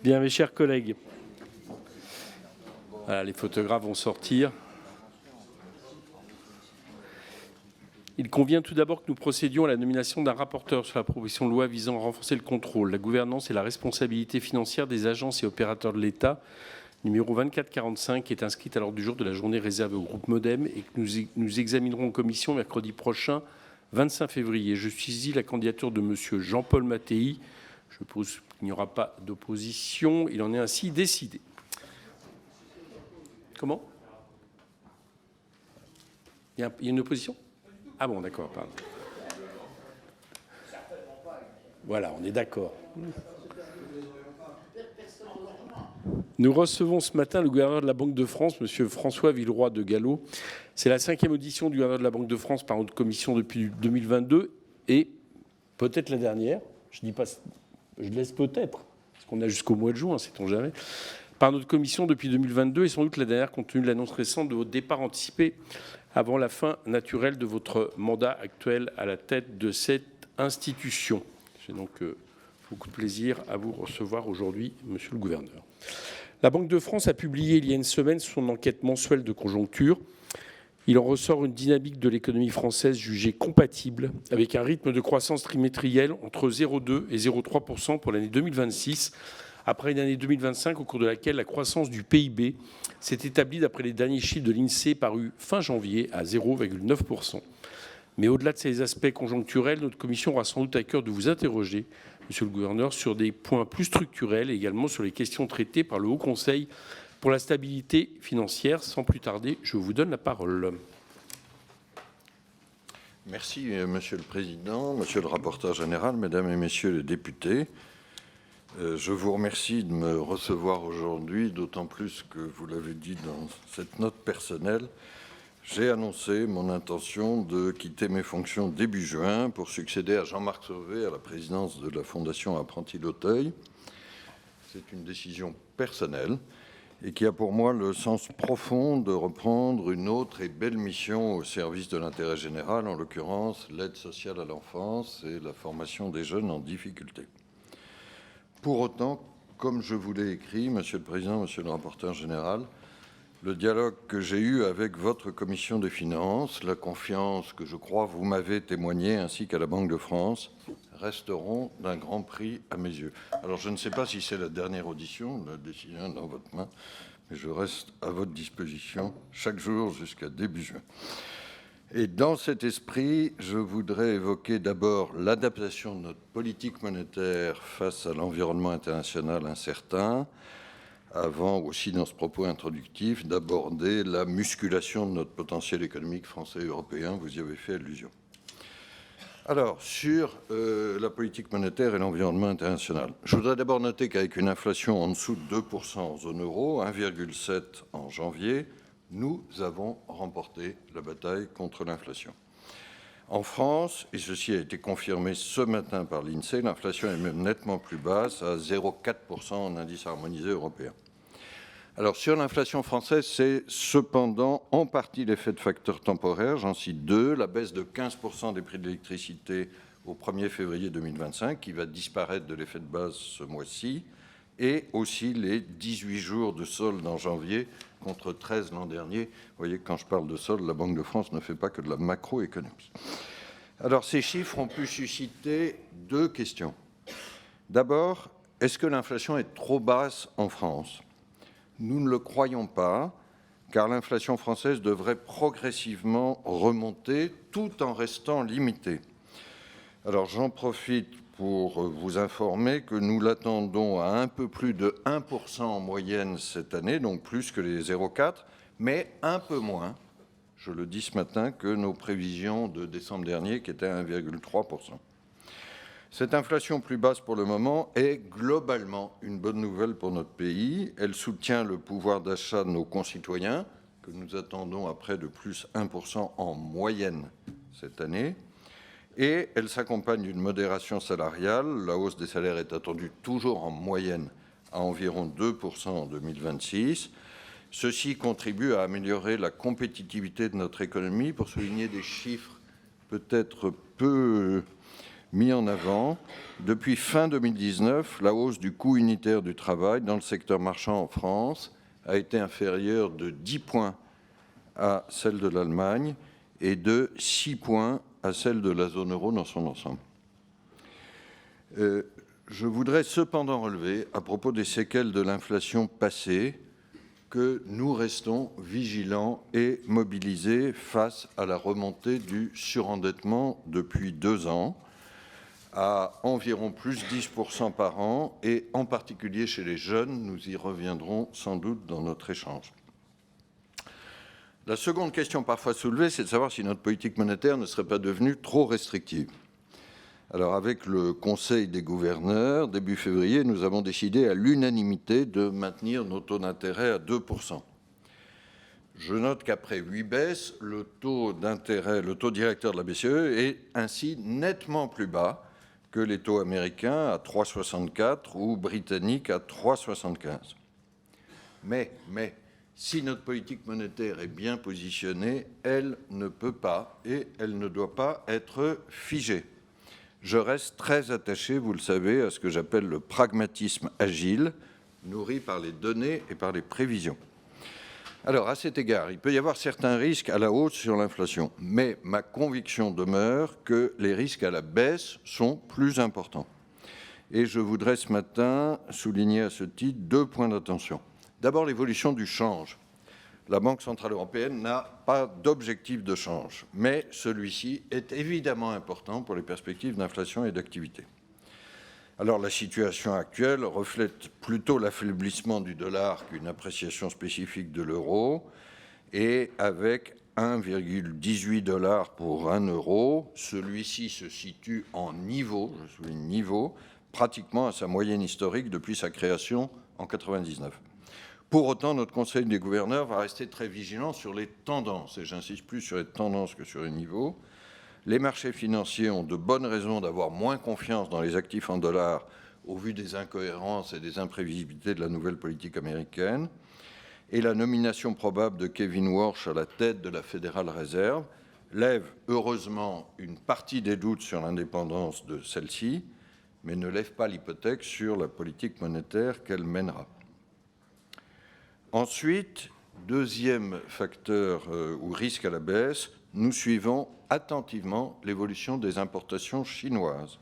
Bien, mes chers collègues, voilà, les photographes vont sortir. Il convient tout d'abord que nous procédions à la nomination d'un rapporteur sur la proposition de loi visant à renforcer le contrôle, la gouvernance et la responsabilité financière des agences et opérateurs de l'État, numéro 2445, qui est inscrite à l'ordre du jour de la journée réservée au groupe Modem et que nous examinerons en commission mercredi prochain, 25 février. Je saisis la candidature de M. Jean-Paul Mattei. Je suppose qu'il n'y aura pas d'opposition. Il en est ainsi décidé. Comment ? Il y a une opposition ? Ah bon, d'accord, pardon. Voilà, on est d'accord. Nous recevons ce matin le gouverneur de la Banque de France, M. François Villeroy de Galhau. C'est la 5e audition du gouverneur de la Banque de France par notre commission depuis 2022 et peut-être la dernière. Je dis pas, je laisse peut-être, parce qu'on a jusqu'au mois de juin, sait-on jamais. Par notre commission depuis 2022 et sans doute la dernière compte tenu de l'annonce récente de votre départ anticipé avant la fin naturelle de votre mandat actuel à la tête de cette institution. J'ai donc beaucoup de plaisir à vous recevoir aujourd'hui, Monsieur le Gouverneur. La Banque de France a publié il y a une semaine son enquête mensuelle de conjoncture. Il en ressort une dynamique de l'économie française jugée compatible avec un rythme de croissance trimestrielle entre 0,2 et 0,3% pour l'année 2026, après une année 2025 au cours de laquelle la croissance du PIB s'est établie d'après les derniers chiffres de l'INSEE parus fin janvier à 0,9%. Mais au-delà de ces aspects conjoncturels, notre commission aura sans doute à cœur de vous interroger, Monsieur le Gouverneur, sur des points plus structurels et également sur les questions traitées par le Haut Conseil pour la stabilité financière. Sans plus tarder, je vous donne la parole. Merci, Monsieur le Président, Monsieur le rapporteur général, Mesdames et Messieurs les députés. Je vous remercie de me recevoir aujourd'hui, d'autant plus que, vous l'avez dit dans cette note personnelle, j'ai annoncé mon intention de quitter mes fonctions début juin pour succéder à Jean-Marc Sauvé à la présidence de la Fondation Apprentis d'Auteuil. C'est une décision personnelle et qui a pour moi le sens profond de reprendre une autre et belle mission au service de l'intérêt général, en l'occurrence l'aide sociale à l'enfance et la formation des jeunes en difficulté. Pour autant, comme je vous l'ai écrit, Monsieur le Président, Monsieur le rapporteur général, le dialogue que j'ai eu avec votre commission des finances, la confiance que je crois vous m'avez témoignée, ainsi qu'à la Banque de France, resteront d'un grand prix à mes yeux. Alors, je ne sais pas si c'est la dernière audition, la décision est dans votre main, mais je reste à votre disposition chaque jour jusqu'à début juin. Et dans cet esprit, je voudrais évoquer d'abord l'adaptation de notre politique monétaire face à l'environnement international incertain, avant aussi, dans ce propos introductif, d'aborder la musculation de notre potentiel économique français et européen. Vous y avez fait allusion. Alors, sur la politique monétaire et l'environnement international, je voudrais d'abord noter qu'avec une inflation en dessous de 2% en zone euro, 1,7% en janvier, nous avons remporté la bataille contre l'inflation. En France, et ceci a été confirmé ce matin par l'INSEE, l'inflation est même nettement plus basse, à 0,4% en indice harmonisé européen. Alors, sur l'inflation française, c'est cependant en partie l'effet de facteurs temporaires. J'en cite deux. La baisse de 15% des prix de l'électricité au 1er février 2025, qui va disparaître de l'effet de base ce mois-ci, et aussi les 18 jours de solde en janvier contre 13 l'an dernier. Vous voyez que quand je parle de solde, la Banque de France ne fait pas que de la macroéconomie. Alors, ces chiffres ont pu susciter deux questions. D'abord, est-ce que l'inflation est trop basse en France ? Nous ne le croyons pas, car l'inflation française devrait progressivement remonter tout en restant limitée. Alors j'en profite pour vous informer que nous l'attendons à un peu plus de 1% en moyenne cette année, donc plus que les 0,4, mais un peu moins, je le dis ce matin, que nos prévisions de décembre dernier qui étaient à 1,3%. Cette inflation plus basse pour le moment est globalement une bonne nouvelle pour notre pays. Elle soutient le pouvoir d'achat de nos concitoyens, que nous attendons à près de plus 1% en moyenne cette année. Et elle s'accompagne d'une modération salariale. La hausse des salaires est attendue toujours en moyenne à environ 2% en 2026. Ceci contribue à améliorer la compétitivité de notre économie. Pour souligner des chiffres peut-être peu mis en avant. Depuis fin 2019, la hausse du coût unitaire du travail dans le secteur marchand en France a été inférieure de 10 points à celle de l'Allemagne et de 6 points à celle de la zone euro dans son ensemble. Je voudrais cependant relever, à propos des séquelles de l'inflation passée, que nous restons vigilants et mobilisés face à la remontée du surendettement depuis 2 ans, à environ plus 10% par an, et en particulier chez les jeunes. Nous y reviendrons sans doute dans notre échange. La seconde question parfois soulevée, c'est de savoir si notre politique monétaire ne serait pas devenue trop restrictive. Alors, avec le Conseil des gouverneurs, début février, nous avons décidé à l'unanimité de maintenir nos taux d'intérêt à 2%. Je note qu'après 8 baisses, le taux directeur de la BCE est ainsi nettement plus bas que les taux américains à 3,64 ou britanniques à 3,75. Mais, si notre politique monétaire est bien positionnée, elle ne peut pas et elle ne doit pas être figée. Je reste très attaché, vous le savez, à ce que j'appelle le pragmatisme agile, nourri par les données et par les prévisions. Alors, à cet égard, il peut y avoir certains risques à la hausse sur l'inflation, mais ma conviction demeure que les risques à la baisse sont plus importants. Et je voudrais ce matin souligner à ce titre 2 points d'attention. D'abord, l'évolution du change. La Banque centrale européenne n'a pas d'objectif de change, mais celui-ci est évidemment important pour les perspectives d'inflation et d'activité. Alors, la situation actuelle reflète plutôt l'affaiblissement du dollar qu'une appréciation spécifique de l'euro, et avec 1,18 $ pour 1 euro, celui-ci se situe en niveau, je souligne niveau, pratiquement à sa moyenne historique depuis sa création en 1999. Pour autant, notre Conseil des gouverneurs va rester très vigilant sur les tendances, et j'insiste plus sur les tendances que sur les niveaux. Les marchés financiers ont de bonnes raisons d'avoir moins confiance dans les actifs en dollars au vu des incohérences et des imprévisibilités de la nouvelle politique américaine. Et la nomination probable de Kevin Warsh à la tête de la Federal Reserve lève heureusement une partie des doutes sur l'indépendance de celle-ci, mais ne lève pas l'hypothèque sur la politique monétaire qu'elle mènera. Ensuite, deuxième facteur ou risque à la baisse, nous suivons attentivement l'évolution des importations chinoises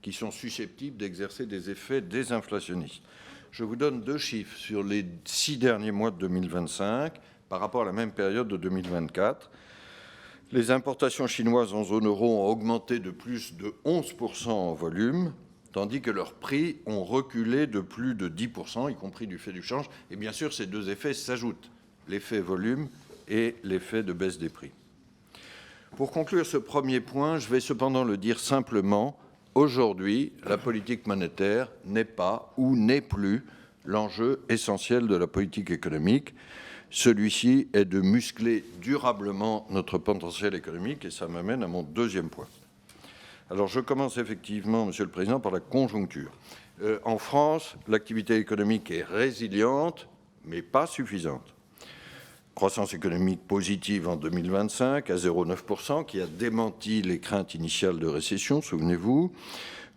qui sont susceptibles d'exercer des effets désinflationnistes. Je vous donne 2 chiffres sur les 6 derniers mois de 2025 par rapport à la même période de 2024. Les importations chinoises en zone euro ont augmenté de plus de 11% en volume, tandis que leurs prix ont reculé de plus de 10%, y compris du fait du change. Et bien sûr, ces 2 effets s'ajoutent, l'effet volume et l'effet de baisse des prix. Pour conclure ce premier point, je vais cependant le dire simplement, aujourd'hui, la politique monétaire n'est pas ou n'est plus l'enjeu essentiel de la politique économique. Celui-ci est de muscler durablement notre potentiel économique, et ça m'amène à mon deuxième point. Alors, je commence effectivement, Monsieur le Président, par la conjoncture. En France, l'activité économique est résiliente, mais pas suffisante. Croissance économique positive en 2025 à 0,9%, qui a démenti les craintes initiales de récession, souvenez-vous.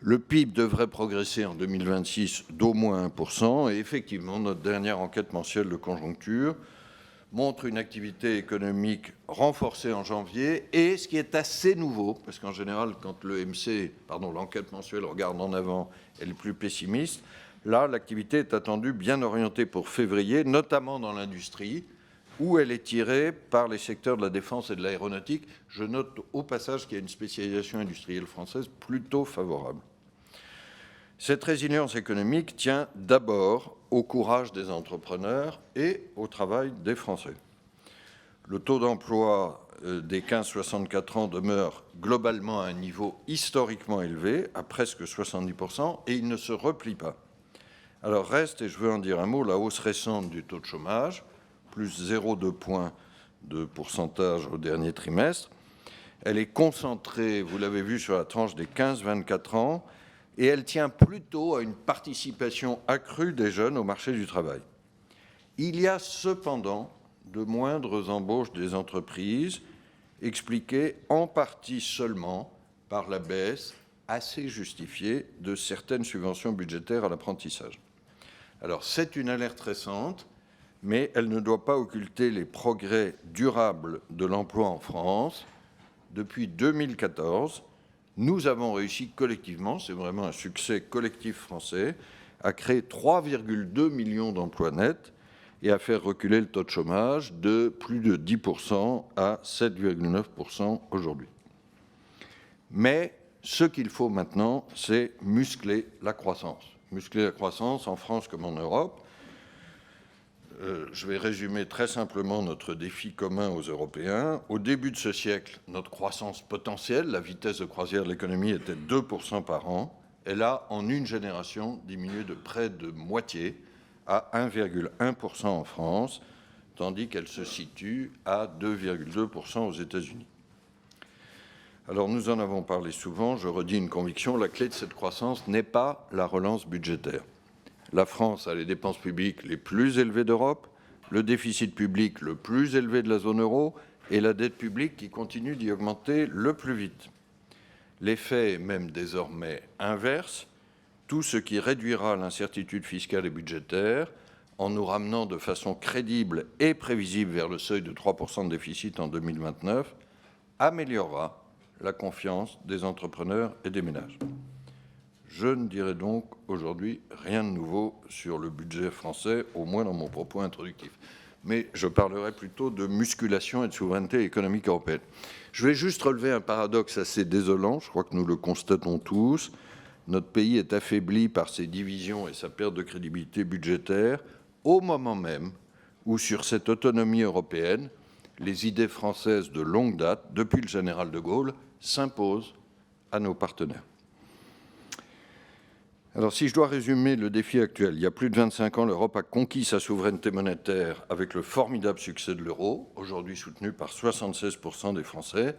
Le PIB devrait progresser en 2026 d'au moins 1%. Et effectivement, notre dernière enquête mensuelle de conjoncture montre une activité économique renforcée en janvier, et ce qui est assez nouveau, parce qu'en général, quand l'enquête mensuelle regarde en avant, elle est plus pessimiste. Là, l'activité est attendue bien orientée pour février, notamment dans l'industrie, où elle est tirée par les secteurs de la défense et de l'aéronautique. Je note au passage qu'il y a une spécialisation industrielle française plutôt favorable. Cette résilience économique tient d'abord au courage des entrepreneurs et au travail des Français. Le taux d'emploi des 15-64 ans demeure globalement à un niveau historiquement élevé, à presque 70%, et il ne se replie pas. Alors reste, et je veux en dire un mot, la hausse récente du taux de chômage, plus 0,2 points de pourcentage au dernier trimestre. Elle est concentrée, vous l'avez vu, sur la tranche des 15-24 ans, et elle tient plutôt à une participation accrue des jeunes au marché du travail. Il y a cependant de moindres embauches des entreprises, expliquées en partie seulement par la baisse assez justifiée de certaines subventions budgétaires à l'apprentissage. Alors, c'est une alerte récente, mais elle ne doit pas occulter les progrès durables de l'emploi en France. Depuis 2014, nous avons réussi collectivement, c'est vraiment un succès collectif français, à créer 3,2 millions d'emplois nets et à faire reculer le taux de chômage de plus de 10% à 7,9% aujourd'hui. Mais ce qu'il faut maintenant, c'est muscler la croissance. Muscler la croissance en France comme en Europe. Je vais résumer très simplement notre défi commun aux Européens. Au début de ce siècle, notre croissance potentielle, la vitesse de croisière de l'économie, était 2% par an. Elle a, en une génération, diminué de près de moitié à 1,1% en France, tandis qu'elle se situe à 2,2% aux États-Unis. Alors, nous en avons parlé souvent, je redis une conviction, la clé de cette croissance n'est pas la relance budgétaire. La France a les dépenses publiques les plus élevées d'Europe, le déficit public le plus élevé de la zone euro et la dette publique qui continue d'y augmenter le plus vite. L'effet est même désormais inverse, tout ce qui réduira l'incertitude fiscale et budgétaire en nous ramenant de façon crédible et prévisible vers le seuil de 3% de déficit en 2029, améliorera la confiance des entrepreneurs et des ménages. Je ne dirai donc aujourd'hui rien de nouveau sur le budget français, au moins dans mon propos introductif. Mais je parlerai plutôt de musculation et de souveraineté économique européenne. Je vais juste relever un paradoxe assez désolant, je crois que nous le constatons tous. Notre pays est affaibli par ses divisions et sa perte de crédibilité budgétaire au moment même où, sur cette autonomie européenne, les idées françaises de longue date, depuis le général de Gaulle, s'imposent à nos partenaires. Alors, si je dois résumer le défi actuel, il y a plus de 25 ans, l'Europe a conquis sa souveraineté monétaire avec le formidable succès de l'euro, aujourd'hui soutenu par 76% des Français.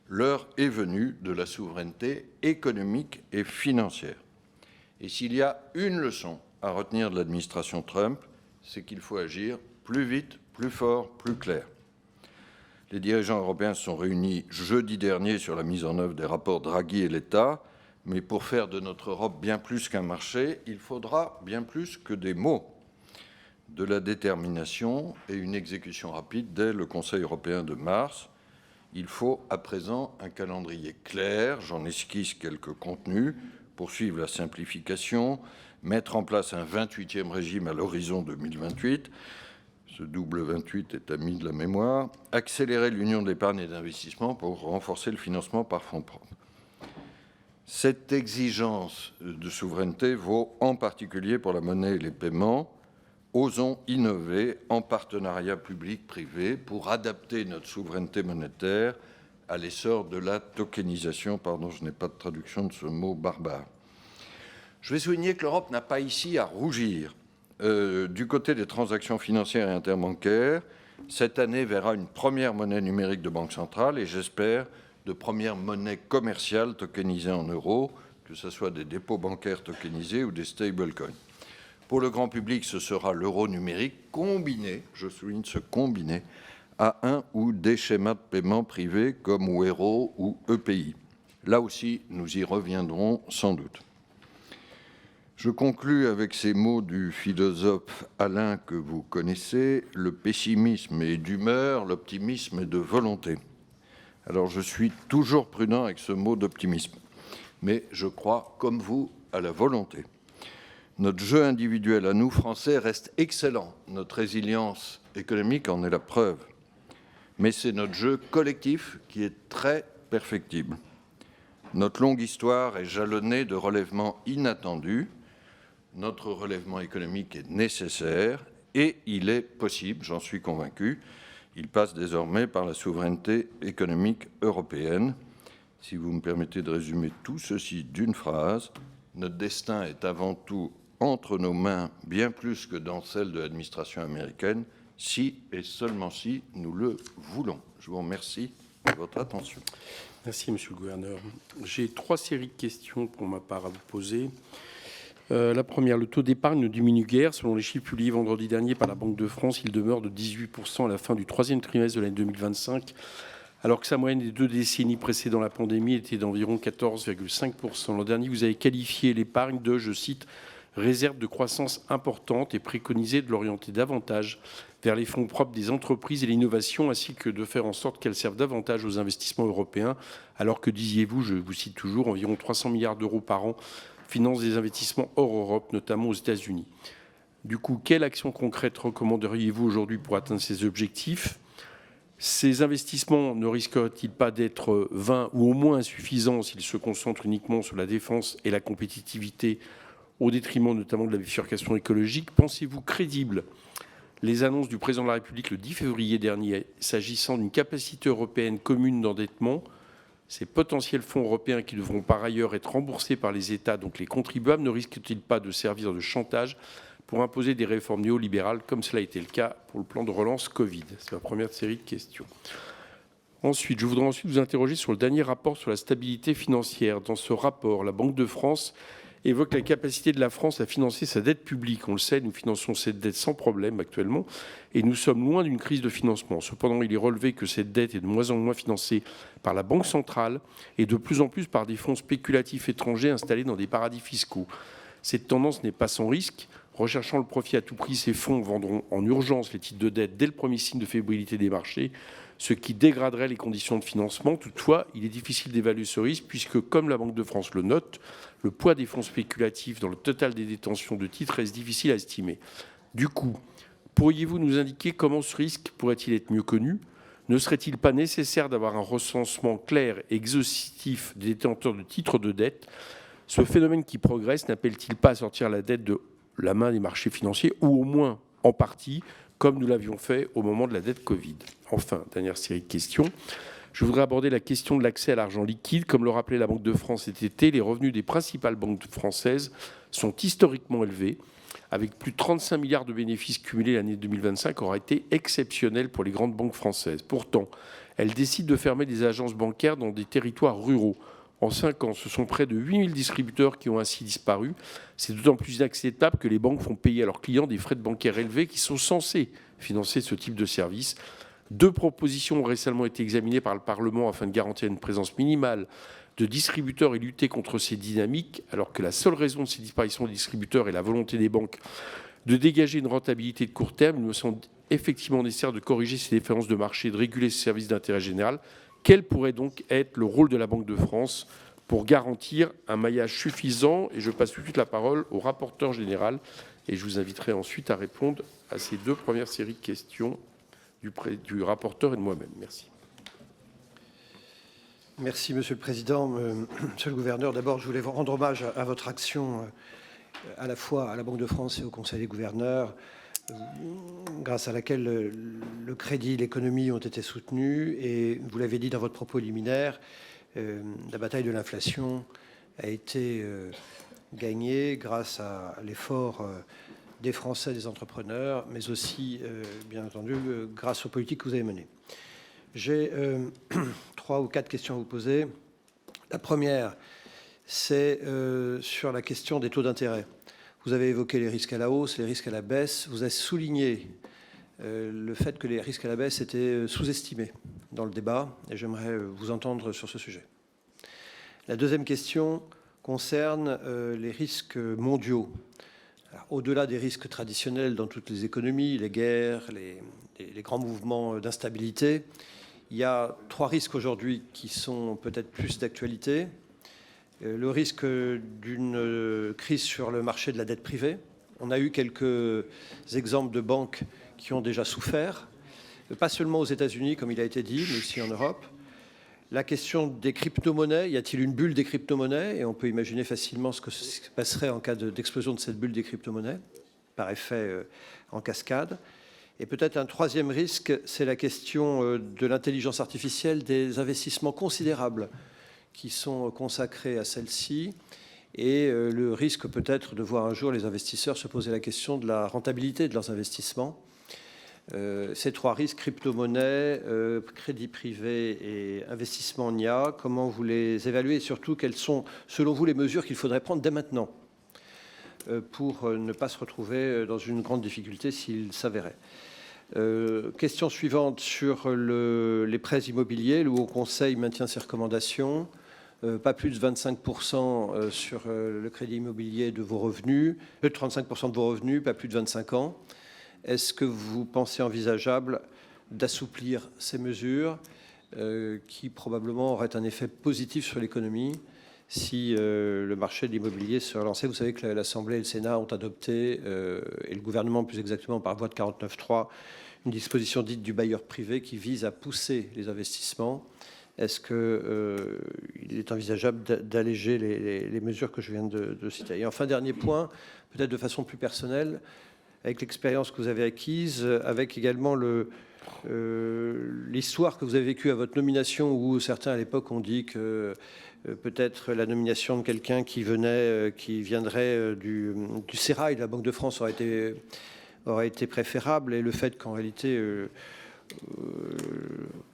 L'heure est venue de la souveraineté économique et financière. Et s'il y a une leçon à retenir de l'administration Trump, c'est qu'il faut agir plus vite, plus fort, plus clair. Les dirigeants européens se sont réunis jeudi dernier sur la mise en œuvre des rapports Draghi et l'État. Mais pour faire de notre Europe bien plus qu'un marché, il faudra bien plus que des mots, de la détermination et une exécution rapide dès le Conseil européen de mars. Il faut à présent un calendrier clair, j'en esquisse quelques contenus, poursuivre la simplification, mettre en place un 28e régime à l'horizon 2028, ce double 28 est ami de la mémoire, accélérer l'union de l'épargne et d'investissement pour renforcer le financement par fonds propres. Cette exigence de souveraineté vaut en particulier pour la monnaie et les paiements. Osons innover en partenariat public-privé pour adapter notre souveraineté monétaire à l'essor de la tokenisation. Pardon, je n'ai pas de traduction de ce mot barbare. Je vais souligner que l'Europe n'a pas ici à rougir. Du côté des transactions financières et interbancaires, cette année verra une première monnaie numérique de banque centrale et j'espère de premières monnaies commerciales tokenisées en euros, que ce soit des dépôts bancaires tokenisés ou des stablecoins. Pour le grand public, ce sera l'euro numérique combiné, je souligne ce combiné, à un ou des schémas de paiement privés comme Wero ou EPI. Là aussi, nous y reviendrons sans doute. Je conclus avec ces mots du philosophe Alain que vous connaissez, le pessimisme est d'humeur, l'optimisme est de volonté. Alors je suis toujours prudent avec ce mot d'optimisme, mais je crois, comme vous, à la volonté. Notre jeu individuel à nous, Français, reste excellent. Notre résilience économique en est la preuve. Mais c'est notre jeu collectif qui est très perfectible. Notre longue histoire est jalonnée de relèvements inattendus. Notre relèvement économique est nécessaire et il est possible, j'en suis convaincu. Il passe désormais par la souveraineté économique européenne. Si vous me permettez de résumer tout ceci d'une phrase, notre destin est avant tout entre nos mains, bien plus que dans celle de l'administration américaine, si et seulement si nous le voulons. Je vous remercie de votre attention. Merci, Monsieur le Gouverneur. J'ai 3 séries de questions pour ma part à vous poser. La première, le taux d'épargne ne diminue guère. Selon les chiffres publiés vendredi dernier par la Banque de France, il demeure de 18% à la fin du 3e trimestre de l'année 2025, alors que sa moyenne des 2 décennies précédant la pandémie était d'environ 14,5%. L'an dernier, vous avez qualifié l'épargne de, je cite, réserve de croissance importante et préconisé de l'orienter davantage vers les fonds propres des entreprises et l'innovation, ainsi que de faire en sorte qu'elles servent davantage aux investissements européens, alors que, disiez-vous, je vous cite toujours, environ 300 milliards d'euros par an financent des investissements hors Europe, notamment aux États-Unis. Du coup, quelle action concrète recommanderiez-vous aujourd'hui pour atteindre ces objectifs ? Ces investissements ne risquent-ils pas d'être vains ou au moins insuffisants s'ils se concentrent uniquement sur la défense et la compétitivité au détriment notamment de la bifurcation écologique ? Pensez-vous crédibles les annonces du président de la République le 10 février dernier s'agissant d'une capacité européenne commune d'endettement ? Ces potentiels fonds européens qui devront par ailleurs être remboursés par les États, donc les contribuables, ne risquent-ils pas de servir de chantage pour imposer des réformes néolibérales, comme cela a été le cas pour le plan de relance Covid? C'est ma première série de questions. Ensuite, je voudrais vous interroger sur le dernier rapport sur la stabilité financière. Dans ce rapport, la Banque de France évoque la capacité de la France à financer sa dette publique. On le sait, nous finançons cette dette sans problème actuellement et nous sommes loin d'une crise de financement. Cependant, il est relevé que cette dette est de moins en moins financée par la Banque centrale et de plus en plus par des fonds spéculatifs étrangers installés dans des paradis fiscaux. Cette tendance n'est pas sans risque. Recherchant le profit à tout prix, ces fonds vendront en urgence les titres de dette dès le premier signe de fébrilité des marchés, ce qui dégraderait les conditions de financement. Toutefois, il est difficile d'évaluer ce risque puisque, comme la Banque de France le note, le poids des fonds spéculatifs dans le total des détentions de titres reste difficile à estimer. Du coup, pourriez-vous nous indiquer comment ce risque pourrait-il être mieux connu ? Ne serait-il pas nécessaire d'avoir un recensement clair et exhaustif des détenteurs de titres de dette ? Ce phénomène qui progresse n'appelle-t-il pas à sortir la dette de la main des marchés financiers, ou au moins en partie, comme nous l'avions fait au moment de la dette Covid? Enfin, dernière série de questions. Je voudrais aborder la question de l'accès à l'argent liquide. Comme le rappelait la Banque de France cet été, les revenus des principales banques françaises sont historiquement élevés. Avec plus de 35 milliards de bénéfices cumulés l'année 2025 aura été exceptionnelle pour les grandes banques françaises. Pourtant, elles décident de fermer des agences bancaires dans des territoires ruraux. En 5 ans, ce sont près de 8000 distributeurs qui ont ainsi disparu. C'est d'autant plus inacceptable que les banques font payer à leurs clients des frais de bancaires élevés qui sont censés financer ce type de service. 2 propositions ont récemment été examinées par le Parlement afin de garantir une présence minimale de distributeurs et lutter contre ces dynamiques, alors que la seule raison de ces disparitions des distributeurs est la volonté des banques de dégager une rentabilité de court terme. Il me semble effectivement nécessaire de corriger ces différences de marché et de réguler ces services d'intérêt général. Quel pourrait donc être le rôle de la Banque de France pour garantir un maillage suffisant? Et je passe tout de suite la parole au rapporteur général et je vous inviterai ensuite à répondre à ces 2 premières séries de questions du rapporteur et de moi-même. Merci. Merci, Monsieur le Président. Monsieur le Gouverneur, d'abord, je voulais vous rendre hommage à votre action à la fois à la Banque de France et au Conseil des gouverneurs, grâce à laquelle le crédit et l'économie ont été soutenus. Et vous l'avez dit dans votre propos liminaire, la bataille de l'inflation a été gagnée grâce à l'effort des Français, des entrepreneurs, mais aussi, bien entendu, grâce aux politiques que vous avez menées. J'ai 3 ou 4 questions à vous poser. La première, c'est sur la question des taux d'intérêt. Vous avez évoqué les risques à la hausse, les risques à la baisse. Vous avez souligné le fait que les risques à la baisse étaient sous-estimés dans le débat, et j'aimerais vous entendre sur ce sujet. La deuxième question concerne les risques mondiaux. Au-delà des risques traditionnels dans toutes les économies, les guerres, les grands mouvements d'instabilité, il y a 3 risques aujourd'hui qui sont peut-être plus d'actualité. Le risque d'une crise sur le marché de la dette privée. On a eu quelques exemples de banques qui ont déjà souffert, pas seulement aux États-Unis, comme il a été dit, mais aussi en Europe. La question des crypto-monnaies, y a-t-il une bulle des crypto-monnaies? Et on peut imaginer facilement ce que se passerait en cas d'explosion de cette bulle des crypto-monnaies, par effet en cascade. Et peut-être un 3e risque, c'est la question de l'intelligence artificielle, des investissements considérables qui sont consacrés à celle-ci, et le risque peut-être de voir un jour les investisseurs se poser la question de la rentabilité de leurs investissements. Ces 3 risques, crypto-monnaie, crédit privé et investissement en IA, comment vous les évaluez et surtout quelles sont, selon vous, les mesures qu'il faudrait prendre dès maintenant pour ne pas se retrouver dans une grande difficulté s'il s'avérait? Question suivante sur les prêts immobiliers. Le Haut Conseil maintient ses recommandations. Pas plus de 25% sur le crédit immobilier de vos revenus, 35% de vos revenus, pas plus de 25 ans. Est-ce que vous pensez envisageable d'assouplir ces mesures qui probablement auraient un effet positif sur l'économie si le marché de l'immobilier se relançait? Vous savez que l'Assemblée et le Sénat ont adopté, et le gouvernement plus exactement par voie de 49.3, une disposition dite du bailleur privé qui vise à pousser les investissements. Est-ce qu'il est envisageable d'alléger les mesures que je viens de citer? Et enfin, dernier point, peut-être de façon plus personnelle, avec l'expérience que vous avez acquise, avec également l'histoire que vous avez vécue à votre nomination, où certains à l'époque ont dit que peut-être la nomination de quelqu'un qui viendrait du Sérail, de la Banque de France, aurait été préférable, et le fait qu'en réalité,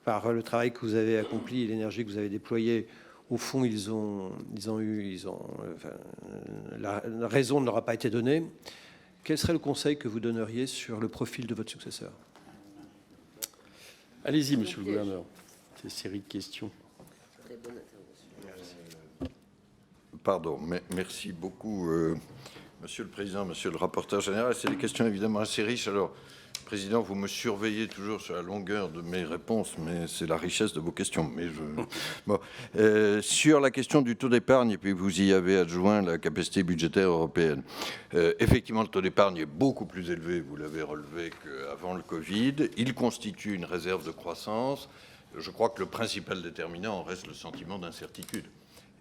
par le travail que vous avez accompli et l'énergie que vous avez déployée, au fond, la raison ne leur a pas été donnée. Quel serait le conseil que vous donneriez sur le profil de votre successeur? Allez-y, monsieur le gouverneur. C'est une série de questions. Pardon, mais merci beaucoup, Monsieur le Président, Monsieur le rapporteur général. C'est des questions évidemment assez riches. Alors, Président, vous me surveillez toujours sur la longueur de mes réponses, mais c'est la richesse de vos questions. Sur la question du taux d'épargne, et puis vous y avez adjoint la capacité budgétaire européenne. Effectivement, le taux d'épargne est beaucoup plus élevé, vous l'avez relevé, qu'avant le Covid. Il constitue une réserve de croissance. Je crois que le principal déterminant reste le sentiment d'incertitude.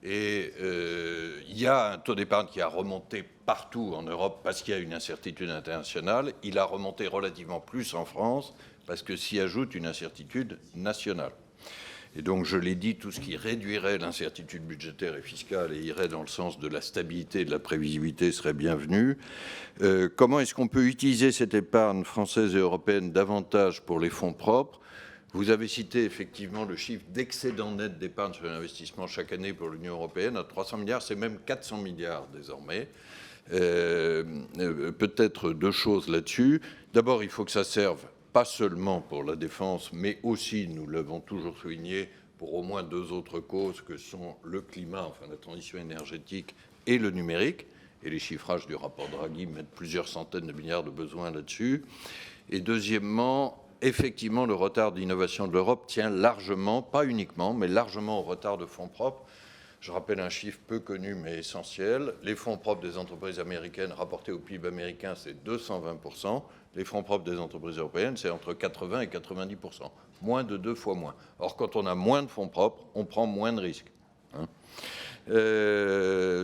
Et il y a un taux d'épargne qui a remonté partout en Europe parce qu'il y a une incertitude internationale. Il a remonté relativement plus en France parce que s'y ajoute une incertitude nationale. Et donc, je l'ai dit, tout ce qui réduirait l'incertitude budgétaire et fiscale et irait dans le sens de la stabilité et de la prévisibilité serait bienvenu. Comment est-ce qu'on peut utiliser cette épargne française et européenne davantage pour les fonds propres? Vous avez cité effectivement le chiffre d'excédent net d'épargne sur l'investissement chaque année pour l'Union européenne à 300 milliards, c'est même 400 milliards désormais. Peut-être deux choses là-dessus. D'abord, il faut que ça serve pas seulement pour la défense, mais aussi, nous l'avons toujours souligné, pour au moins deux autres causes que sont le climat, enfin la transition énergétique et le numérique. Et les chiffrages du rapport Draghi mettent plusieurs centaines de milliards de besoins là-dessus. Et deuxièmement, effectivement, le retard d'innovation de l'Europe tient largement, pas uniquement, mais largement au retard de fonds propres. Je rappelle un chiffre peu connu mais essentiel. Les fonds propres des entreprises américaines rapportés au PIB américain, c'est 220%. Les fonds propres des entreprises européennes, c'est entre 80 et 90%. Moins de 2 fois moins. Or, quand on a moins de fonds propres, on prend moins de risques.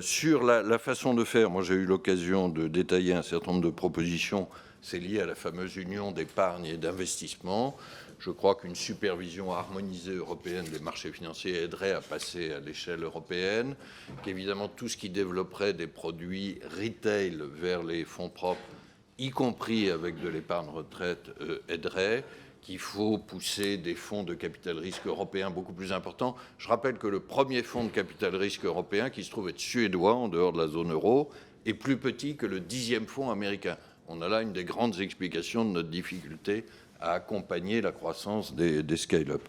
Sur la façon de faire, moi j'ai eu l'occasion de détailler un certain nombre de propositions. C'est lié à la fameuse union d'épargne et d'investissement. Je crois qu'une supervision harmonisée européenne des marchés financiers aiderait à passer à l'échelle européenne, qu'évidemment tout ce qui développerait des produits retail vers les fonds propres, y compris avec de l'épargne retraite, aiderait, qu'il faut pousser des fonds de capital risque européens beaucoup plus importants. Je rappelle que le premier fonds de capital risque européen, qui se trouve être suédois en dehors de la zone euro, est plus petit que le 10e fonds américain. On a là une des grandes explications de notre difficulté à accompagner la croissance des scale-up.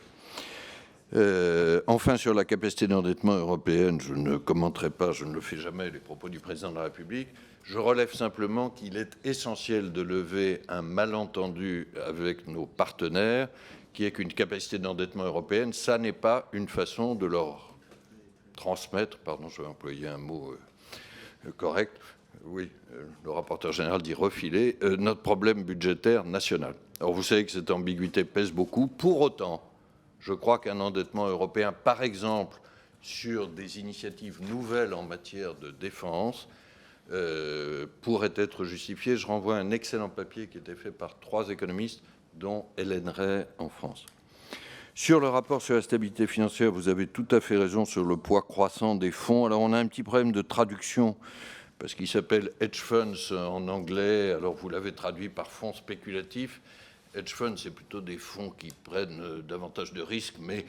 Enfin, sur la capacité d'endettement européenne, je ne commenterai pas, je ne le fais jamais, les propos du président de la République. Je relève simplement qu'il est essentiel de lever un malentendu avec nos partenaires, qui est qu'une capacité d'endettement européenne, ça n'est pas une façon de leur transmettre, pardon, je vais employer un mot correct, oui, le rapporteur général dit refiler, notre problème budgétaire national. Alors vous savez que cette ambiguïté pèse beaucoup. Pour autant, je crois qu'un endettement européen, par exemple, sur des initiatives nouvelles en matière de défense, pourrait être justifié. Je renvoie à un excellent papier qui a été fait par 3 économistes, dont Hélène Ray en France. Sur le rapport sur la stabilité financière, vous avez tout à fait raison sur le poids croissant des fonds. Alors on a un petit problème de traduction, parce qu'il s'appelle hedge funds en anglais. Alors vous l'avez traduit par fonds spéculatifs. Hedge funds, c'est plutôt des fonds qui prennent davantage de risques, mais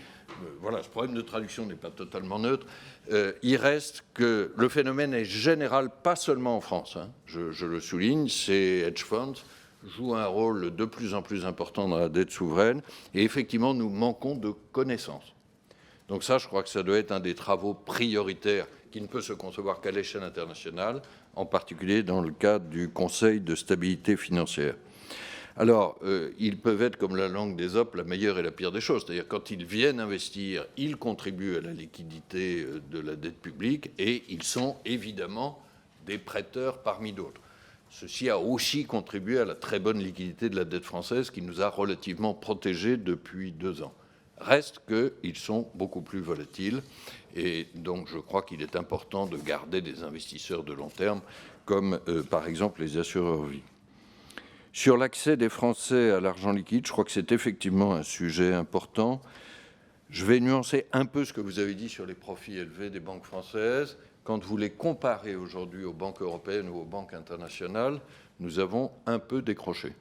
voilà, ce problème de traduction n'est pas totalement neutre. Il reste que le phénomène est général, pas seulement en France, hein, je le souligne, c'est hedge funds. joue un rôle de plus en plus important dans la dette souveraine, et effectivement, nous manquons de connaissances. Donc ça, je crois que ça doit être un des travaux prioritaires qui ne peut se concevoir qu'à l'échelle internationale, en particulier dans le cadre du Conseil de stabilité financière. Alors, ils peuvent être, comme la langue d'Ésope, la meilleure et la pire des choses. C'est-à-dire, quand ils viennent investir, ils contribuent à la liquidité de la dette publique et ils sont évidemment des prêteurs parmi d'autres. Ceci a aussi contribué à la très bonne liquidité de la dette française qui nous a relativement protégés depuis 2 ans. Reste qu'ils sont beaucoup plus volatiles et donc je crois qu'il est important de garder des investisseurs de long terme comme par exemple les assureurs vie. Sur l'accès des Français à l'argent liquide, je crois que c'est effectivement un sujet important. Je vais nuancer un peu ce que vous avez dit sur les profits élevés des banques françaises. Quand vous les comparez aujourd'hui aux banques européennes ou aux banques internationales, nous avons un peu décroché.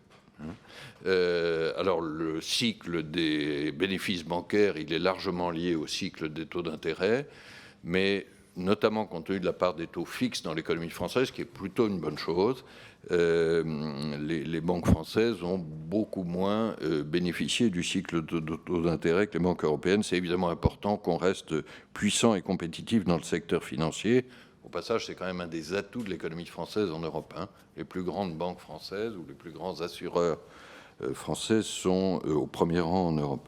Alors, le cycle des bénéfices bancaires, il est largement lié au cycle des taux d'intérêt, mais notamment compte tenu de la part des taux fixes dans l'économie française, qui est plutôt une bonne chose, les banques françaises ont beaucoup moins bénéficié du cycle de taux d'intérêt que les banques européennes. C'est évidemment important qu'on reste puissant et compétitif dans le secteur financier. Au passage, c'est quand même un des atouts de l'économie française en Europe. Les plus grandes banques françaises ou les plus grands assureurs français sont au premier rang en Europe.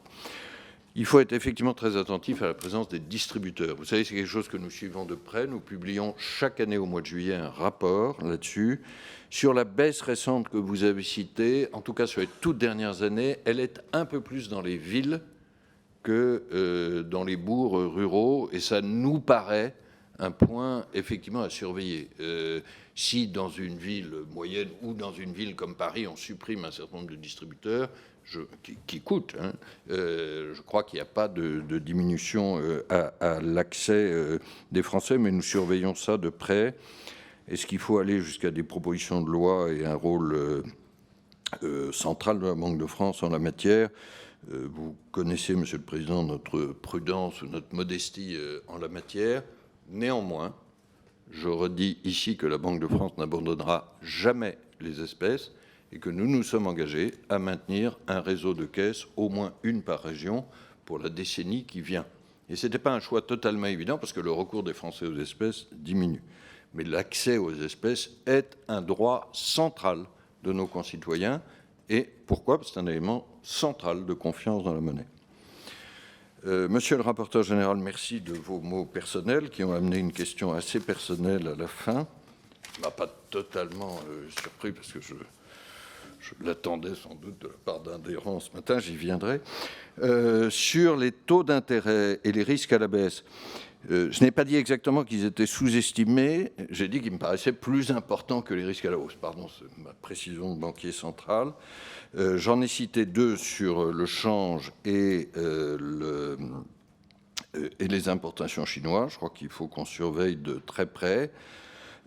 Il faut être effectivement très attentif à la présence des distributeurs. Vous savez, c'est quelque chose que nous suivons de près. Nous publions chaque année au mois de juillet un rapport là-dessus. Sur la baisse récente que vous avez citée, en tout cas sur les toutes dernières années, elle est un peu plus dans les villes que dans les bourgs ruraux, et ça nous paraît un point effectivement à surveiller. Si dans une ville moyenne ou dans une ville comme Paris, on supprime un certain nombre de distributeurs, qui coûtent, je crois qu'il n'y a pas de diminution à l'accès des Français, mais nous surveillons ça de près. Est-ce qu'il faut aller jusqu'à des propositions de loi et un rôle central de la Banque de France en la matière? Vous connaissez, Monsieur le Président, notre prudence ou notre modestie en la matière. Néanmoins, je redis ici que la Banque de France n'abandonnera jamais les espèces et que nous nous sommes engagés à maintenir un réseau de caisses, au moins une par région, pour la décennie qui vient. Et ce n'était pas un choix totalement évident parce que le recours des Français aux espèces diminue. Mais l'accès aux espèces est un droit central de nos concitoyens. Et pourquoi? Parce que c'est un élément central de confiance dans la monnaie. Monsieur le rapporteur général, merci de vos mots personnels qui ont amené une question assez personnelle à la fin. Ça ne m'a pas totalement surpris parce que je l'attendais sans doute de la part d'Indérence ce matin, j'y viendrai. Sur les taux d'intérêt et les risques à la baisse, je n'ai pas dit exactement qu'ils étaient sous-estimés, j'ai dit qu'ils me paraissaient plus importants que les risques à la hausse. Pardon, c'est ma précision de banquier central. J'en ai cité 2 sur le change et les importations chinoises. Je crois qu'il faut qu'on surveille de très près.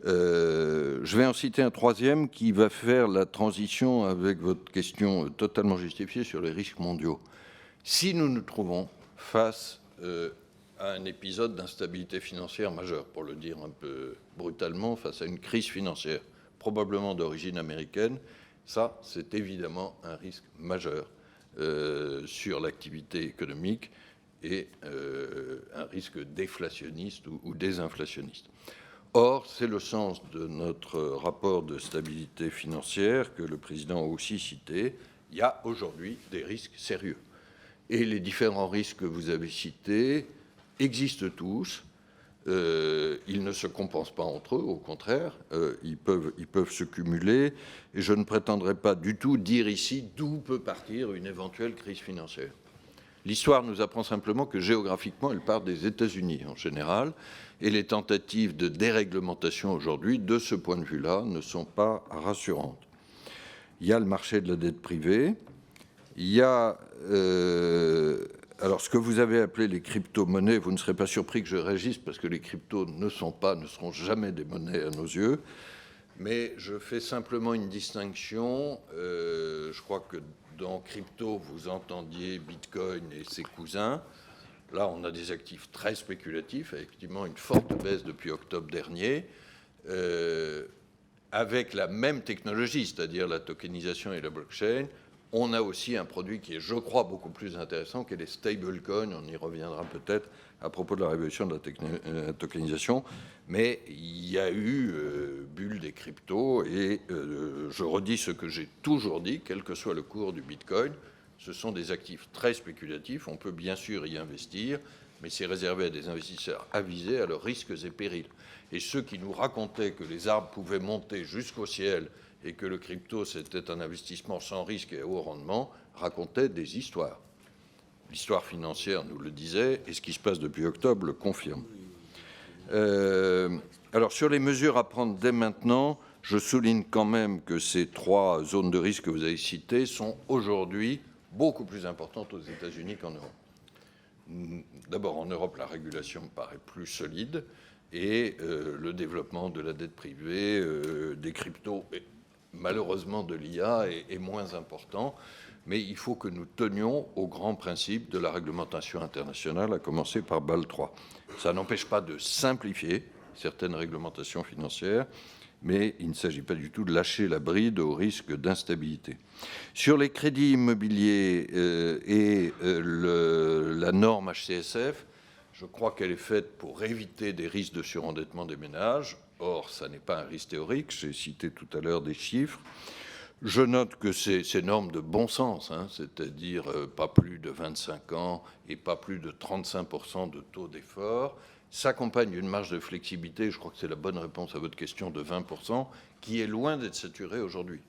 Je vais en citer un 3e qui va faire la transition avec votre question totalement justifiée sur les risques mondiaux. Si nous nous trouvons face à un épisode d'instabilité financière majeure, pour le dire un peu brutalement, face à une crise financière, probablement d'origine américaine, ça, c'est évidemment un risque majeur sur l'activité économique et un risque déflationniste ou désinflationniste. Or, c'est le sens de notre rapport de stabilité financière que le président a aussi cité. Il y a aujourd'hui des risques sérieux. Et les différents risques que vous avez cités existent tous. Ils ne se compensent pas entre eux, au contraire, ils peuvent se cumuler. Et je ne prétendrai pas du tout dire ici d'où peut partir une éventuelle crise financière. L'histoire nous apprend simplement que géographiquement, elle part des États-Unis en général, et les tentatives de déréglementation aujourd'hui, de ce point de vue-là, ne sont pas rassurantes. Il y a le marché de la dette privée, il y a alors ce que vous avez appelé les crypto-monnaies, vous ne serez pas surpris que je réagisse parce que les cryptos ne seront jamais des monnaies à nos yeux, mais je fais simplement une distinction. Je crois que dans crypto, vous entendiez Bitcoin et ses cousins. Là, on a des actifs très spéculatifs, effectivement une forte baisse depuis octobre dernier. avec la même technologie, c'est-à-dire la tokenisation et la blockchain, on a aussi un produit qui est, je crois, beaucoup plus intéressant, qui est les stablecoins. On y reviendra peut-être à propos de la révolution de la tokenisation. Mais il y a eu bulle des cryptos, et je redis ce que j'ai toujours dit, quel que soit le cours du Bitcoin, ce sont des actifs très spéculatifs. On peut bien sûr y investir, mais c'est réservé à des investisseurs avisés à leurs risques et périls. Et ceux qui nous racontaient que les arbres pouvaient monter jusqu'au ciel et que le crypto, c'était un investissement sans risque et à haut rendement, racontaient des histoires. L'histoire financière nous le disait, et ce qui se passe depuis octobre le confirme. Alors, sur les mesures à prendre dès maintenant, je souligne quand même que ces 3 zones de risque que vous avez citées sont aujourd'hui beaucoup plus importantes aux États-Unis qu'en Europe. D'abord, en Europe, la régulation me paraît plus solide, et le développement de la dette privée, des cryptos, et malheureusement de l'IA, est moins important. Mais il faut que nous tenions aux grands principes de la réglementation internationale, à commencer par Bâle III. Ça n'empêche pas de simplifier certaines réglementations financières, mais il ne s'agit pas du tout de lâcher la bride au risque d'instabilité. Sur les crédits immobiliers et la norme HCSF, je crois qu'elle est faite pour éviter des risques de surendettement des ménages. Or, ça n'est pas un risque théorique. J'ai cité tout à l'heure des chiffres. Je note que ces normes de bon sens, c'est-à-dire pas plus de 25 ans et pas plus de 35% de taux d'effort, s'accompagnent d'une marge de flexibilité, je crois que c'est la bonne réponse à votre question, de 20%, qui est loin d'être saturée aujourd'hui.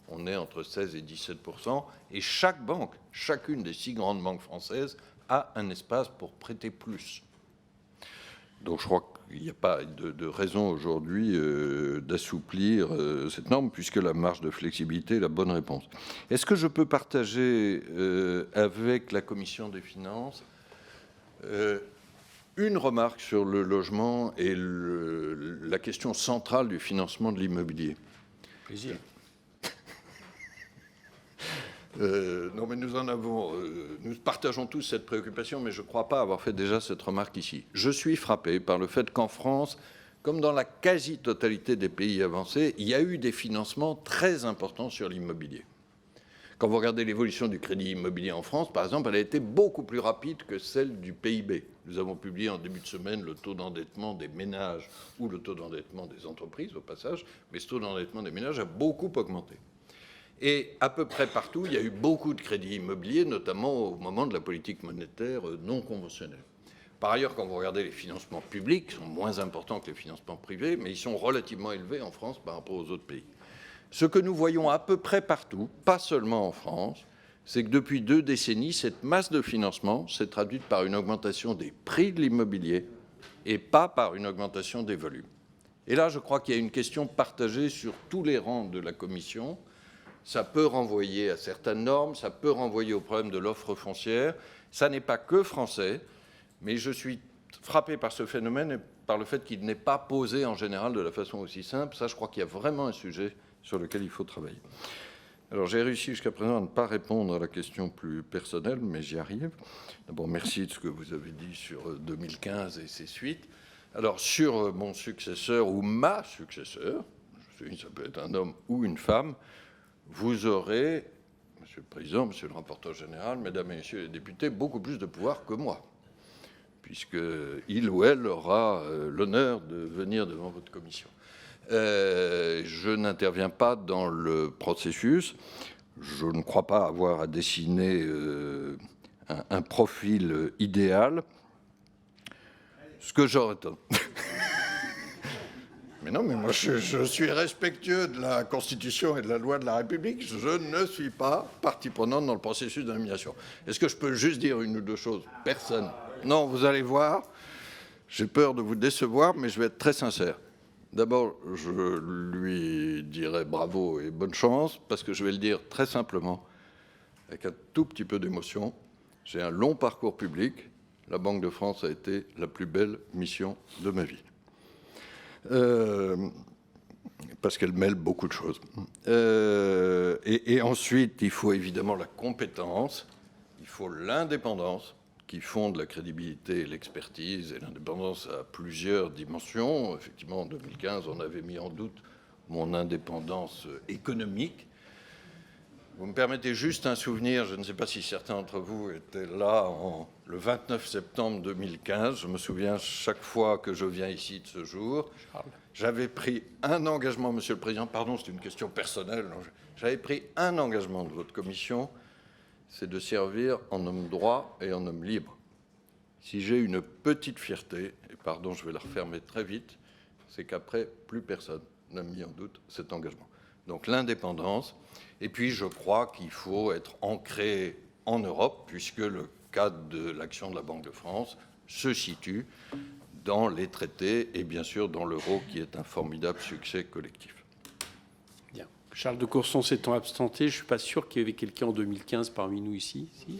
On est entre 16 et 17%, et chaque banque, chacune des 6 grandes banques françaises, a un espace pour prêter plus. Donc je crois qu'il n'y a pas de raison aujourd'hui d'assouplir cette norme, puisque la marge de flexibilité est la bonne réponse. Est-ce que je peux partager avec la Commission des finances une remarque sur le logement et la question centrale du financement de l'immobilier? Plaisir. Non, mais nous partageons tous cette préoccupation, mais je ne crois pas avoir fait déjà cette remarque ici. Je suis frappé par le fait qu'en France, comme dans la quasi-totalité des pays avancés, il y a eu des financements très importants sur l'immobilier. Quand vous regardez l'évolution du crédit immobilier en France, par exemple, elle a été beaucoup plus rapide que celle du PIB. Nous avons publié en début de semaine le taux d'endettement des ménages ou le taux d'endettement des entreprises, au passage, mais ce taux d'endettement des ménages a beaucoup augmenté. Et à peu près partout, il y a eu beaucoup de crédits immobiliers, notamment au moment de la politique monétaire non conventionnelle. Par ailleurs, quand vous regardez les financements publics, ils sont moins importants que les financements privés, mais ils sont relativement élevés en France par rapport aux autres pays. Ce que nous voyons à peu près partout, pas seulement en France, c'est que depuis 2 décennies, cette masse de financement s'est traduite par une augmentation des prix de l'immobilier et pas par une augmentation des volumes. Et là, je crois qu'il y a une question partagée sur tous les rangs de la Commission. Ça peut renvoyer à certaines normes, ça peut renvoyer au problème de l'offre foncière. Ça n'est pas que français, mais je suis frappé par ce phénomène et par le fait qu'il n'est pas posé en général de la façon aussi simple. Ça, je crois qu'il y a vraiment un sujet sur lequel il faut travailler. Alors, j'ai réussi jusqu'à présent à ne pas répondre à la question plus personnelle, mais j'y arrive. D'abord, merci de ce que vous avez dit sur 2015 et ses suites. Alors, sur mon successeur ou ma successeur, ça peut être un homme ou une femme, vous aurez, Monsieur le Président, Monsieur le rapporteur général, Mesdames et Messieurs les députés, beaucoup plus de pouvoir que moi, puisqu'il ou elle aura l'honneur de venir devant votre commission. Je n'interviens pas dans le processus. Je ne crois pas avoir à dessiner un profil idéal. Ce que j'aurais... Mais non, mais moi, je suis respectueux de la Constitution et de la loi de la République. Je ne suis pas partie prenante dans le processus de nomination. Est-ce que je peux juste dire une ou deux choses? Personne. Non, vous allez voir. J'ai peur de vous décevoir, mais je vais être très sincère. D'abord, je lui dirai bravo et bonne chance, parce que je vais le dire très simplement, avec un tout petit peu d'émotion. J'ai un long parcours public. La Banque de France a été la plus belle mission de ma vie. Parce qu'elle mêle beaucoup de choses. Et ensuite, il faut évidemment la compétence, il faut l'indépendance qui fonde la crédibilité et l'expertise, et l'indépendance à plusieurs dimensions. Effectivement, en 2015, on avait mis en doute mon indépendance économique. Vous me permettez juste un souvenir, je ne sais pas si certains d'entre vous étaient là le 29 septembre 2015. Je me souviens chaque fois que je viens ici de ce jour. J'avais pris un engagement, Monsieur le Président, pardon, c'est une question personnelle. J'avais pris un engagement de votre commission, c'est de servir en homme droit et en homme libre. Si j'ai une petite fierté, et pardon, je vais la refermer très vite, c'est qu'après, plus personne n'a mis en doute cet engagement. Donc l'indépendance, et puis je crois qu'il faut être ancré en Europe, puisque le cadre de l'action de la Banque de France se situe dans les traités et bien sûr dans l'euro, qui est un formidable succès collectif. Bien. Charles de Courson s'étant abstenté, je ne suis pas sûr qu'il y avait quelqu'un en 2015 parmi nous ici. Si.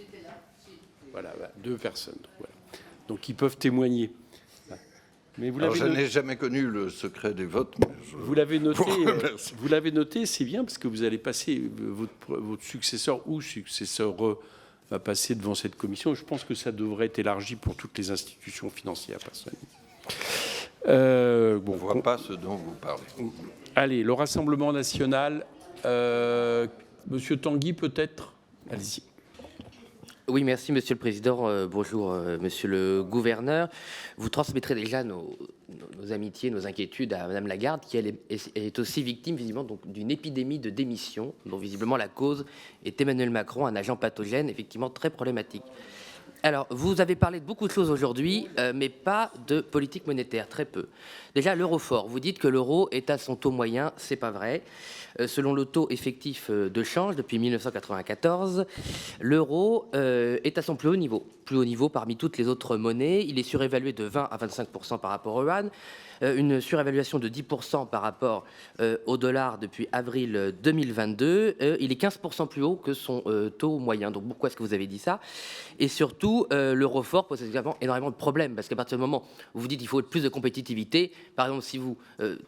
Voilà, 2 personnes. Donc, voilà. Donc ils peuvent témoigner. Mais vous je n'ai jamais connu le secret des votes. Mais vous l'avez noté. Vous l'avez noté, c'est bien parce que vous allez passer votre successeur ou successeur va passer devant cette commission. Je pense que ça devrait être élargi pour toutes les institutions financières, personnellement. On ne voit pas ce dont vous parlez. Allez, le Rassemblement national. Monsieur Tanguy, peut-être. Allez-y. Oui, merci, Monsieur le Président. Bonjour, Monsieur le Gouverneur. Vous transmettrez déjà nos amitiés, nos inquiétudes à Madame Lagarde, qui elle est aussi victime, visiblement, d'une épidémie de démission, dont visiblement la cause est Emmanuel Macron, un agent pathogène, effectivement très problématique. Alors, vous avez parlé de beaucoup de choses aujourd'hui, mais pas de politique monétaire, très peu. Déjà, l'euro fort. Vous dites que l'euro est à son taux moyen, c'est pas vrai. Selon le taux effectif de change depuis 1994, l'euro est à son plus haut niveau parmi toutes les autres monnaies. Il est surévalué de 20 à 25% par rapport au yuan, une surévaluation de 10% par rapport au dollar depuis avril 2022. Il est 15% plus haut que son taux moyen. Donc pourquoi est-ce que vous avez dit ça? Et surtout, l'euro fort pose énormément de problèmes, parce qu'à partir du moment où vous dites qu'il faut plus de compétitivité, par exemple, si vous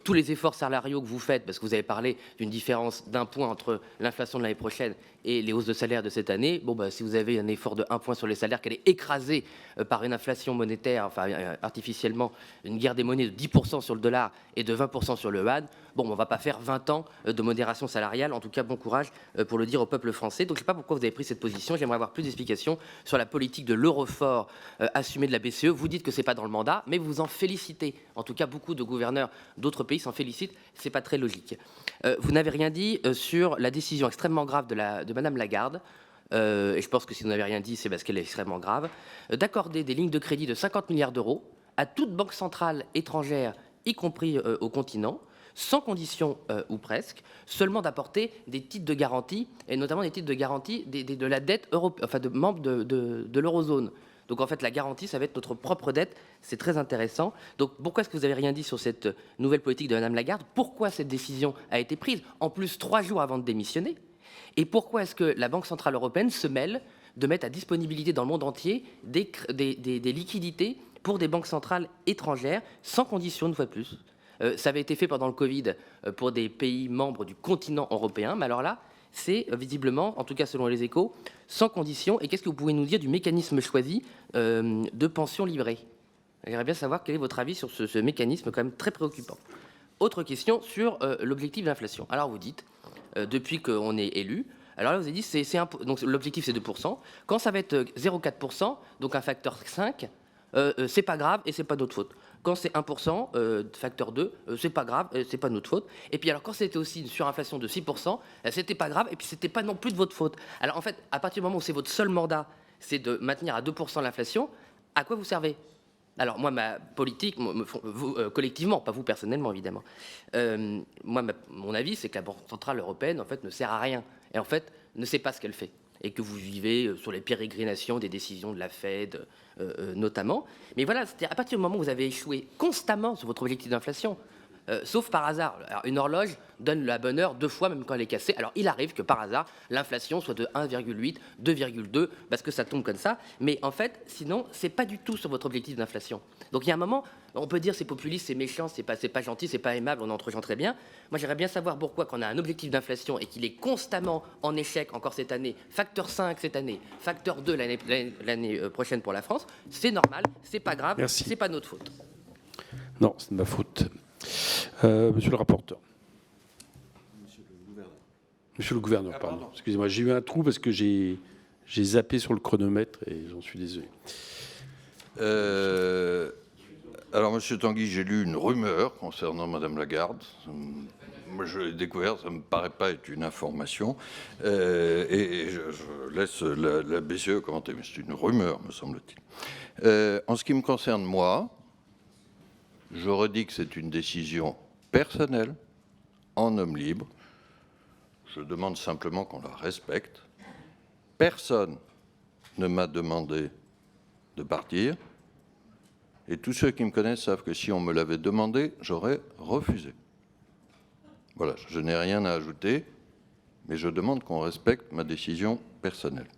tous les efforts salariaux que vous faites, parce que vous avez parlé d'une différence d'1 point entre l'inflation de l'année prochaine et les hausses de salaire de cette année, bon, si vous avez un effort de 1 point sur les salaires, qu'elle est écrasée par une inflation monétaire, enfin artificiellement, une guerre des monnaies de 10% sur le dollar et de 20% sur le yuan, bon, on ne va pas faire 20 ans de modération salariale. En tout cas, bon courage pour le dire au peuple français. Donc, je ne sais pas pourquoi vous avez pris cette position. J'aimerais avoir plus d'explications sur la politique de l'euro fort assumée de la BCE. Vous dites que ce n'est pas dans le mandat, mais vous en félicitez. En tout cas, beaucoup de gouverneurs d'autres pays s'en félicitent. Ce n'est pas très logique. Vous n'avez rien dit sur la décision extrêmement grave de Madame Lagarde, et je pense que si vous n'avez rien dit, c'est parce qu'elle est extrêmement grave, d'accorder des lignes de crédit de 50 milliards d'euros à toute banque centrale étrangère, y compris au continent, sans condition ou presque, seulement d'apporter des titres de garantie, et notamment des titres de garantie de la dette de membres de l'eurozone. Donc en fait, la garantie, ça va être notre propre dette. C'est très intéressant. Donc pourquoi est-ce que vous n'avez rien dit sur cette nouvelle politique de Mme Lagarde? Pourquoi cette décision a été prise, en plus 3 jours avant de démissionner? Et pourquoi est-ce que la Banque Centrale Européenne se mêle de mettre à disponibilité dans le monde entier des liquidités pour des banques centrales étrangères, sans condition, une fois de plus? Ça avait été fait pendant le Covid pour des pays membres du continent européen, mais alors là, c'est visiblement, en tout cas selon les Échos, sans condition. Et qu'est-ce que vous pouvez nous dire du mécanisme choisi de pension livrée? J'aimerais bien savoir quel est votre avis sur ce mécanisme quand même très préoccupant. Autre question sur l'objectif d'inflation. Alors vous dites, depuis qu'on est élu, alors là vous avez dit, donc l'objectif c'est 2%. Quand ça va être 0,4%, donc un facteur 5, c'est pas grave et c'est pas notre faute. Quand c'est 1%, facteur 2, c'est pas grave, c'est pas notre faute. Et puis alors quand c'était aussi une surinflation de 6%, c'était pas grave et puis c'était pas non plus de votre faute. Alors en fait, à partir du moment où c'est votre seul mandat, c'est de maintenir à 2% l'inflation, à quoi vous servez? Alors moi, ma politique, vous, collectivement, pas vous personnellement évidemment, moi, mon avis, c'est que la Banque Centrale Européenne en fait ne sert à rien et en fait ne sait pas ce qu'elle fait. Et que vous vivez sur les pérégrinations des décisions de la Fed, notamment. Mais voilà, c'était à partir du moment où vous avez échoué constamment sur votre objectif d'inflation, sauf par hasard. Alors, une horloge donne la bonne heure 2 fois, même quand elle est cassée. Alors, il arrive que par hasard, l'inflation soit de 1,8, 2,2, parce que ça tombe comme ça. Mais en fait, sinon, c'est pas du tout sur votre objectif d'inflation. Donc, il y a un moment, on peut dire c'est populiste, c'est méchant, c'est pas gentil, c'est pas aimable, on est entre gens très bien. Moi, j'aimerais bien savoir pourquoi, quand on a un objectif d'inflation et qu'il est constamment en échec encore cette année, facteur 5 cette année, facteur 2 l'année prochaine pour la France, c'est normal, c'est pas grave, c'est pas notre faute. Non, c'est de ma faute. Monsieur le rapporteur. Monsieur le gouverneur, pardon. Excusez-moi, j'ai eu un trou parce que j'ai zappé sur le chronomètre et j'en suis désolé. Alors, Monsieur Tanguy, j'ai lu une rumeur concernant Madame Lagarde. Moi, je l'ai découvert, ça ne me paraît pas être une information. Et je laisse la BCE commenter, mais c'est une rumeur, me semble-t-il. En ce qui me concerne, moi, je redis que c'est une décision personnelle, en homme libre. Je demande simplement qu'on la respecte. Personne ne m'a demandé de partir. Et tous ceux qui me connaissent savent que si on me l'avait demandé, j'aurais refusé. Voilà, je n'ai rien à ajouter, mais je demande qu'on respecte ma décision personnelle.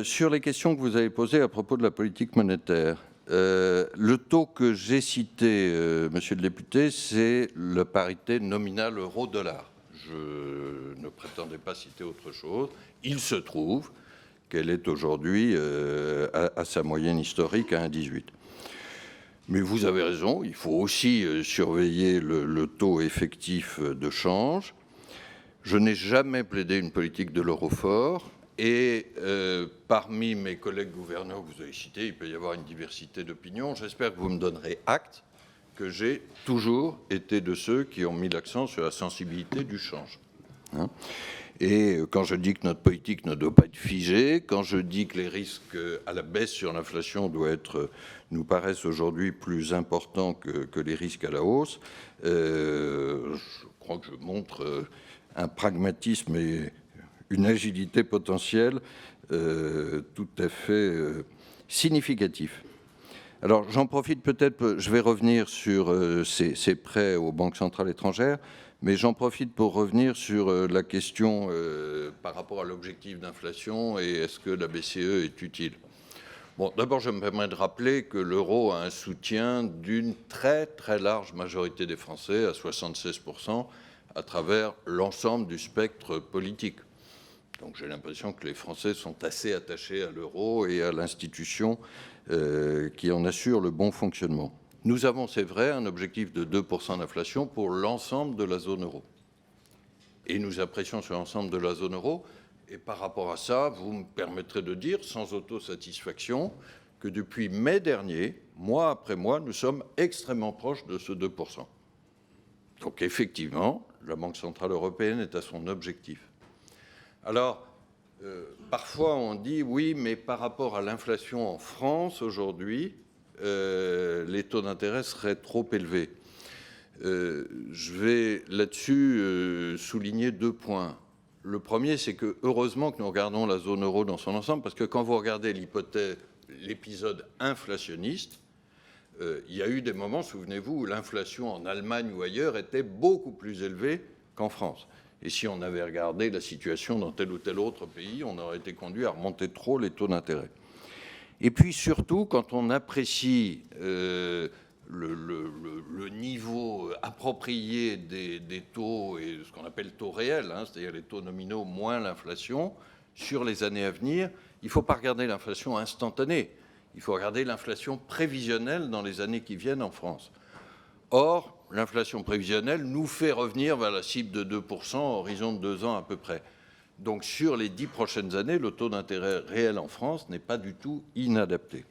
Sur les questions que vous avez posées à propos de la politique monétaire, le taux que j'ai cité, monsieur le député, c'est la parité nominale euro-dollar. Je ne prétendais pas citer autre chose. Il se trouve qu'elle est aujourd'hui à sa moyenne historique à 1,18. Mais vous avez raison, il faut aussi surveiller le taux effectif de change. Je n'ai jamais plaidé une politique de l'euro fort. Et parmi mes collègues gouverneurs que vous avez cités, il peut y avoir une diversité d'opinions. J'espère que vous me donnerez acte que j'ai toujours été de ceux qui ont mis l'accent sur la sensibilité du change. Et quand je dis que notre politique ne doit pas être figée, quand je dis que les risques à la baisse sur l'inflation nous paraissent aujourd'hui plus importants que les risques à la hausse, je crois que je montre un pragmatisme et une agilité potentielle tout à fait significatif. Alors j'en profite peut-être, je vais revenir sur ces prêts aux banques centrales étrangères, mais j'en profite pour revenir sur la question par rapport à l'objectif d'inflation et est-ce que la BCE est utile. Bon, d'abord, je me permets de rappeler que l'euro a un soutien d'une très très large majorité des Français, à 76%, à travers l'ensemble du spectre politique. Donc j'ai l'impression que les Français sont assez attachés à l'euro et à l'institution qui en assure le bon fonctionnement. Nous avons, c'est vrai, un objectif de 2% d'inflation pour l'ensemble de la zone euro. Et nous apprécions sur l'ensemble de la zone euro. Et par rapport à ça, vous me permettrez de dire, sans autosatisfaction, que depuis mai dernier, mois après mois, nous sommes extrêmement proches de ce 2%. Donc effectivement, la Banque centrale européenne est à son objectif. Alors, parfois on dit, oui, mais par rapport à l'inflation en France aujourd'hui, les taux d'intérêt seraient trop élevés. Je vais là-dessus souligner 2 points. Le premier, c'est que heureusement que nous regardons la zone euro dans son ensemble, parce que quand vous regardez l'épisode inflationniste, il y a eu des moments, souvenez-vous, où l'inflation en Allemagne ou ailleurs était beaucoup plus élevée qu'en France. Et si on avait regardé la situation dans tel ou tel autre pays, on aurait été conduit à remonter trop les taux d'intérêt. Et puis surtout, quand on apprécie le niveau approprié des taux et ce qu'on appelle taux réels, c'est-à-dire les taux nominaux moins l'inflation, sur les années à venir, il ne faut pas regarder l'inflation instantanée, il faut regarder l'inflation prévisionnelle dans les années qui viennent en France. Or, l'inflation prévisionnelle nous fait revenir vers la cible de 2% à horizon de 2 ans à peu près. Donc sur les 10 prochaines années, le taux d'intérêt réel en France n'est pas du tout inadapté.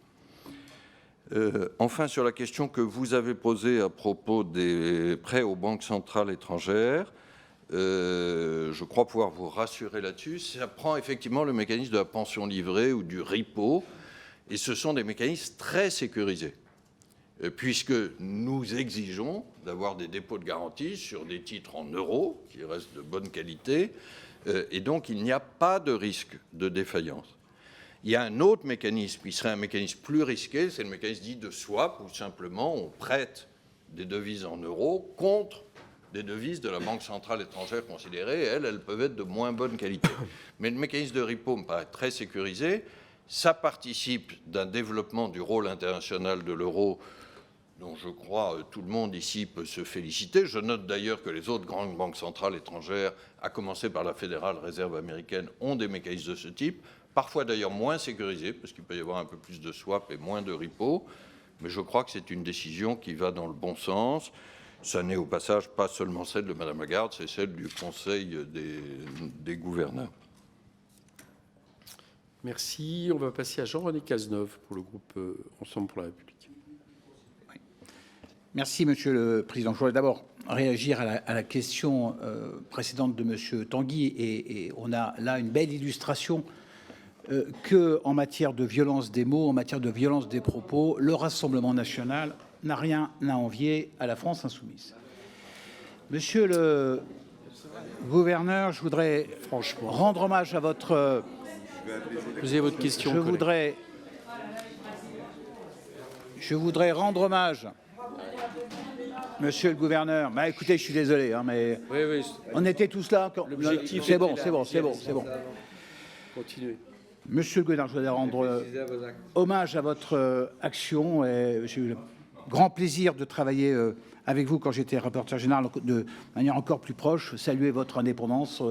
Enfin, sur la question que vous avez posée à propos des prêts aux banques centrales étrangères, je crois pouvoir vous rassurer là-dessus. Ça prend effectivement le mécanisme de la pension livrée ou du repo, et ce sont des mécanismes très sécurisés, puisque nous exigeons d'avoir des dépôts de garantie sur des titres en euros, qui restent de bonne qualité, et donc il n'y a pas de risque de défaillance. Il y a un autre mécanisme qui serait un mécanisme plus risqué, c'est le mécanisme dit de swap, où simplement on prête des devises en euros contre des devises de la Banque centrale étrangère considérée, et elles peuvent être de moins bonne qualité. Mais le mécanisme de repo me paraît très sécurisé, ça participe d'un développement du rôle international de l'euro, dont je crois tout le monde ici peut se féliciter. Je note d'ailleurs que les autres grandes banques centrales étrangères, à commencer par la Fédérale Réserve américaine, ont des mécanismes de ce type, parfois d'ailleurs moins sécurisés, parce qu'il peut y avoir un peu plus de swap et moins de repo, mais je crois que c'est une décision qui va dans le bon sens. Ça n'est au passage pas seulement celle de Madame Lagarde, c'est celle du Conseil des gouverneurs. Merci. On va passer à Jean-René Cazeneuve pour le groupe Ensemble pour la République. Merci, Monsieur le Président. Je voudrais d'abord réagir à la question précédente de Monsieur Tanguy. Et on a là une belle illustration qu'en matière de violence des mots, en matière de violence des propos, le Rassemblement national n'a rien à envier à la France insoumise. Monsieur le gouverneur, je voudrais franchement rendre hommage à votre... Vous avez votre question. Je voudrais rendre hommage, Monsieur le gouverneur. Bah, écoutez, je suis désolé, hein, mais oui. On était tous là. L'objectif. C'est bon. Continuez. Monsieur le gouverneur, je voudrais rendre hommage à votre action. J'ai eu le grand plaisir de travailler avec vous quand j'étais rapporteur général de manière encore plus proche. Saluer votre indépendance,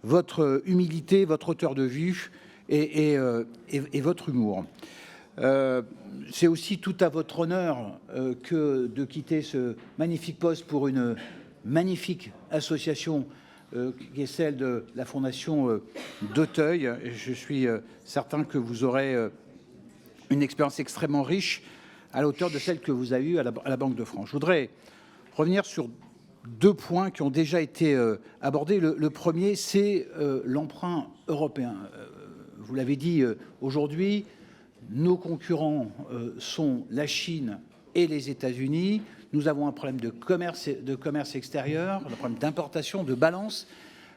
votre humilité, votre hauteur de vue et votre humour. C'est aussi tout à votre honneur que de quitter ce magnifique poste pour une magnifique association qui est celle de la Fondation d'Auteuil. Je suis certain que vous aurez une expérience extrêmement riche à la hauteur de celle que vous avez eue à la Banque de France. Je voudrais revenir sur deux points qui ont déjà été abordés. Le premier, c'est l'emprunt européen. Vous l'avez dit aujourd'hui, nos concurrents sont la Chine et les États-Unis. Nous avons un problème de commerce extérieur, un problème d'importation, de balance.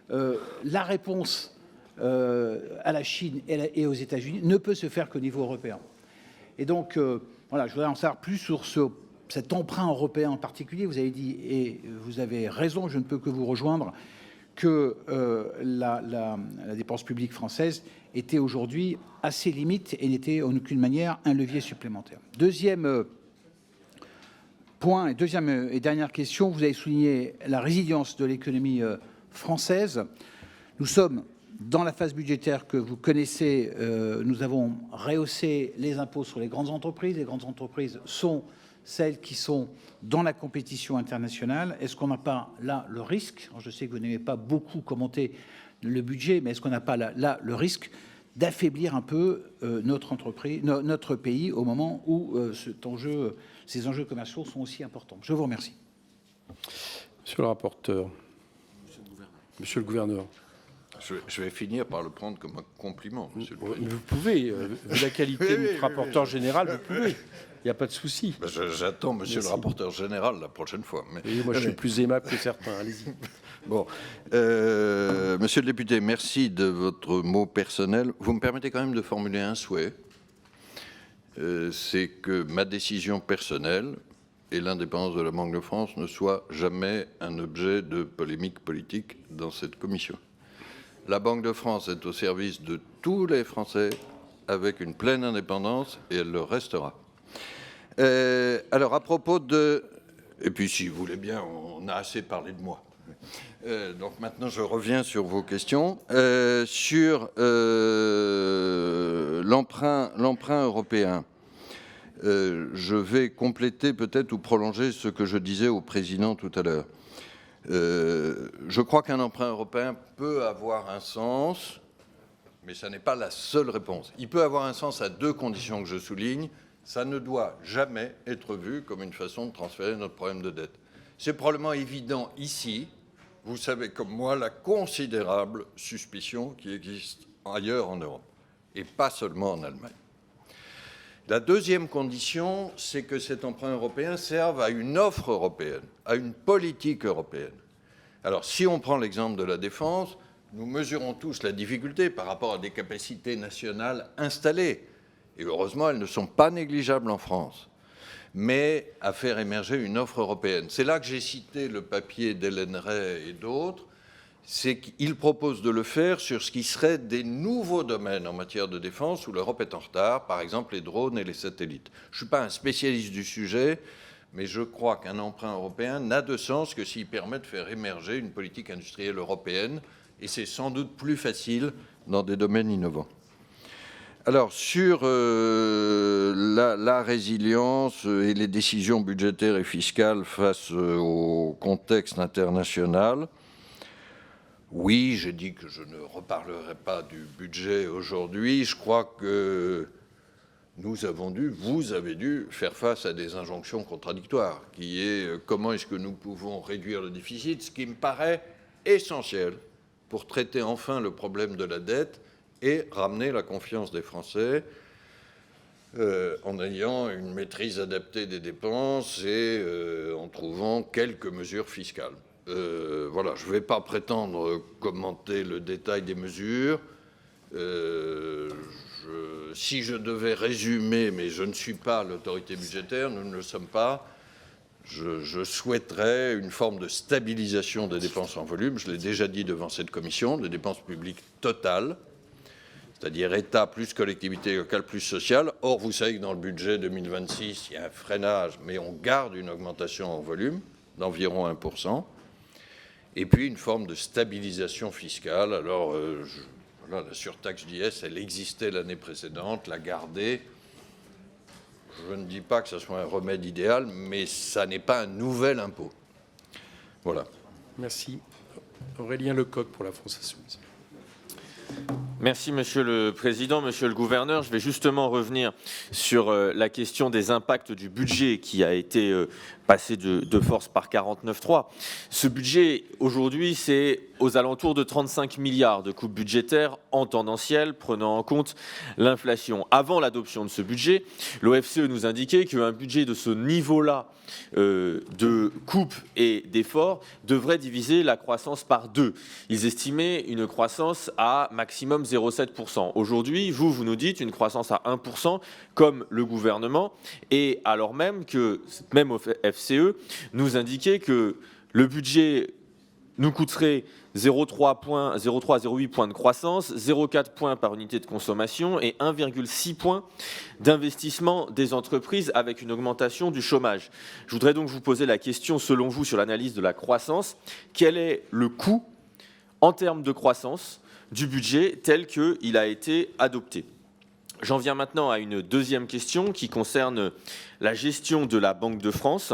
La réponse à la Chine et aux États-Unis ne peut se faire qu'au niveau européen. Et donc, voilà, je voudrais en savoir plus sur cet emprunt européen en particulier. Vous avez dit, et vous avez raison, je ne peux que vous rejoindre, que la dépense publique française était aujourd'hui à ses limites et n'était en aucune manière un levier supplémentaire. Deuxième point et deuxième et dernière question, vous avez souligné la résilience de l'économie française. Nous sommes dans la phase budgétaire que vous connaissez. Nous avons rehaussé les impôts sur les grandes entreprises. Les grandes entreprises sont celles qui sont dans la compétition internationale. Est-ce qu'on n'a pas là le risque, je sais que vous n'aimez pas beaucoup commenter le budget, mais est-ce qu'on n'a pas là le risque d'affaiblir un peu notre pays au moment où ces enjeux commerciaux sont aussi importants? Je vous remercie. Monsieur le rapporteur. Monsieur le gouverneur. Je vais finir par le prendre comme un compliment, Monsieur le Président. Vous pouvez, vu la qualité de notre rapporteur général, vous pouvez. Il n'y a pas de souci. J'attends Monsieur le rapporteur général la prochaine fois. Et moi, je suis plus aimable que certains. Allez-y. Bon, Monsieur le député, merci de votre mot personnel. Vous me permettez quand même de formuler un souhait. C'est que ma décision personnelle et l'indépendance de la Banque de France ne soient jamais un objet de polémique politique dans cette commission. La Banque de France est au service de tous les Français avec une pleine indépendance et elle le restera. Alors, à propos de... Et puis, si vous voulez bien, on a assez parlé de moi. Donc, maintenant, je reviens sur vos questions. Sur l'emprunt européen, je vais compléter peut-être ou prolonger ce que je disais au président tout à l'heure. Je crois qu'un emprunt européen peut avoir un sens, mais ça n'est pas la seule réponse. Il peut avoir un sens à deux conditions que je souligne. Ça ne doit jamais être vu comme une façon de transférer notre problème de dette. C'est probablement évident ici. Vous savez comme moi la considérable suspicion qui existe ailleurs en Europe, et pas seulement en Allemagne. La deuxième condition, c'est que cet emprunt européen serve à une offre européenne, à une politique européenne. Alors, si on prend l'exemple de la défense, nous mesurons tous la difficulté par rapport à des capacités nationales installées. Et heureusement, elles ne sont pas négligeables en France, mais à faire émerger une offre européenne. C'est là que j'ai cité le papier d'Hélène Rey et d'autres. C'est qu'ils proposent de le faire sur ce qui serait des nouveaux domaines en matière de défense où l'Europe est en retard, par exemple les drones et les satellites. Je ne suis pas un spécialiste du sujet, mais je crois qu'un emprunt européen n'a de sens que s'il permet de faire émerger une politique industrielle européenne, et c'est sans doute plus facile dans des domaines innovants. Alors, sur la résilience et les décisions budgétaires et fiscales face au contexte international, oui, j'ai dit que je ne reparlerai pas du budget aujourd'hui. Je crois que vous avez dû faire face à des injonctions contradictoires, qui est comment est-ce que nous pouvons réduire le déficit, ce qui me paraît essentiel pour traiter enfin le problème de la dette et ramener la confiance des Français en ayant une maîtrise adaptée des dépenses et en trouvant quelques mesures fiscales. Voilà, je ne vais pas prétendre commenter le détail des mesures. Si je devais résumer, mais je ne suis pas l'autorité budgétaire, nous ne le sommes pas, je souhaiterais une forme de stabilisation des dépenses en volume. Je l'ai déjà dit devant cette commission, des dépenses publiques totales, c'est-à-dire État plus collectivité locale plus sociale. Or, vous savez que dans le budget 2026, il y a un freinage, mais on garde une augmentation en volume d'environ 1%. Et puis une forme de stabilisation fiscale. Alors, voilà, la surtaxe d'IS, elle existait l'année précédente, la garder. Je ne dis pas que ce soit un remède idéal, mais ça n'est pas un nouvel impôt. Voilà. Merci. Aurélien Lecoq pour la France Insoumise. Merci, Monsieur le Président. Monsieur le Gouverneur, je vais justement revenir sur la question des impacts du budget qui a été passé de force par 49.3. Ce budget, aujourd'hui, c'est aux alentours de 35 milliards de coupes budgétaires en tendanciel, prenant en compte l'inflation. Avant l'adoption de ce budget, l'OFCE nous indiquait qu'un budget de ce niveau-là de coupes et d'efforts devrait diviser la croissance par 2. Ils estimaient une croissance à maximum 0,7%. Aujourd'hui, vous nous dites une croissance à 1%, comme le gouvernement, et alors même que, même au FCE, nous indiquait que le budget nous coûterait 0,3-0,8 points de croissance, 0,4 points par unité de consommation et 1,6 points d'investissement des entreprises avec une augmentation du chômage. Je voudrais donc vous poser la question, selon vous, sur l'analyse de la croissance. Quel est le coût en termes de croissance du budget tel qu'il a été adopté? J'en viens maintenant à une deuxième question qui concerne la gestion de la Banque de France.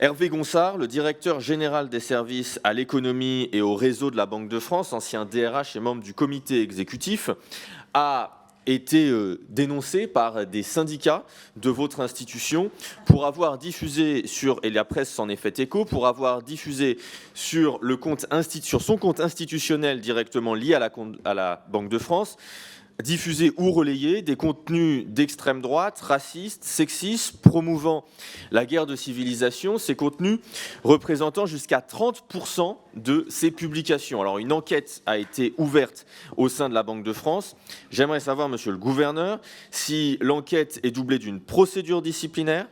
Hervé Gonsard, le directeur général des services à l'économie et au réseau de la Banque de France, ancien DRH et membre du comité exécutif, a été dénoncé par des syndicats de votre institution pour avoir diffusé et la presse s'en est fait écho, pour avoir diffusé sur son compte institutionnel directement lié à la Banque de France, diffuser ou relayer des contenus d'extrême droite, racistes, sexistes, promouvant la guerre de civilisation, ces contenus représentant jusqu'à 30% de ces publications. Alors, une enquête a été ouverte au sein de la Banque de France. J'aimerais savoir, Monsieur le Gouverneur, si l'enquête est doublée d'une procédure disciplinaire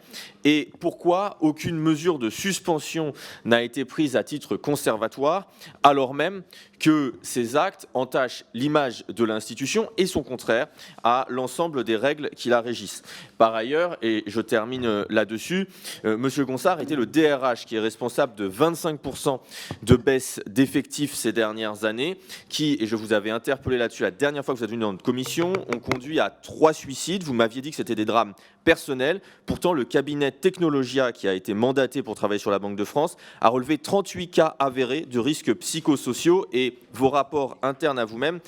et pourquoi aucune mesure de suspension n'a été prise à titre conservatoire, alors même que ces actes entachent l'image de l'institution et sont contraires à l'ensemble des règles qui la régissent. Par ailleurs, et je termine là-dessus, Monsieur Gonsard était le DRH qui est responsable de 25% de baisse d'effectifs ces dernières années, qui, et je vous avais interpellé là-dessus la dernière fois que vous êtes venu dans notre commission, ont conduit à 3 suicides. Vous m'aviez dit que c'était des drames personnels. Pourtant, le cabinet Technologia, qui a été mandaté pour travailler sur la Banque de France, a relevé 38 cas avérés de risques psychosociaux et vos rapports internes à vous-même,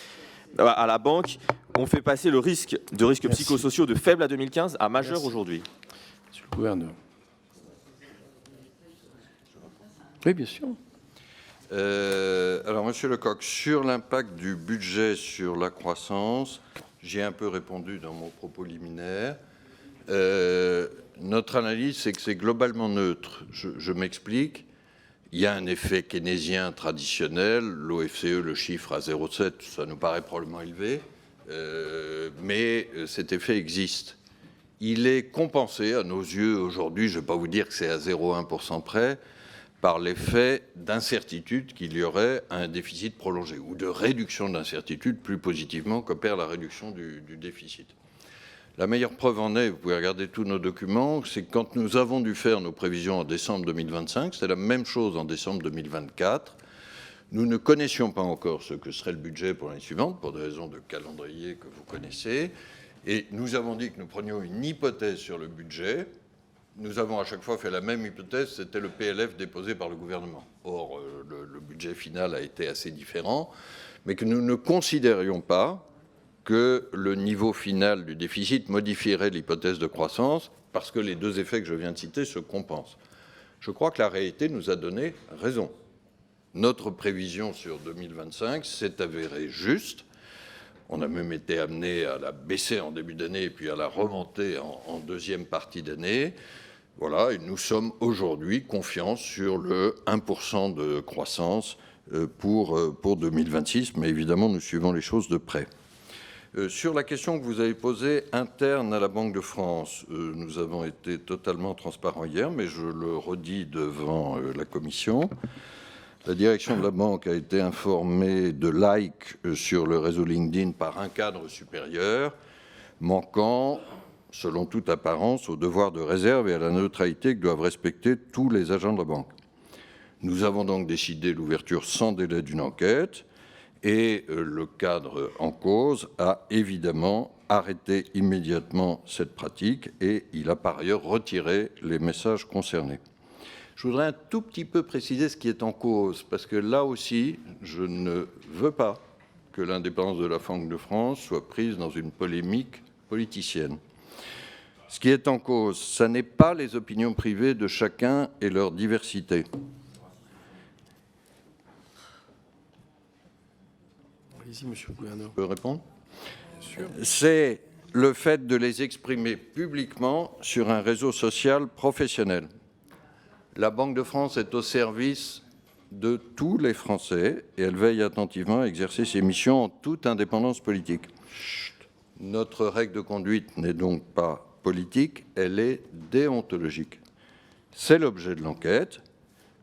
à la banque, ont fait passer le risque de risques psychosociaux de faible à 2015 à majeur aujourd'hui. Monsieur le Gouverneur. Oui, bien sûr. Alors, Monsieur Lecoq, sur l'impact du budget sur la croissance, j'ai un peu répondu dans mon propos liminaire. Notre analyse, c'est que c'est globalement neutre. Je m'explique. Il y a un effet keynésien traditionnel. L'OFCE le chiffre à 0,7, ça nous paraît probablement élevé, mais cet effet existe. Il est compensé, à nos yeux, aujourd'hui, je ne vais pas vous dire que c'est à 0,1% près, par l'effet d'incertitude qu'il y aurait un déficit prolongé, ou de réduction d'incertitude, plus positivement, qu'opère la réduction du déficit. La meilleure preuve en est, vous pouvez regarder tous nos documents, c'est que quand nous avons dû faire nos prévisions en décembre 2025, c'est la même chose en décembre 2024. Nous ne connaissions pas encore ce que serait le budget pour l'année suivante, pour des raisons de calendrier que vous connaissez. Et nous avons dit que nous prenions une hypothèse sur le budget. Nous avons à chaque fois fait la même hypothèse, c'était le PLF déposé par le gouvernement. Or, le budget final a été assez différent, mais que nous ne considérions pas que le niveau final du déficit modifierait l'hypothèse de croissance, parce que les deux effets que je viens de citer se compensent. Je crois que la réalité nous a donné raison. Notre prévision sur 2025 s'est avérée juste. On a même été amené à la baisser en début d'année et puis à la remonter en deuxième partie d'année. Voilà, et nous sommes aujourd'hui confiants sur le 1% de croissance pour 2026, mais évidemment, nous suivons les choses de près. Sur la question que vous avez posée interne à la Banque de France, nous avons été totalement transparents hier, mais je le redis devant la Commission. La direction de la banque a été informée de likes sur le réseau LinkedIn par un cadre supérieur, manquant, selon toute apparence, au devoir de réserve et à la neutralité que doivent respecter tous les agents de la banque. Nous avons donc décidé l'ouverture sans délai d'une enquête et le cadre en cause a évidemment arrêté immédiatement cette pratique et il a par ailleurs retiré les messages concernés. Je voudrais un tout petit peu préciser ce qui est en cause, parce que là aussi, je ne veux pas que l'indépendance de la Banque de France soit prise dans une polémique politicienne. Ce qui est en cause, ce n'est pas les opinions privées de chacun et leur diversité. Allez-y, monsieur le gouverneur. Je peux répondre ? Bien sûr. C'est le fait de les exprimer publiquement sur un réseau social professionnel. La Banque de France est au service de tous les Français et elle veille attentivement à exercer ses missions en toute indépendance politique. Notre règle de conduite n'est donc pas politique, elle est déontologique. C'est l'objet de l'enquête,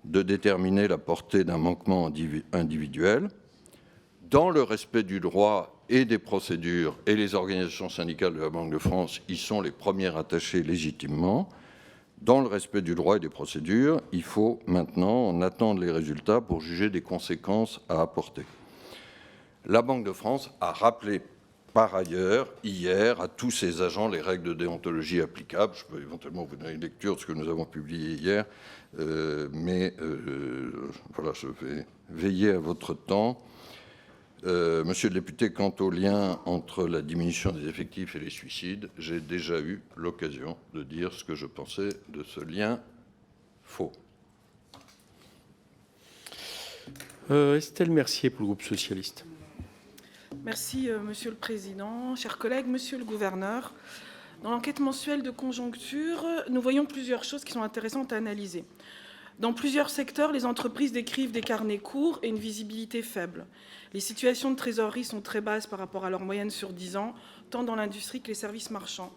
de déterminer la portée d'un manquement individuel, dans le respect du droit et des procédures, et les organisations syndicales de la Banque de France y sont les premières attachées légitimement. Dans le respect du droit et des procédures, il faut maintenant en attendre les résultats pour juger des conséquences à apporter. La Banque de France a rappelé par ailleurs, hier, à tous ses agents les règles de déontologie applicables. Je peux éventuellement vous donner une lecture de ce que nous avons publié hier, mais voilà, je vais veiller à votre temps. Monsieur le député, quant au lien entre la diminution des effectifs et les suicides, j'ai déjà eu l'occasion de dire ce que je pensais de ce lien faux. Estelle Mercier pour le groupe socialiste. Merci, Monsieur le Président. Chers collègues, Monsieur le Gouverneur, dans l'enquête mensuelle de conjoncture, nous voyons plusieurs choses qui sont intéressantes à analyser. Dans plusieurs secteurs, les entreprises décrivent des carnets courts et une visibilité faible. Les situations de trésorerie sont très basses par rapport à leur moyenne sur 10 ans, tant dans l'industrie que les services marchands.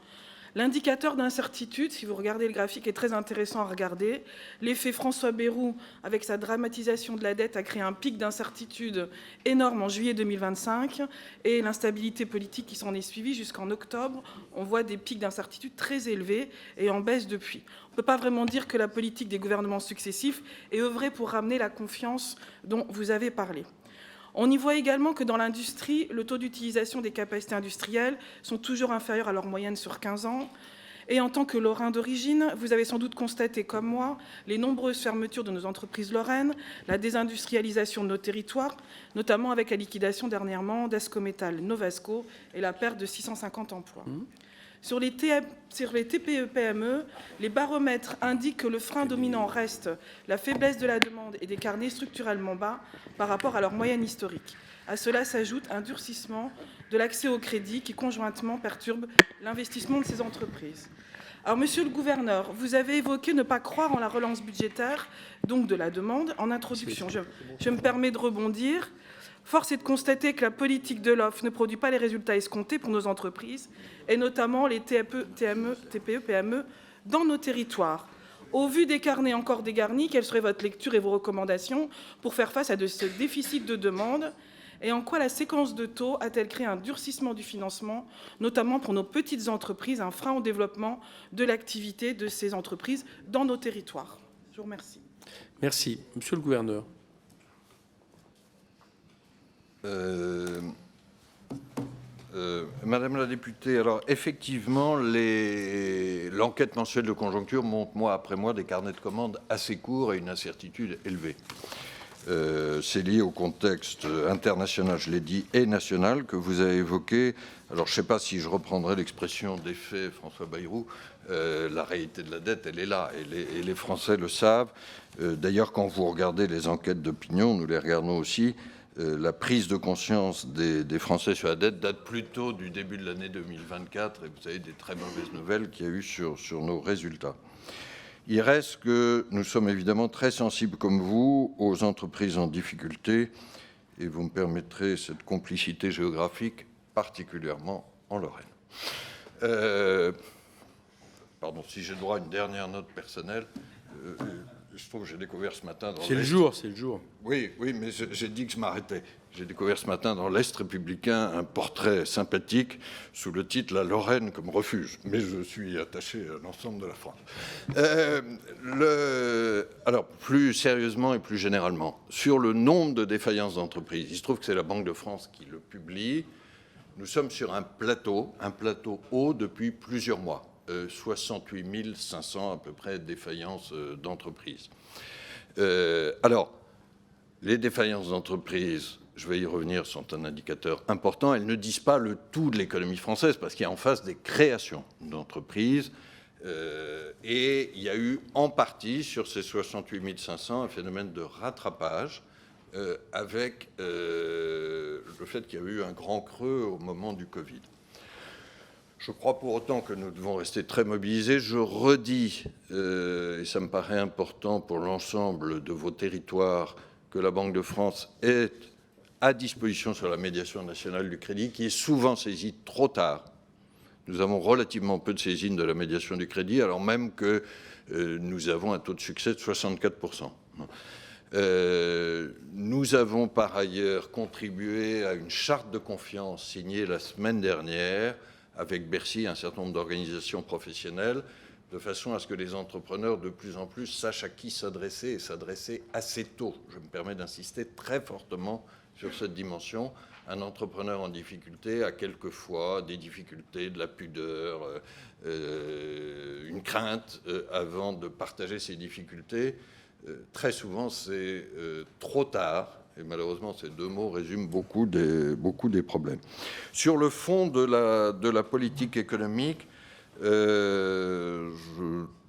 L'indicateur d'incertitude, si vous regardez le graphique, est très intéressant à regarder. L'effet François Bayrou, avec sa dramatisation de la dette, a créé un pic d'incertitude énorme en juillet 2025 et l'instabilité politique qui s'en est suivie jusqu'en octobre. On voit des pics d'incertitude très élevés et en baisse depuis. On ne peut pas vraiment dire que la politique des gouvernements successifs est œuvrée pour ramener la confiance dont vous avez parlé. On y voit également que dans l'industrie, le taux d'utilisation des capacités industrielles sont toujours inférieurs à leur moyenne sur 15 ans. Et en tant que Lorrain d'origine, vous avez sans doute constaté, comme moi, les nombreuses fermetures de nos entreprises lorraines, la désindustrialisation de nos territoires, notamment avec la liquidation dernièrement d'Ascométal Novasco et la perte de 650 emplois. Sur les TPE-PME, les baromètres indiquent que le frein dominant reste la faiblesse de la demande et des carnets structurellement bas par rapport à leur moyenne historique. À cela s'ajoute un durcissement de l'accès au crédit qui conjointement perturbe l'investissement de ces entreprises. Alors, Monsieur le Gouverneur, vous avez évoqué ne pas croire en la relance budgétaire, donc de la demande, en introduction. Je me permets de rebondir. Force est de constater que la politique de l'offre ne produit pas les résultats escomptés pour nos entreprises, et notamment les TPE-PME dans nos territoires. Au vu des carnets encore dégarnis, quelle serait votre lecture et vos recommandations pour faire face à ce déficit de demande ? Et en quoi la séquence de taux a-t-elle créé un durcissement du financement, notamment pour nos petites entreprises, un frein au développement de l'activité de ces entreprises dans nos territoires ? Je vous remercie. Merci. Monsieur le Gouverneur. Madame la députée, alors effectivement, l'enquête mensuelle de conjoncture montre mois après mois des carnets de commandes assez courts et une incertitude élevée. C'est lié au contexte international, je l'ai dit, et national que vous avez évoqué. Alors, je ne sais pas si je reprendrai l'expression d'effet François Bayrou. La réalité de la dette, elle est là, et les Français le savent. D'ailleurs, quand vous regardez les enquêtes d'opinion, nous les regardons aussi, la prise de conscience des Français sur la dette date plutôt du début de l'année 2024, et vous avez des très mauvaises nouvelles qu'il y a eu sur nos résultats. Il reste que nous sommes évidemment très sensibles, comme vous, aux entreprises en difficulté, et vous me permettrez cette complicité géographique, particulièrement en Lorraine. Pardon, si j'ai droit à une dernière note personnelle, je trouve que j'ai découvert ce matin dans C'est le jour, c'est le jour. Oui, mais j'ai dit que je m'arrêtais. J'ai découvert ce matin dans l'Est républicain un portrait sympathique sous le titre « La Lorraine comme refuge ». Mais je suis attaché à l'ensemble de la France. Alors, plus sérieusement et plus généralement, sur le nombre de défaillances d'entreprises, il se trouve que c'est la Banque de France qui le publie. Nous sommes sur un plateau haut depuis plusieurs mois. 68 500 à peu près défaillances d'entreprises. Alors, les défaillances d'entreprises, je vais y revenir, sont un indicateur important. Elles ne disent pas le tout de l'économie française parce qu'il y a en face des créations d'entreprises. Et il y a eu en partie, sur ces 68 500, un phénomène de rattrapage avec le fait qu'il y a eu un grand creux au moment du Covid. Je crois pour autant que nous devons rester très mobilisés. Je redis, et ça me paraît important pour l'ensemble de vos territoires, que la Banque de France est à disposition sur la médiation nationale du crédit, qui est souvent saisie trop tard. Nous avons relativement peu de saisines de la médiation du crédit, alors même que nous avons un taux de succès de 64%. Nous avons par ailleurs contribué à une charte de confiance signée la semaine dernière avec Bercy, un certain nombre d'organisations professionnelles, de façon à ce que les entrepreneurs, de plus en plus, sachent à qui s'adresser et s'adresser assez tôt. Je me permets d'insister très fortement sur cette dimension. Un entrepreneur en difficulté a quelquefois des difficultés, de la pudeur, une crainte avant de partager ses difficultés. Très souvent, c'est trop tard. Et malheureusement, ces deux mots résument beaucoup des problèmes. Sur le fond de la politique économique, j'ai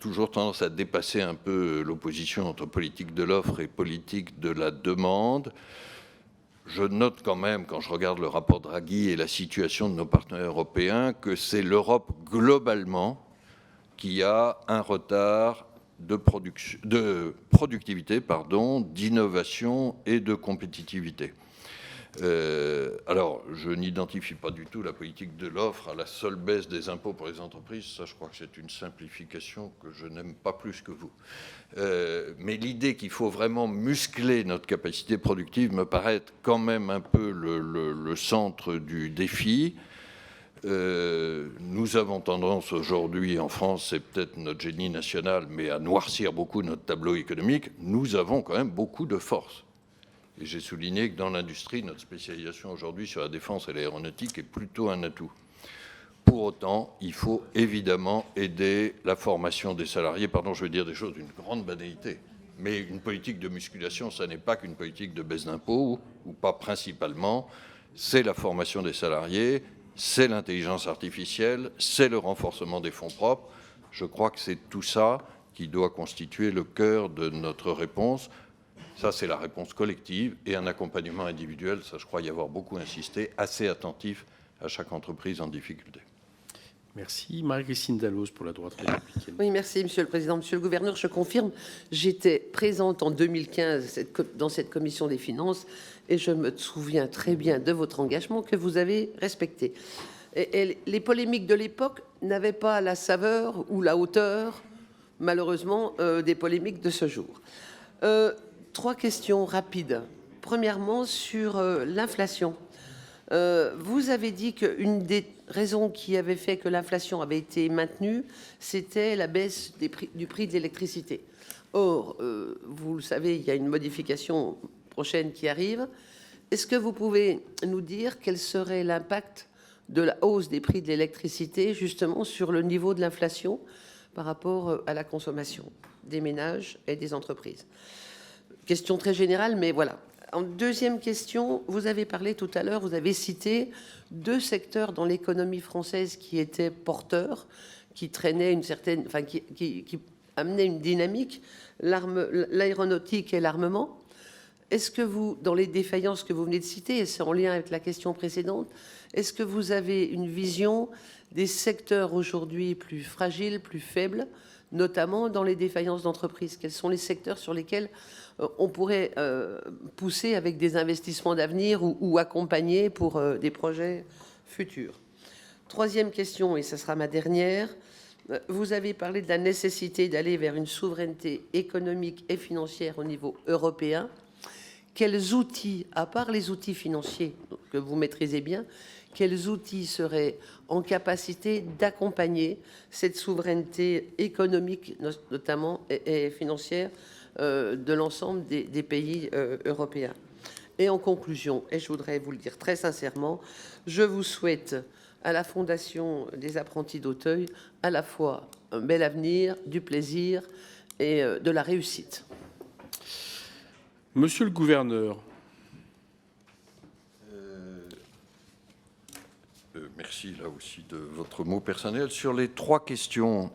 toujours tendance à dépasser un peu l'opposition entre politique de l'offre et politique de la demande. Je note quand même, quand je regarde le rapport Draghi et la situation de nos partenaires européens, que c'est l'Europe globalement qui a un retard de productivité, d'innovation et de compétitivité. Alors, je n'identifie pas du tout la politique de l'offre à la seule baisse des impôts pour les entreprises. Ça, je crois que c'est une simplification que je n'aime pas plus que vous. Mais l'idée qu'il faut vraiment muscler notre capacité productive me paraît être quand même un peu le centre du défi. Nous avons tendance aujourd'hui en France, c'est peut-être notre génie national, mais à noircir beaucoup notre tableau économique. Nous avons quand même beaucoup de force. Et j'ai souligné que dans l'industrie, notre spécialisation aujourd'hui sur la défense et l'aéronautique est plutôt un atout. Pour autant, il faut évidemment aider la formation des salariés. Pardon, je vais dire des choses d'une grande banalité. Mais une politique de musculation, ça n'est pas qu'une politique de baisse d'impôts, ou pas principalement. C'est la formation des salariés, c'est l'intelligence artificielle, c'est le renforcement des fonds propres. Je crois que c'est tout ça qui doit constituer le cœur de notre réponse. Ça, c'est la réponse collective et un accompagnement individuel, ça, je crois y avoir beaucoup insisté, assez attentif à chaque entreprise en difficulté. Merci. Marie-Christine Dalloz pour la droite républicaine. Oui, merci, Monsieur le Président. Monsieur le Gouverneur, je confirme, j'étais présente en 2015 dans cette commission des finances et je me souviens très bien de votre engagement que vous avez respecté. Et les polémiques de l'époque n'avaient pas la saveur ou la hauteur, malheureusement, des polémiques de ce jour. Trois questions rapides. Premièrement, sur l'inflation. Vous avez dit qu'une des raisons qui avait fait que l'inflation avait été maintenue, c'était la baisse du prix de l'électricité. Or, vous le savez, il y a une modification prochaine qui arrive. Est-ce que vous pouvez nous dire quel serait l'impact de la hausse des prix de l'électricité, justement sur le niveau de l'inflation par rapport à la consommation des ménages et des entreprises. Question très générale, mais voilà. En deuxième question, vous avez parlé tout à l'heure, vous avez cité 2 secteurs dans l'économie française qui étaient porteurs, qui traînaient une certaine, enfin qui amenaient une dynamique, l'aéronautique et l'armement. Est-ce que vous, dans les défaillances que vous venez de citer, et c'est en lien avec la question précédente, est-ce que vous avez une vision des secteurs aujourd'hui plus fragiles, plus faibles, notamment dans les défaillances d'entreprises? Quels sont les secteurs sur lesquels on pourrait pousser avec des investissements d'avenir ou accompagner pour des projets futurs? Troisième question, et ce sera ma dernière, vous avez parlé de la nécessité d'aller vers une souveraineté économique et financière au niveau européen. Quels outils, à part les outils financiers que vous maîtrisez bien, quels outils seraient en capacité d'accompagner cette souveraineté économique, notamment et financière, de l'ensemble des pays européens? Et en conclusion, et je voudrais vous le dire très sincèrement, je vous souhaite à la Fondation des apprentis d'Auteuil à la fois un bel avenir, du plaisir et de la réussite. Monsieur le gouverneur. Merci là aussi de votre mot personnel. Sur les 3 questions,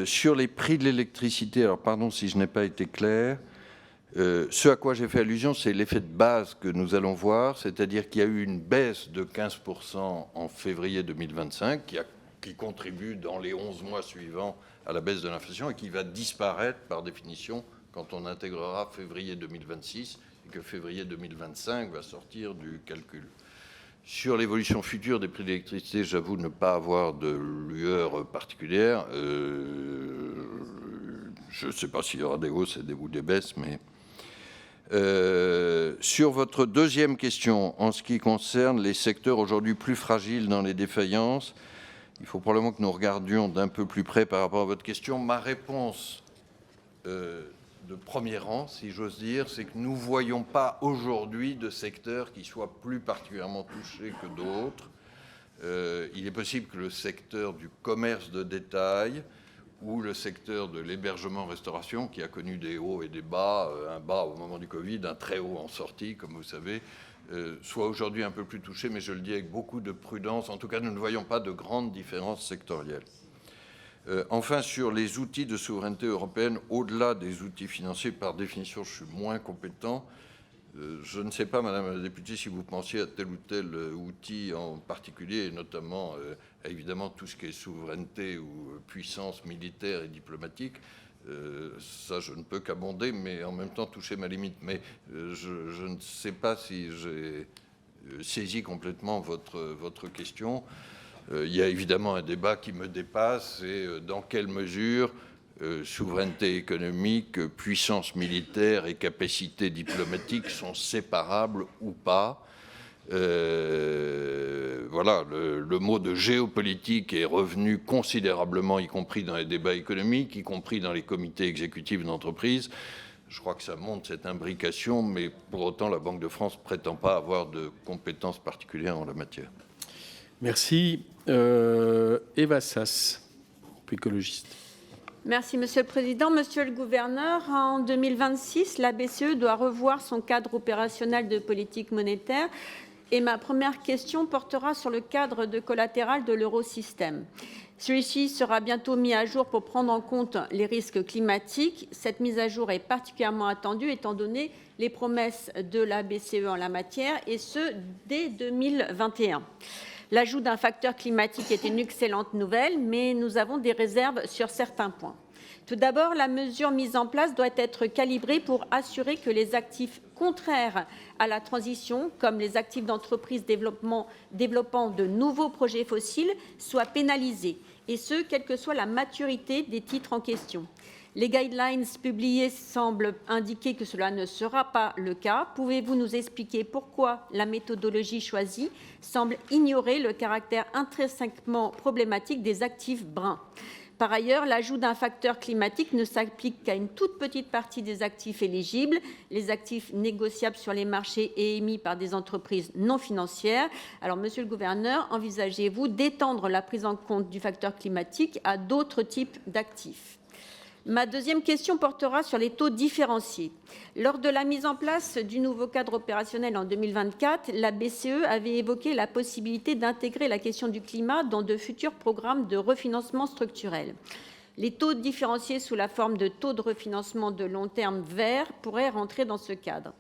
sur les prix de l'électricité, alors pardon si je n'ai pas été clair, ce à quoi j'ai fait allusion, c'est l'effet de base que nous allons voir, c'est-à-dire qu'il y a eu une baisse de 15% en février 2025, qui contribue dans les 11 mois suivants à la baisse de l'inflation et qui va disparaître par définition quand on intégrera février 2026 et que février 2025 va sortir du calcul. Sur l'évolution future des prix de l'électricité, j'avoue ne pas avoir de lueur particulière. Je ne sais pas s'il y aura des hausses ou des baisses, mais... sur votre deuxième question, en ce qui concerne les secteurs aujourd'hui plus fragiles dans les défaillances, il faut probablement que nous regardions d'un peu plus près par rapport à votre question. Ma réponse de premier rang, si j'ose dire, c'est que nous ne voyons pas aujourd'hui de secteurs qui soient plus particulièrement touchés que d'autres. Il est possible que le secteur du commerce de détail ou le secteur de l'hébergement-restauration, qui a connu des hauts et des bas, un bas au moment du Covid, un très haut en sortie, comme vous savez, soit aujourd'hui un peu plus touché, mais je le dis avec beaucoup de prudence. En tout cas, nous ne voyons pas de grandes différences sectorielles. Enfin, sur les outils de souveraineté européenne, au-delà des outils financiers, par définition, je suis moins compétent. Je ne sais pas, Madame la députée, si vous pensiez à tel ou tel outil en particulier, et notamment, évidemment, tout ce qui est souveraineté ou puissance militaire et diplomatique. Ça, je ne peux qu'abonder, mais en même temps toucher ma limite. Mais je ne sais pas si j'ai saisi complètement votre question. Il y a évidemment un débat qui me dépasse, c'est dans quelle mesure souveraineté économique, puissance militaire et capacité diplomatique sont séparables ou pas. Voilà, le mot de géopolitique est revenu considérablement, y compris dans les débats économiques, y compris dans les comités exécutifs d'entreprise. Je crois que ça montre cette imbrication, mais pour autant, la Banque de France ne prétend pas avoir de compétences particulières en la matière. Merci. Eva Sas, écologiste. Merci, Monsieur le Président. Monsieur le Gouverneur, en 2026, la BCE doit revoir son cadre opérationnel de politique monétaire. Et ma première question portera sur le cadre de collatéral de l'eurosystème. Celui-ci sera bientôt mis à jour pour prendre en compte les risques climatiques. Cette mise à jour est particulièrement attendue étant donné les promesses de la BCE en la matière, et ce, dès 2021. L'ajout d'un facteur climatique est une excellente nouvelle, mais nous avons des réserves sur certains points. Tout d'abord, la mesure mise en place doit être calibrée pour assurer que les actifs contraires à la transition, comme les actifs d'entreprise développant de nouveaux projets fossiles, soient pénalisés, et ce, quelle que soit la maturité des titres en question. Les guidelines publiées semblent indiquer que cela ne sera pas le cas. Pouvez-vous nous expliquer pourquoi la méthodologie choisie semble ignorer le caractère intrinsèquement problématique des actifs bruns ? Par ailleurs, l'ajout d'un facteur climatique ne s'applique qu'à une toute petite partie des actifs éligibles, les actifs négociables sur les marchés et émis par des entreprises non financières. Alors, monsieur le gouverneur, envisagez-vous d'étendre la prise en compte du facteur climatique à d'autres types d'actifs ? Ma deuxième question portera sur les taux différenciés. Lors de la mise en place du nouveau cadre opérationnel en 2024, la BCE avait évoqué la possibilité d'intégrer la question du climat dans de futurs programmes de refinancement structurel. Les taux différenciés sous la forme de taux de refinancement de long terme verts pourraient rentrer dans ce cadre.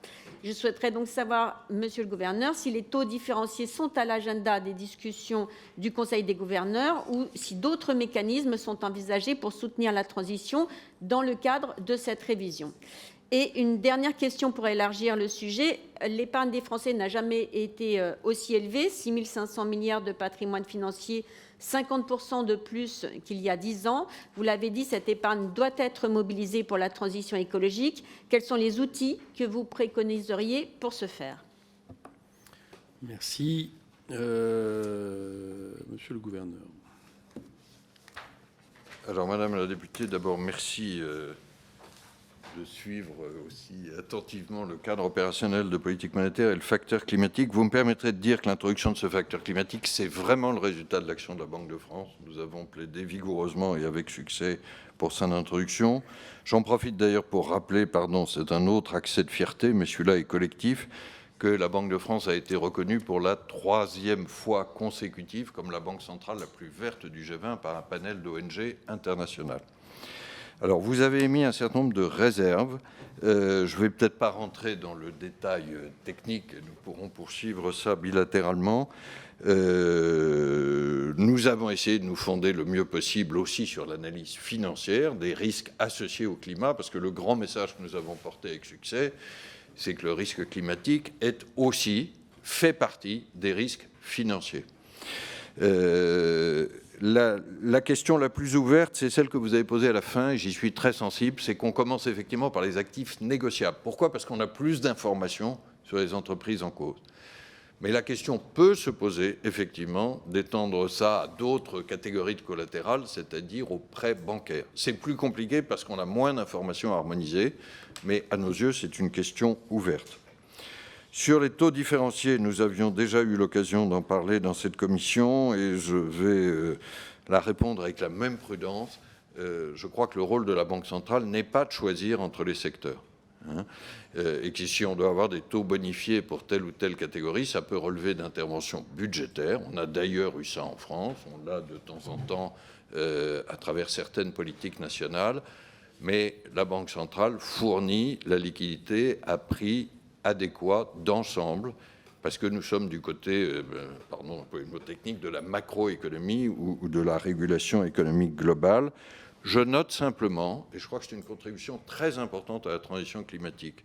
Je souhaiterais donc savoir, monsieur le gouverneur, si les taux différenciés sont à l'agenda des discussions du Conseil des gouverneurs ou si d'autres mécanismes sont envisagés pour soutenir la transition dans le cadre de cette révision. Et une dernière question pour élargir le sujet. L'épargne des Français n'a jamais été aussi élevée, 6 500 milliards de patrimoine financier, 50% de plus qu'il y a 10 ans. Vous l'avez dit, cette épargne doit être mobilisée pour la transition écologique. Quels sont les outils que vous préconiseriez pour ce faire ? Merci. Monsieur le gouverneur. Alors, Madame la députée, d'abord, merci de suivre aussi attentivement le cadre opérationnel de politique monétaire et le facteur climatique. Vous me permettrez de dire que l'introduction de ce facteur climatique, c'est vraiment le résultat de l'action de la Banque de France. Nous avons plaidé vigoureusement et avec succès pour son introduction. J'en profite d'ailleurs pour rappeler, c'est un autre accès de fierté, mais celui-là est collectif, que la Banque de France a été reconnue pour la 3e fois consécutive comme la banque centrale la plus verte du G20 par un panel d'ONG internationales. Alors, vous avez émis un certain nombre de réserves. Je ne vais peut-être pas rentrer dans le détail technique, nous pourrons poursuivre ça bilatéralement. Nous avons essayé de nous fonder le mieux possible aussi sur l'analyse financière des risques associés au climat, parce que le grand message que nous avons porté avec succès, c'est que le risque climatique fait partie des risques financiers. La question la plus ouverte, c'est celle que vous avez posée à la fin, et j'y suis très sensible, c'est qu'on commence effectivement par les actifs négociables. Pourquoi ? Parce qu'on a plus d'informations sur les entreprises en cause. Mais la question peut se poser, effectivement, d'étendre ça à d'autres catégories de collatéral, c'est-à-dire aux prêts bancaires. C'est plus compliqué parce qu'on a moins d'informations harmonisées, mais à nos yeux, c'est une question ouverte. Sur les taux différenciés, nous avions déjà eu l'occasion d'en parler dans cette commission et je vais la répondre avec la même prudence. Je crois que le rôle de la Banque centrale n'est pas de choisir entre les secteurs. Et que si on doit avoir des taux bonifiés pour telle ou telle catégorie, ça peut relever d'interventions budgétaires. On a d'ailleurs eu ça en France, on l'a de temps en temps à travers certaines politiques nationales. Mais la Banque centrale fournit la liquidité à prix adéquat d'ensemble, parce que nous sommes du côté, pardon, un peu le mot technique, de la macroéconomie ou de la régulation économique globale. Je note simplement, et je crois que c'est une contribution très importante à la transition climatique,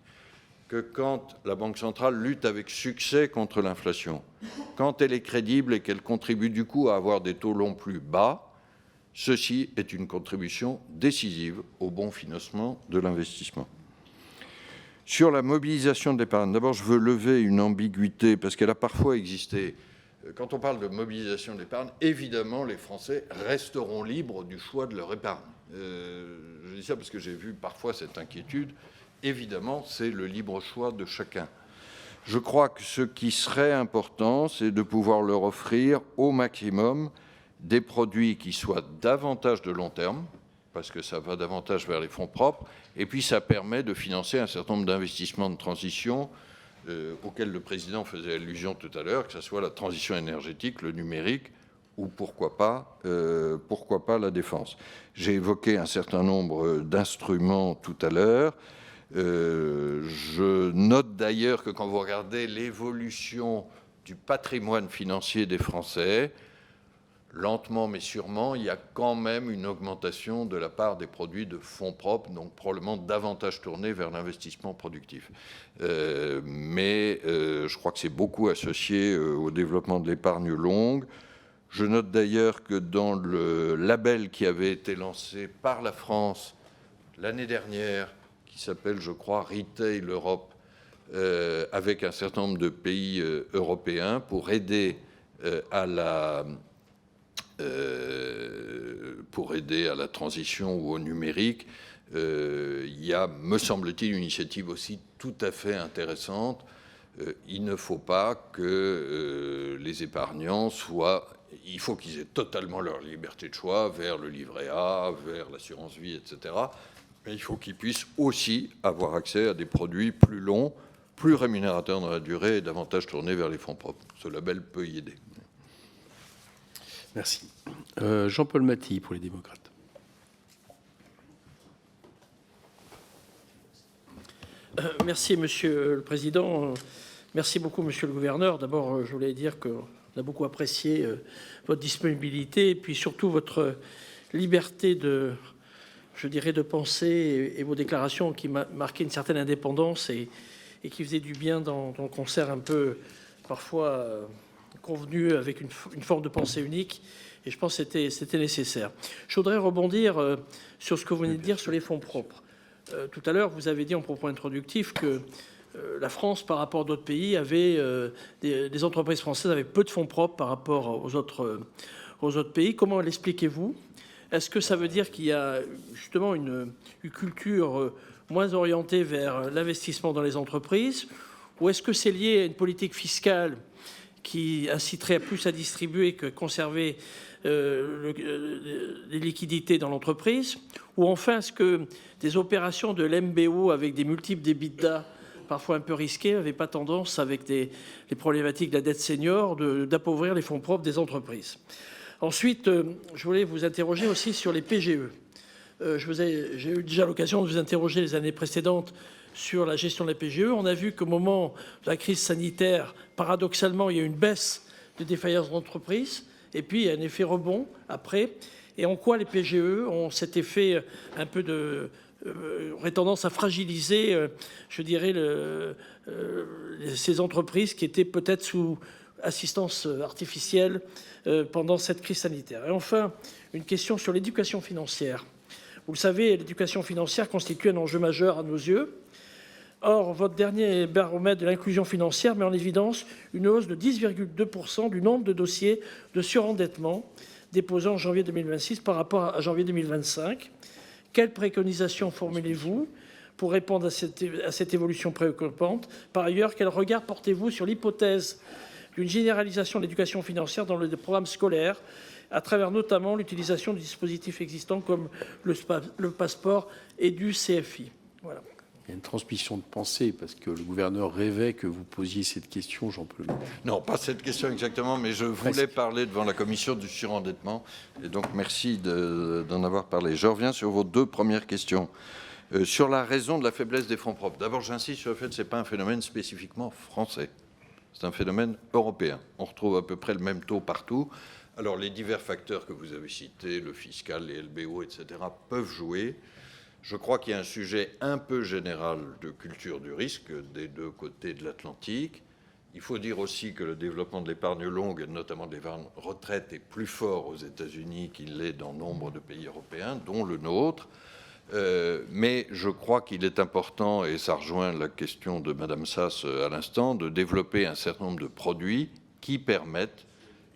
que quand la Banque centrale lutte avec succès contre l'inflation, quand elle est crédible et qu'elle contribue du coup à avoir des taux longs plus bas, ceci est une contribution décisive au bon financement de l'investissement. Sur la mobilisation de l'épargne, d'abord, je veux lever une ambiguïté parce qu'elle a parfois existé. Quand on parle de mobilisation de l'épargne, évidemment, les Français resteront libres du choix de leur épargne. Je dis ça parce que j'ai vu parfois cette inquiétude. Évidemment, c'est le libre choix de chacun. Je crois que ce qui serait important, c'est de pouvoir leur offrir au maximum des produits qui soient davantage de long terme, parce que ça va davantage vers les fonds propres, et puis ça permet de financer un certain nombre d'investissements de transition auxquels le président faisait allusion tout à l'heure, que ce soit la transition énergétique, le numérique, ou pourquoi pas la défense. J'ai évoqué un certain nombre d'instruments tout à l'heure. Je note d'ailleurs que quand vous regardez l'évolution du patrimoine financier des Français, lentement mais sûrement, il y a quand même une augmentation de la part des produits de fonds propres, donc probablement davantage tournés vers l'investissement productif. Mais je crois que c'est beaucoup associé au développement de l'épargne longue. Je note d'ailleurs que dans le label qui avait été lancé par la France l'année dernière, qui s'appelle, je crois, Retail Europe, avec un certain nombre de pays européens pour aider à la pour aider à la transition ou au numérique, il y a, me semble-t-il, une initiative aussi tout à fait intéressante. Il ne faut pas que les épargnants soient... Il faut qu'ils aient totalement leur liberté de choix vers le livret A, vers l'assurance vie, etc. Mais il faut qu'ils puissent aussi avoir accès à des produits plus longs, plus rémunérateurs dans la durée et davantage tournés vers les fonds propres. Ce label peut y aider. Merci. Jean-Paul Mattei pour les démocrates. Merci, Monsieur le Président. Merci beaucoup, Monsieur le Gouverneur. D'abord, je voulais dire qu'on a beaucoup apprécié votre disponibilité et puis surtout votre liberté de, je dirais, de penser et vos déclarations qui marquaient une certaine indépendance et qui faisaient du bien dans le concert un peu, parfois, convenu avec une forme de pensée unique. Et je pense que c'était nécessaire. Je voudrais rebondir sur ce que vous venez de dire sur les fonds propres. Tout à l'heure, vous avez dit en propos introductif que la France, par rapport à d'autres pays, avait des entreprises françaises avaient peu de fonds propres par rapport aux autres pays. Comment l'expliquez-vous? Est-ce que ça veut dire qu'il y a justement une culture moins orientée vers l'investissement dans les entreprises? Ou est-ce que c'est lié à une politique fiscale qui inciterait plus à distribuer que conserver les liquidités dans l'entreprise? Ou enfin, est-ce que des opérations de l'MBO avec des multiples d'EBITDA parfois un peu risquées n'avaient pas tendance, avec les problématiques de la dette senior, d'appauvrir les fonds propres des entreprises? Ensuite, je voulais vous interroger aussi sur les PGE. J'ai eu déjà l'occasion de vous interroger les années précédentes sur la gestion de la PGE. On a vu qu'au moment de la crise sanitaire, paradoxalement, il y a eu une baisse de défaillances d'entreprises, et puis il y a un effet rebond après. Et en quoi les PGE ont cet effet un peu de... aurait tendance à fragiliser, je dirais, ces entreprises qui étaient peut-être sous assistance artificielle pendant cette crise sanitaire. Et enfin, une question sur l'éducation financière. Vous le savez, l'éducation financière constitue un enjeu majeur à nos yeux. Or, votre dernier baromètre de l'inclusion financière met en évidence une hausse de 10,2% du nombre de dossiers de surendettement déposés en janvier 2026 par rapport à janvier 2025. Quelles préconisations formulez-vous pour répondre à cette évolution préoccupante? Par ailleurs, quel regard portez-vous sur l'hypothèse d'une généralisation de l'éducation financière dans le programme scolaire, à travers notamment l'utilisation de dispositifs existants comme le passeport et du CFI? Voilà. Il y a une transmission de pensée, parce que le gouverneur rêvait que vous posiez cette question, Jean-Paul. Non, pas cette question exactement, mais je voulais parler devant la commission du surendettement, et donc merci d'en avoir parlé. Je reviens sur vos deux premières questions. Sur la raison de la faiblesse des fonds propres. D'abord, j'insiste sur le fait que ce n'est pas un phénomène spécifiquement français. C'est un phénomène européen. On retrouve à peu près le même taux partout. Alors, les divers facteurs que vous avez cités, le fiscal, les LBO, etc., peuvent jouer. Je crois qu'il y a un sujet un peu général de culture du risque des deux côtés de l'Atlantique. Il faut dire aussi que le développement de l'épargne longue, et notamment de l'épargne retraite, est plus fort aux États-Unis qu'il l'est dans nombre de pays européens, dont le nôtre. Mais je crois qu'il est important, et ça rejoint la question de Mme Sass à l'instant, de développer un certain nombre de produits qui permettent,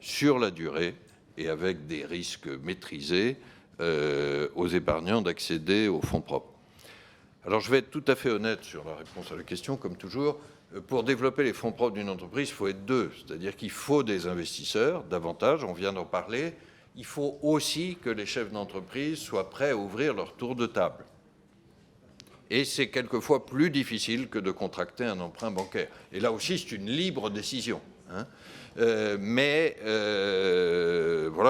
sur la durée et avec des risques maîtrisés, aux épargnants d'accéder aux fonds propres. Alors, je vais être tout à fait honnête sur la réponse à la question, comme toujours. Pour développer les fonds propres d'une entreprise, il faut être deux. C'est-à-dire qu'il faut des investisseurs, davantage, on vient d'en parler. Il faut aussi que les chefs d'entreprise soient prêts à ouvrir leur tour de table. Et c'est quelquefois plus difficile que de contracter un emprunt bancaire. Et là aussi, c'est une libre décision. Voilà,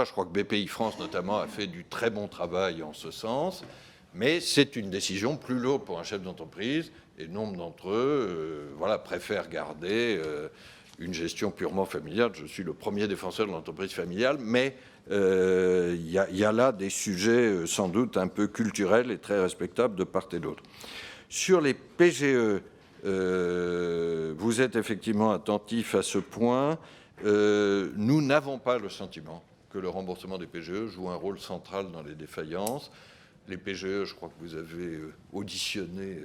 je crois que BPI France, notamment, a fait du très bon travail en ce sens. Mais c'est une décision plus lourde pour un chef d'entreprise. Et nombre d'entre eux préfèrent garder une gestion purement familiale. Je suis le premier défenseur de l'entreprise familiale, mais il y a là des sujets sans doute un peu culturels et très respectables de part et d'autre. Sur les PGE, vous êtes effectivement attentif à ce point. Nous n'avons pas le sentiment que le remboursement des PGE joue un rôle central dans les défaillances. Les PGE, je crois que vous avez auditionné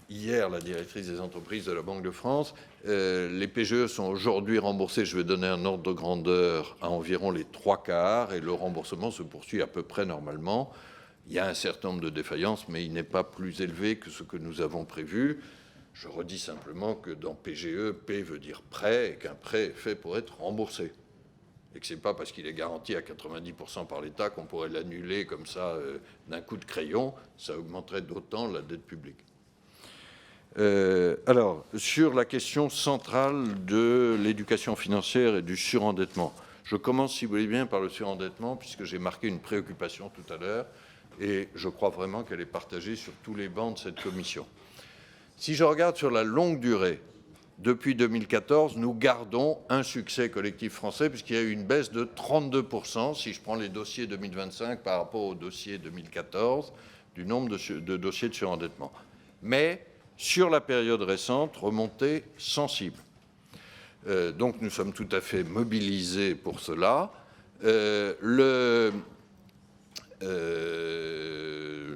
hier la directrice des entreprises de la Banque de France. Les PGE sont aujourd'hui remboursés, je vais donner un ordre de grandeur, à environ les 3/4, et le remboursement se poursuit à peu près normalement. Il y a un certain nombre de défaillances, mais il n'est pas plus élevé que ce que nous avons prévu. Je redis simplement que dans PGE, P veut dire prêt, et qu'un prêt est fait pour être remboursé. Et que ce n'est pas parce qu'il est garanti à 90% par l'État qu'on pourrait l'annuler comme ça d'un coup de crayon. Ça augmenterait d'autant la dette publique. Alors, sur la question centrale de l'éducation financière et du surendettement, je commence, si vous voulez bien, par le surendettement, puisque j'ai marqué une préoccupation tout à l'heure, et je crois vraiment qu'elle est partagée sur tous les bancs de cette commission. Si je regarde sur la longue durée, depuis 2014, nous gardons un succès collectif français, puisqu'il y a eu une baisse de 32%, si je prends les dossiers 2025 par rapport aux dossiers 2014, du nombre de dossiers de surendettement. Mais sur la période récente, remontée sensible. Donc nous sommes tout à fait mobilisés pour cela.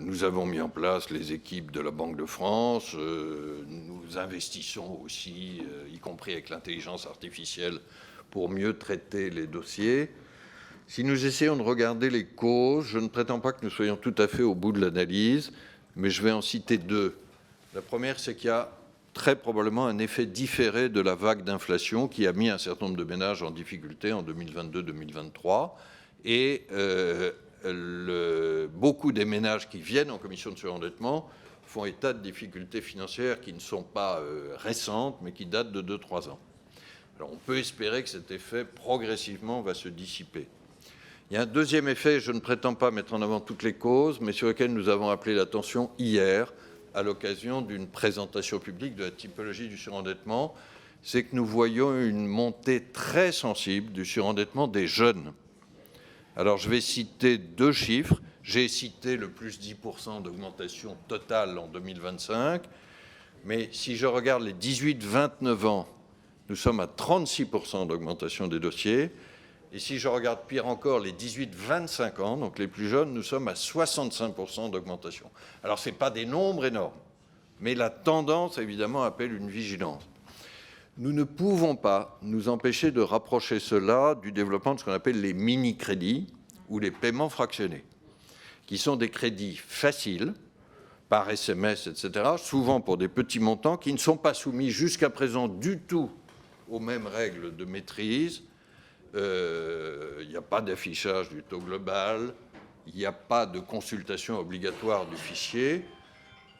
Nous avons mis en place les équipes de la Banque de France. Nous investissons aussi, y compris avec l'intelligence artificielle, pour mieux traiter les dossiers. Si nous essayons de regarder les causes, je ne prétends pas que nous soyons tout à fait au bout de l'analyse, mais je vais en citer deux. La première, c'est qu'il y a très probablement un effet différé de la vague d'inflation qui a mis un certain nombre de ménages en difficulté en 2022-2023. Et beaucoup des ménages qui viennent en commission de surendettement font état de difficultés financières qui ne sont pas récentes, mais qui datent de 2-3 ans. Alors on peut espérer que cet effet, progressivement, va se dissiper. Il y a un deuxième effet, je ne prétends pas mettre en avant toutes les causes, mais sur lequel nous avons appelé l'attention hier, à l'occasion d'une présentation publique de la typologie du surendettement, c'est que nous voyons une montée très sensible du surendettement des jeunes. Alors, je vais citer deux chiffres. J'ai cité le plus 10% d'augmentation totale en 2025, mais si je regarde les 18-29 ans, nous sommes à 36% d'augmentation des dossiers. Et si je regarde pire encore, les 18-25 ans, donc les plus jeunes, nous sommes à 65% d'augmentation. Alors, ce n'est pas des nombres énormes, mais la tendance, évidemment, appelle une vigilance. Nous ne pouvons pas nous empêcher de rapprocher cela du développement de ce qu'on appelle les mini-crédits ou les paiements fractionnés, qui sont des crédits faciles, par SMS, etc., souvent pour des petits montants, qui ne sont pas soumis jusqu'à présent du tout aux mêmes règles de maîtrise. Il n'y a pas d'affichage du taux global, il n'y a pas de consultation obligatoire du fichier.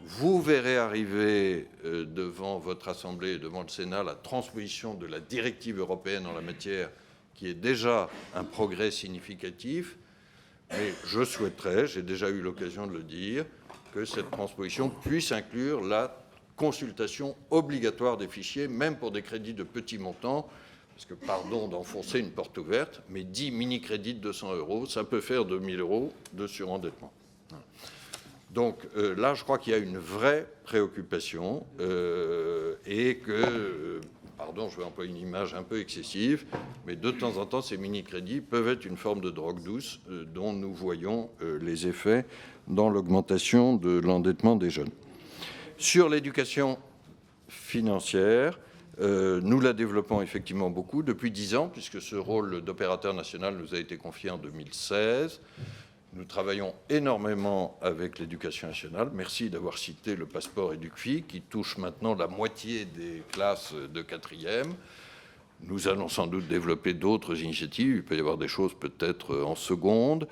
Vous verrez arriver devant votre Assemblée et devant le Sénat la transposition de la directive européenne en la matière, qui est déjà un progrès significatif. Mais je souhaiterais, j'ai déjà eu l'occasion de le dire, que cette transposition puisse inclure la consultation obligatoire des fichiers, même pour des crédits de petits montants, parce que, pardon d'enfoncer une porte ouverte, mais 10 mini-crédits de 200 €, ça peut faire 2 000 € de surendettement. Donc là, je crois qu'il y a une vraie préoccupation et que, pardon, je vais employer une image un peu excessive, mais de temps en temps, ces mini-crédits peuvent être une forme de drogue douce dont nous voyons les effets dans l'augmentation de l'endettement des jeunes. Sur l'éducation financière, nous la développons effectivement beaucoup depuis 10 ans, puisque ce rôle d'opérateur national nous a été confié en 2016. Nous travaillons énormément avec l'éducation nationale. Merci d'avoir cité le passeport EducFi, qui touche maintenant la moitié des classes de 4e. Nous allons sans doute développer d'autres initiatives. Il peut y avoir des choses peut-être en seconde.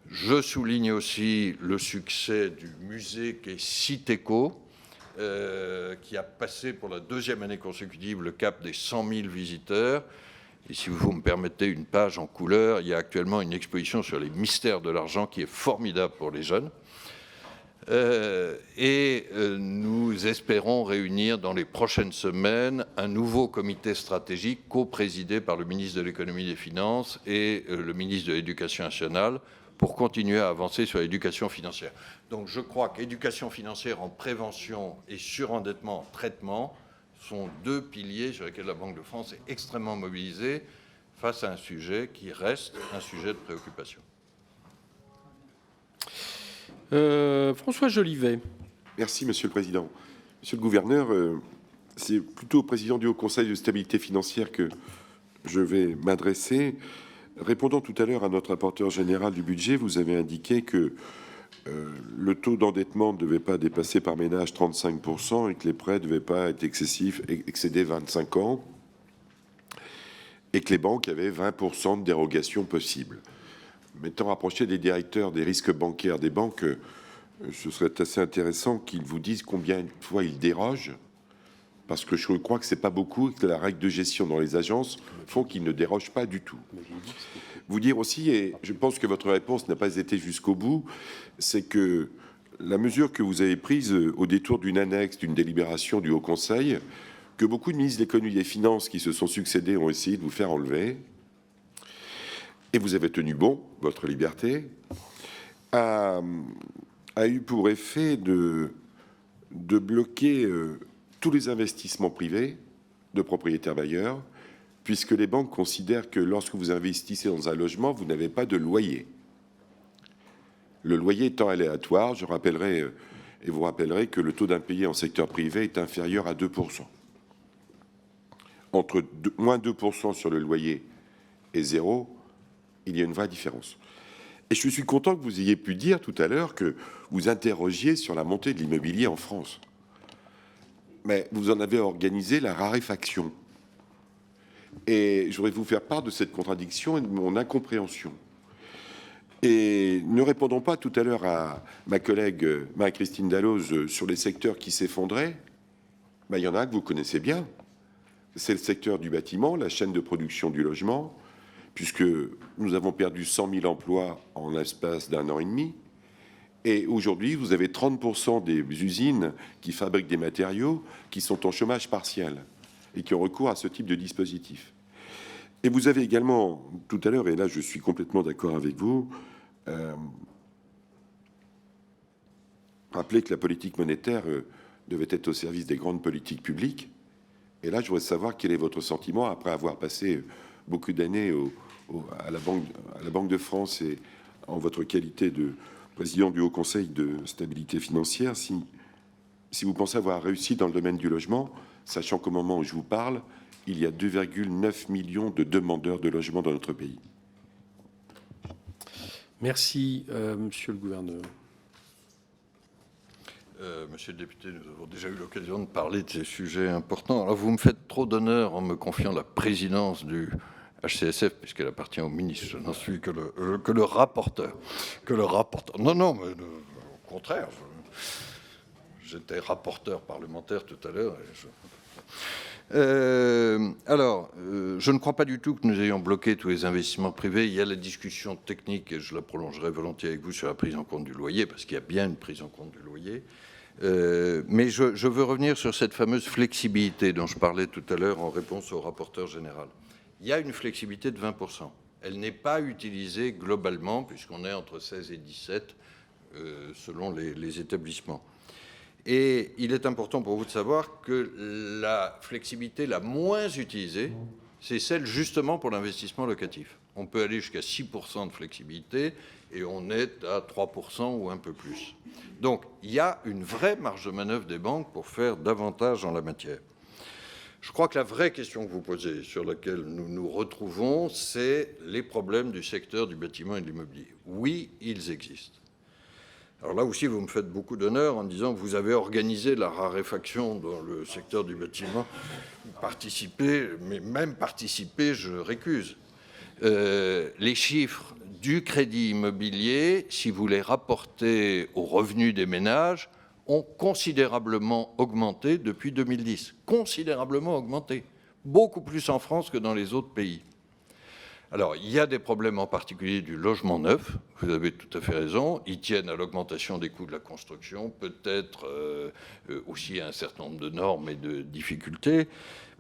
Je souligne aussi le succès du musée qui est Citeco, qui a passé pour la 2e année consécutive le cap des 100 000 visiteurs. Et si vous me permettez une page en couleur, il y a actuellement une exposition sur les mystères de l'argent qui est formidable pour les jeunes. Nous espérons réunir dans les prochaines semaines un nouveau comité stratégique co-présidé par le ministre de l'Économie et des Finances et le ministre de l'Éducation nationale pour continuer à avancer sur l'éducation financière. Donc je crois qu'éducation financière en prévention et surendettement en traitement sont deux piliers sur lesquels la Banque de France est extrêmement mobilisée face à un sujet qui reste un sujet de préoccupation. François Jolivet. Merci, Monsieur le Président. Monsieur le gouverneur, c'est plutôt au président du Haut Conseil de stabilité financière que je vais m'adresser. Répondant tout à l'heure à notre rapporteur général du budget, vous avez indiqué que le taux d'endettement ne devait pas dépasser par ménage 35% et que les prêts ne devaient pas être excessifs, excéder 25 ans, et que les banques avaient 20% de dérogation possible. M'étant rapproché des directeurs des risques bancaires des banques, ce serait assez intéressant qu'ils vous disent combien de fois ils dérogent, parce que je crois que c'est pas beaucoup et que la règle de gestion dans les agences font qu'ils ne dérogent pas du tout. Vous dire aussi, et je pense que votre réponse n'a pas été jusqu'au bout, c'est que la mesure que vous avez prise au détour d'une annexe d'une délibération du Haut Conseil, que beaucoup de ministres de l'économie et des finances qui se sont succédés ont essayé de vous faire enlever, et vous avez tenu bon, votre liberté, a eu pour effet de bloquer tous les investissements privés de propriétaires bailleurs, puisque les banques considèrent que lorsque vous investissez dans un logement, vous n'avez pas de loyer. Le loyer étant aléatoire, je rappellerai et vous rappellerez que le taux d'impayé en secteur privé est inférieur à 2%. Entre moins 2% sur le loyer et 0, il y a une vraie différence. Et je suis content que vous ayez pu dire tout à l'heure que vous interrogiez sur la montée de l'immobilier en France. Mais vous en avez organisé la raréfaction. Et je voudrais vous faire part de cette contradiction et de mon incompréhension. Et ne répondons pas tout à l'heure à ma collègue Marie-Christine Dalloz sur les secteurs qui s'effondraient. Ben, il y en a un que vous connaissez bien. C'est le secteur du bâtiment, la chaîne de production du logement, puisque nous avons perdu 100 000 emplois en l'espace d'un an et demi. Et aujourd'hui, vous avez 30% des usines qui fabriquent des matériaux qui sont en chômage partiel et qui ont recours à ce type de dispositif. Et vous avez également, tout à l'heure, et là je suis complètement d'accord avec vous, rappelé que la politique monétaire devait être au service des grandes politiques publiques. Et là, je voudrais savoir quel est votre sentiment après avoir passé beaucoup d'années à la Banque de France et en votre qualité de président du Haut Conseil de stabilité financière, si vous pensez avoir réussi dans le domaine du logement, sachant qu'au moment où je vous parle, il y a 2,9 millions de demandeurs de logement dans notre pays. Merci, monsieur le gouverneur. Monsieur le député, nous avons déjà eu l'occasion de parler de ces sujets importants. Alors, vous me faites trop d'honneur en me confiant la présidence du HCSF, puisqu'elle appartient au ministre. Je n'en suis que le rapporteur. Non, mais au contraire. J'étais rapporteur parlementaire tout à l'heure. Je ne crois pas du tout que nous ayons bloqué tous les investissements privés. Il y a la discussion technique, et je la prolongerai volontiers avec vous, sur la prise en compte du loyer, parce qu'il y a bien une prise en compte du loyer. Mais je veux revenir sur cette fameuse flexibilité dont je parlais tout à l'heure en réponse au rapporteur général. Il y a une flexibilité de 20%. Elle n'est pas utilisée globalement, puisqu'on est entre 16 et 17 selon les établissements. Et il est important pour vous de savoir que la flexibilité la moins utilisée, c'est celle justement pour l'investissement locatif. On peut aller jusqu'à 6% de flexibilité et on est à 3% ou un peu plus. Donc, il y a une vraie marge de manœuvre des banques pour faire davantage en la matière. Je crois que la vraie question que vous posez, sur laquelle nous nous retrouvons, c'est les problèmes du secteur du bâtiment et de l'immobilier. Oui, ils existent. Alors là aussi, vous me faites beaucoup d'honneur en disant que vous avez organisé la raréfaction dans le secteur du bâtiment. Participer, mais même participer, je récuse. Les chiffres du crédit immobilier, si vous les rapportez aux revenus des ménages, ont considérablement augmenté depuis 2010. Considérablement augmenté. Beaucoup plus en France que dans les autres pays. Alors, il y a des problèmes en particulier du logement neuf, vous avez tout à fait raison, ils tiennent à l'augmentation des coûts de la construction, peut-être aussi à un certain nombre de normes et de difficultés,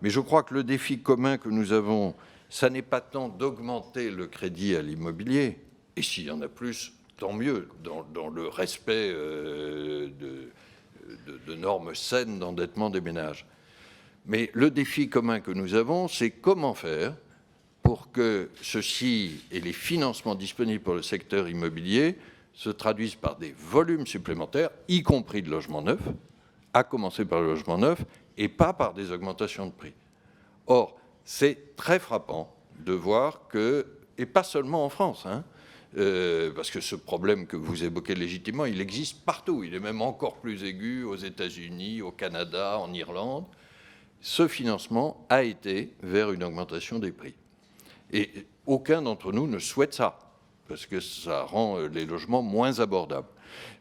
mais je crois que le défi commun que nous avons, ça n'est pas tant d'augmenter le crédit à l'immobilier, et s'il y en a plus, tant mieux, dans le respect de normes saines d'endettement des ménages. Mais le défi commun que nous avons, c'est comment faire pour que ceci et les financements disponibles pour le secteur immobilier se traduisent par des volumes supplémentaires, y compris de logements neufs, à commencer par le logement neuf, et pas par des augmentations de prix. Or, c'est très frappant de voir que, et pas seulement en France, parce que ce problème que vous évoquez légitimement, il existe partout, il est même encore plus aigu aux États-Unis, au Canada, en Irlande. Ce financement a été vers une augmentation des prix. Et aucun d'entre nous ne souhaite ça, parce que ça rend les logements moins abordables.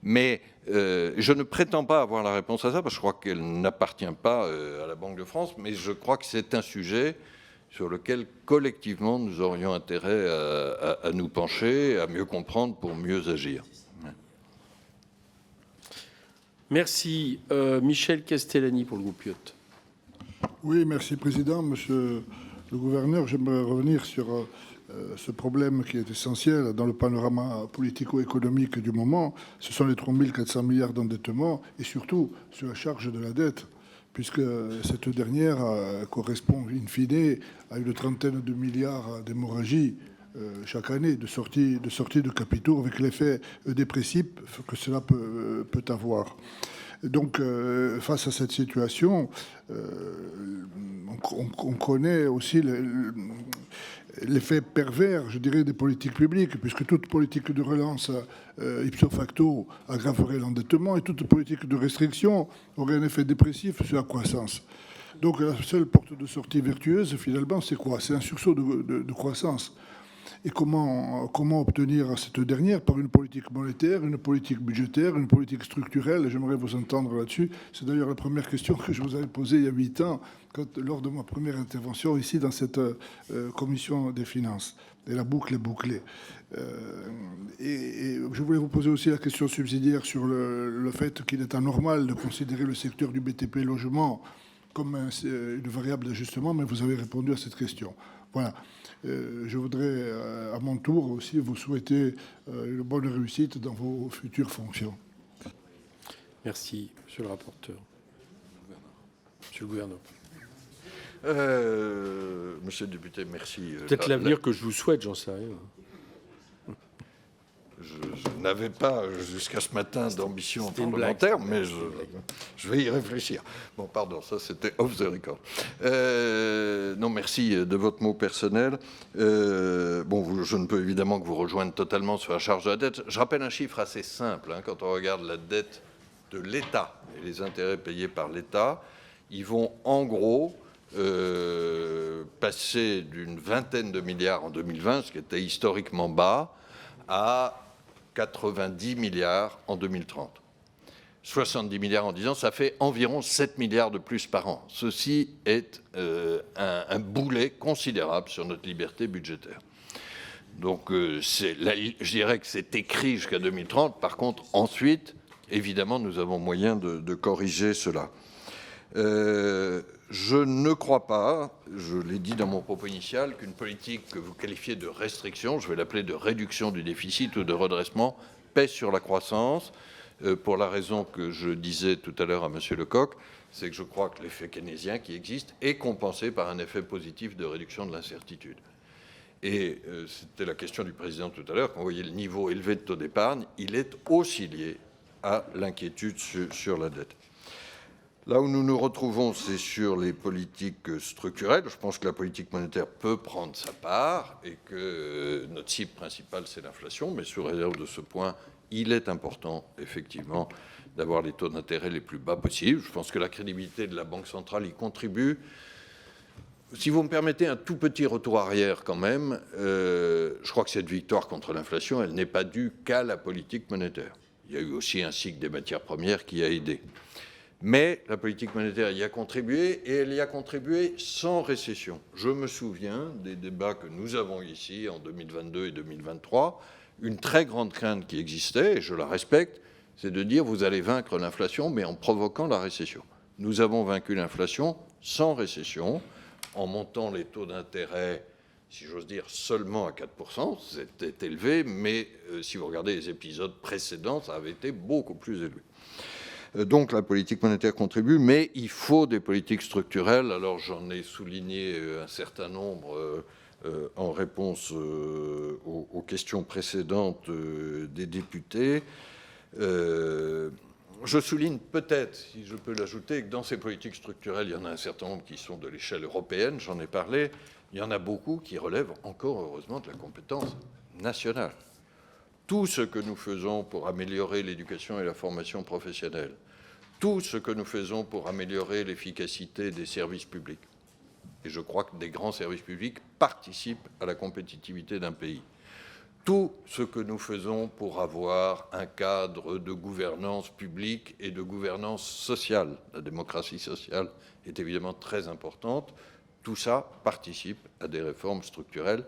Mais je ne prétends pas avoir la réponse à ça, parce que je crois qu'elle n'appartient pas à la Banque de France, mais je crois que c'est un sujet sur lequel, collectivement, nous aurions intérêt à nous pencher, à mieux comprendre pour mieux agir. Merci. Michel Castellani pour le groupe IOT. Oui, merci, Président. Monsieur le gouverneur, j'aimerais revenir sur ce problème qui est essentiel dans le panorama politico-économique du moment. Ce sont les 3 400 milliards d'endettement et surtout sur la charge de la dette, puisque cette dernière correspond in fine à une trentaine de milliards d'hémorragie chaque année de sortie de capitaux, avec l'effet dépressif que cela peut avoir. Donc, face à cette situation, on connaît aussi l'effet pervers, je dirais, des politiques publiques, puisque toute politique de relance, ipso facto, aggraverait l'endettement, et toute politique de restriction aurait un effet dépressif sur la croissance. Donc, la seule porte de sortie vertueuse, finalement, c'est quoi? C'est un sursaut de croissance. Et comment obtenir cette dernière? Par une politique monétaire, une politique budgétaire, une politique structurelle. J'aimerais vous entendre là-dessus. C'est d'ailleurs la première question que je vous avais posée il y a 8 ans, lors de ma première intervention ici dans cette commission des finances. Et la boucle est bouclée. Et je voulais vous poser aussi la question subsidiaire sur le fait qu'il est anormal de considérer le secteur du BTP logement comme une variable d'ajustement, mais vous avez répondu à cette question. Voilà. Je voudrais à mon tour aussi vous souhaiter une bonne réussite dans vos futures fonctions. Merci, monsieur le rapporteur. Monsieur le gouverneur. Monsieur le député, merci. Peut-être l'avenir que je vous souhaite, j'en sais rien. Je n'avais pas jusqu'à ce matin d'ambition parlementaire, mais je vais y réfléchir. Bon, pardon, ça c'était off the record. Non, merci de votre mot personnel. Bon, je ne peux évidemment que vous rejoindre totalement sur la charge de la dette. Je rappelle un chiffre assez simple. Quand on regarde la dette de l'État et les intérêts payés par l'État, ils vont en gros passer d'une vingtaine de milliards en 2020, ce qui était historiquement bas, à 90 milliards en 2030. 70 milliards en 10 ans, ça fait environ 7 milliards de plus par an. Ceci est un boulet considérable sur notre liberté budgétaire. Donc, je dirais que c'est écrit jusqu'à 2030. Par contre, ensuite, évidemment, nous avons moyen de corriger cela. Je ne crois pas, je l'ai dit dans mon propos initial, qu'une politique que vous qualifiez de restriction, je vais l'appeler de réduction du déficit ou de redressement, pèse sur la croissance, pour la raison que je disais tout à l'heure à monsieur Lecoq, c'est que je crois que l'effet keynésien qui existe est compensé par un effet positif de réduction de l'incertitude. Et c'était la question du président tout à l'heure, quand on voyait le niveau élevé de taux d'épargne, il est aussi lié à l'inquiétude sur la dette. Là où nous nous retrouvons, c'est sur les politiques structurelles. Je pense que la politique monétaire peut prendre sa part et que notre cible principale, c'est l'inflation. Mais sous réserve de ce point, il est important, effectivement, d'avoir les taux d'intérêt les plus bas possibles. Je pense que la crédibilité de la Banque centrale y contribue. Si vous me permettez un tout petit retour arrière quand même, je crois que cette victoire contre l'inflation, elle n'est pas due qu'à la politique monétaire. Il y a eu aussi un cycle des matières premières qui a aidé. Mais la politique monétaire y a contribué, et elle y a contribué sans récession. Je me souviens des débats que nous avons ici en 2022 et 2023. Une très grande crainte qui existait, et je la respecte, c'est de dire vous allez vaincre l'inflation, mais en provoquant la récession. Nous avons vaincu l'inflation sans récession, en montant les taux d'intérêt, si j'ose dire, seulement à 4%. C'était élevé, mais si vous regardez les épisodes précédents, ça avait été beaucoup plus élevé. Donc la politique monétaire contribue, mais il faut des politiques structurelles. Alors j'en ai souligné un certain nombre en réponse aux questions précédentes des députés. je souligne peut-être, si je peux l'ajouter, que dans ces politiques structurelles, il y en a un certain nombre qui sont de l'échelle européenne, j'en ai parlé, il y en a beaucoup qui relèvent encore heureusement de la compétence nationale. Tout ce que nous faisons pour améliorer l'éducation et la formation professionnelle, tout ce que nous faisons pour améliorer l'efficacité des services publics, et je crois que des grands services publics participent à la compétitivité d'un pays, tout ce que nous faisons pour avoir un cadre de gouvernance publique et de gouvernance sociale, la démocratie sociale est évidemment très importante, tout ça participe à des réformes structurelles,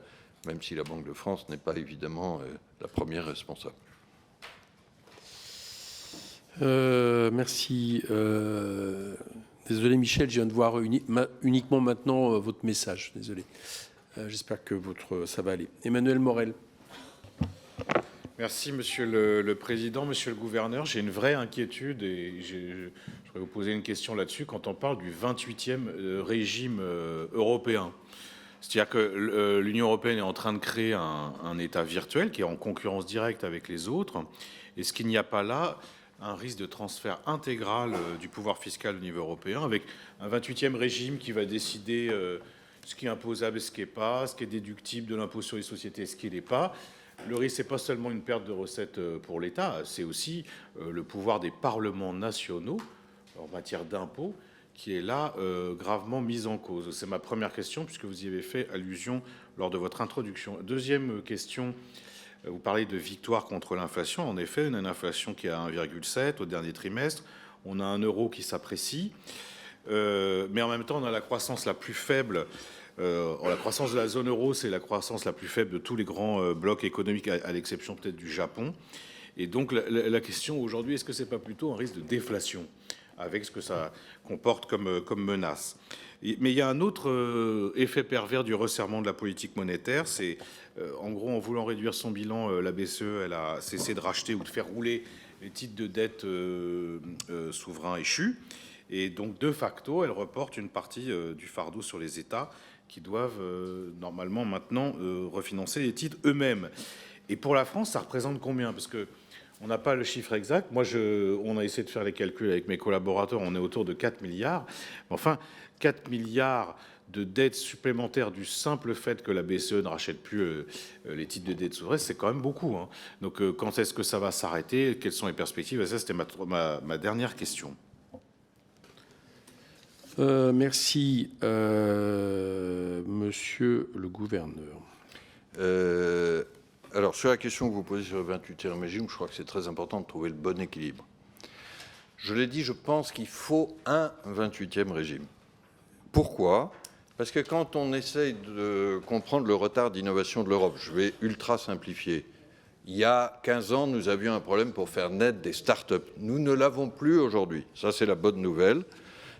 même si la Banque de France n'est pas évidemment la première responsable. Merci. Désolé Michel, je viens de voir uniquement maintenant votre message. Désolé. J'espère que ça va aller. Emmanuel Morel. Merci Monsieur le Président, Monsieur le Gouverneur. J'ai une vraie inquiétude et je voudrais vous poser une question là-dessus quand on parle du 28e régime européen. C'est-à-dire que l'Union européenne est en train de créer un État virtuel qui est en concurrence directe avec les autres. Est-ce qu'il n'y a pas là un risque de transfert intégral du pouvoir fiscal au niveau européen avec un 28e régime qui va décider ce qui est imposable et ce qui n'est pas, ce qui est déductible de l'impôt sur les sociétés et ce qui n'est pas? Le risque, ce n'est pas seulement une perte de recettes pour l'État, c'est aussi le pouvoir des parlements nationaux en matière d'impôts qui est là gravement mise en cause. C'est ma première question, puisque vous y avez fait allusion lors de votre introduction. Deuxième question, vous parlez de victoire contre l'inflation. En effet, on a une inflation qui est à 1,7 au dernier trimestre. On a un euro qui s'apprécie. Mais en même temps, on a la croissance la plus faible. La croissance de la zone euro, c'est la croissance la plus faible de tous les grands blocs économiques, à l'exception peut-être du Japon. Et donc, la question aujourd'hui, est-ce que ce n'est pas plutôt un risque de déflation avec ce que ça comporte comme menace? Mais il y a un autre effet pervers du resserrement de la politique monétaire, c'est en gros, en voulant réduire son bilan, la BCE, elle a cessé de racheter ou de faire rouler les titres de dette souverains échus. Et donc, de facto, elle reporte une partie du fardeau sur les États qui doivent normalement maintenant refinancer les titres eux-mêmes. Et pour la France, ça représente combien? Parce que on n'a pas le chiffre exact. Moi, on a essayé de faire les calculs avec mes collaborateurs. On est autour de 4 milliards. Enfin, 4 milliards de dettes supplémentaires du simple fait que la BCE ne rachète plus les titres de dette souveraine, c'est quand même beaucoup. Hein. Donc, quand est-ce que ça va s'arrêter? Quelles sont les perspectives? Et ça, c'était ma dernière question. Merci, Monsieur le Gouverneur. Alors, sur la question que vous posez sur le 28e régime, je crois que c'est très important de trouver le bon équilibre. Je l'ai dit, je pense qu'il faut un 28e régime. Pourquoi? Parce que quand on essaye de comprendre le retard d'innovation de l'Europe, je vais ultra simplifier. Il y a 15 ans, nous avions un problème pour faire naître des start-up. Nous ne l'avons plus aujourd'hui. Ça, c'est la bonne nouvelle.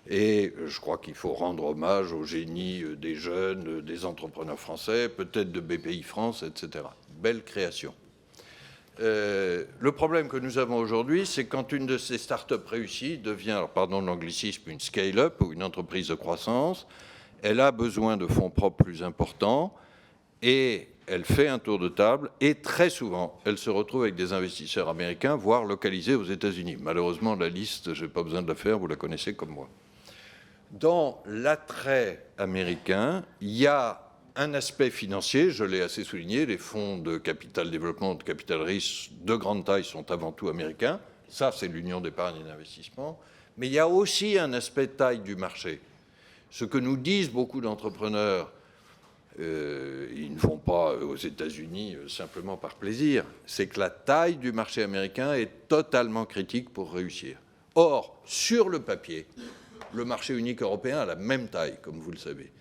Et je crois qu'il faut rendre hommage au génie des jeunes, des entrepreneurs français, peut-être de BPI France, etc. Belle création. Le problème que nous avons aujourd'hui, c'est quand une de ces start-up réussies devient, alors pardon l'anglicisme, une scale-up ou une entreprise de croissance, elle a besoin de fonds propres plus importants et elle fait un tour de table et très souvent, elle se retrouve avec des investisseurs américains, voire localisés aux États-Unis. Malheureusement, la liste, je n'ai pas besoin de la faire, vous la connaissez comme moi. Dans l'attrait américain, il y a un aspect financier, je l'ai assez souligné, les fonds de capital développement, de capital risque de grande taille sont avant tout américains. Ça, c'est l'Union d'épargne et d'investissement. Mais il y a aussi un aspect taille du marché. Ce que nous disent beaucoup d'entrepreneurs, ils ne vont pas aux États-Unis simplement par plaisir, c'est que la taille du marché américain est totalement critique pour réussir. Or, sur le papier, le marché unique européen a la même taille, comme vous le savez.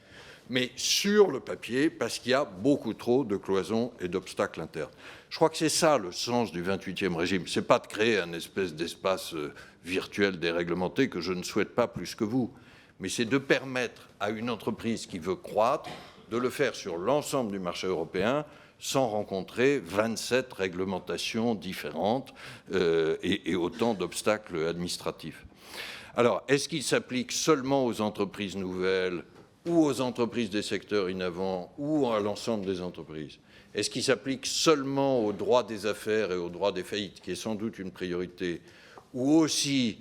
Mais sur le papier, parce qu'il y a beaucoup trop de cloisons et d'obstacles internes. Je crois que c'est ça le sens du 28e régime. Ce n'est pas de créer un espèce d'espace virtuel déréglementé que je ne souhaite pas plus que vous, mais c'est de permettre à une entreprise qui veut croître de le faire sur l'ensemble du marché européen sans rencontrer 27 réglementations différentes et autant d'obstacles administratifs. Alors, est-ce qu'il s'applique seulement aux entreprises nouvelles ou aux entreprises des secteurs innovants ou à l'ensemble des entreprises? Est-ce qu'il s'applique seulement au droit des affaires et au droit des faillites, qui est sans doute une priorité, ou aussi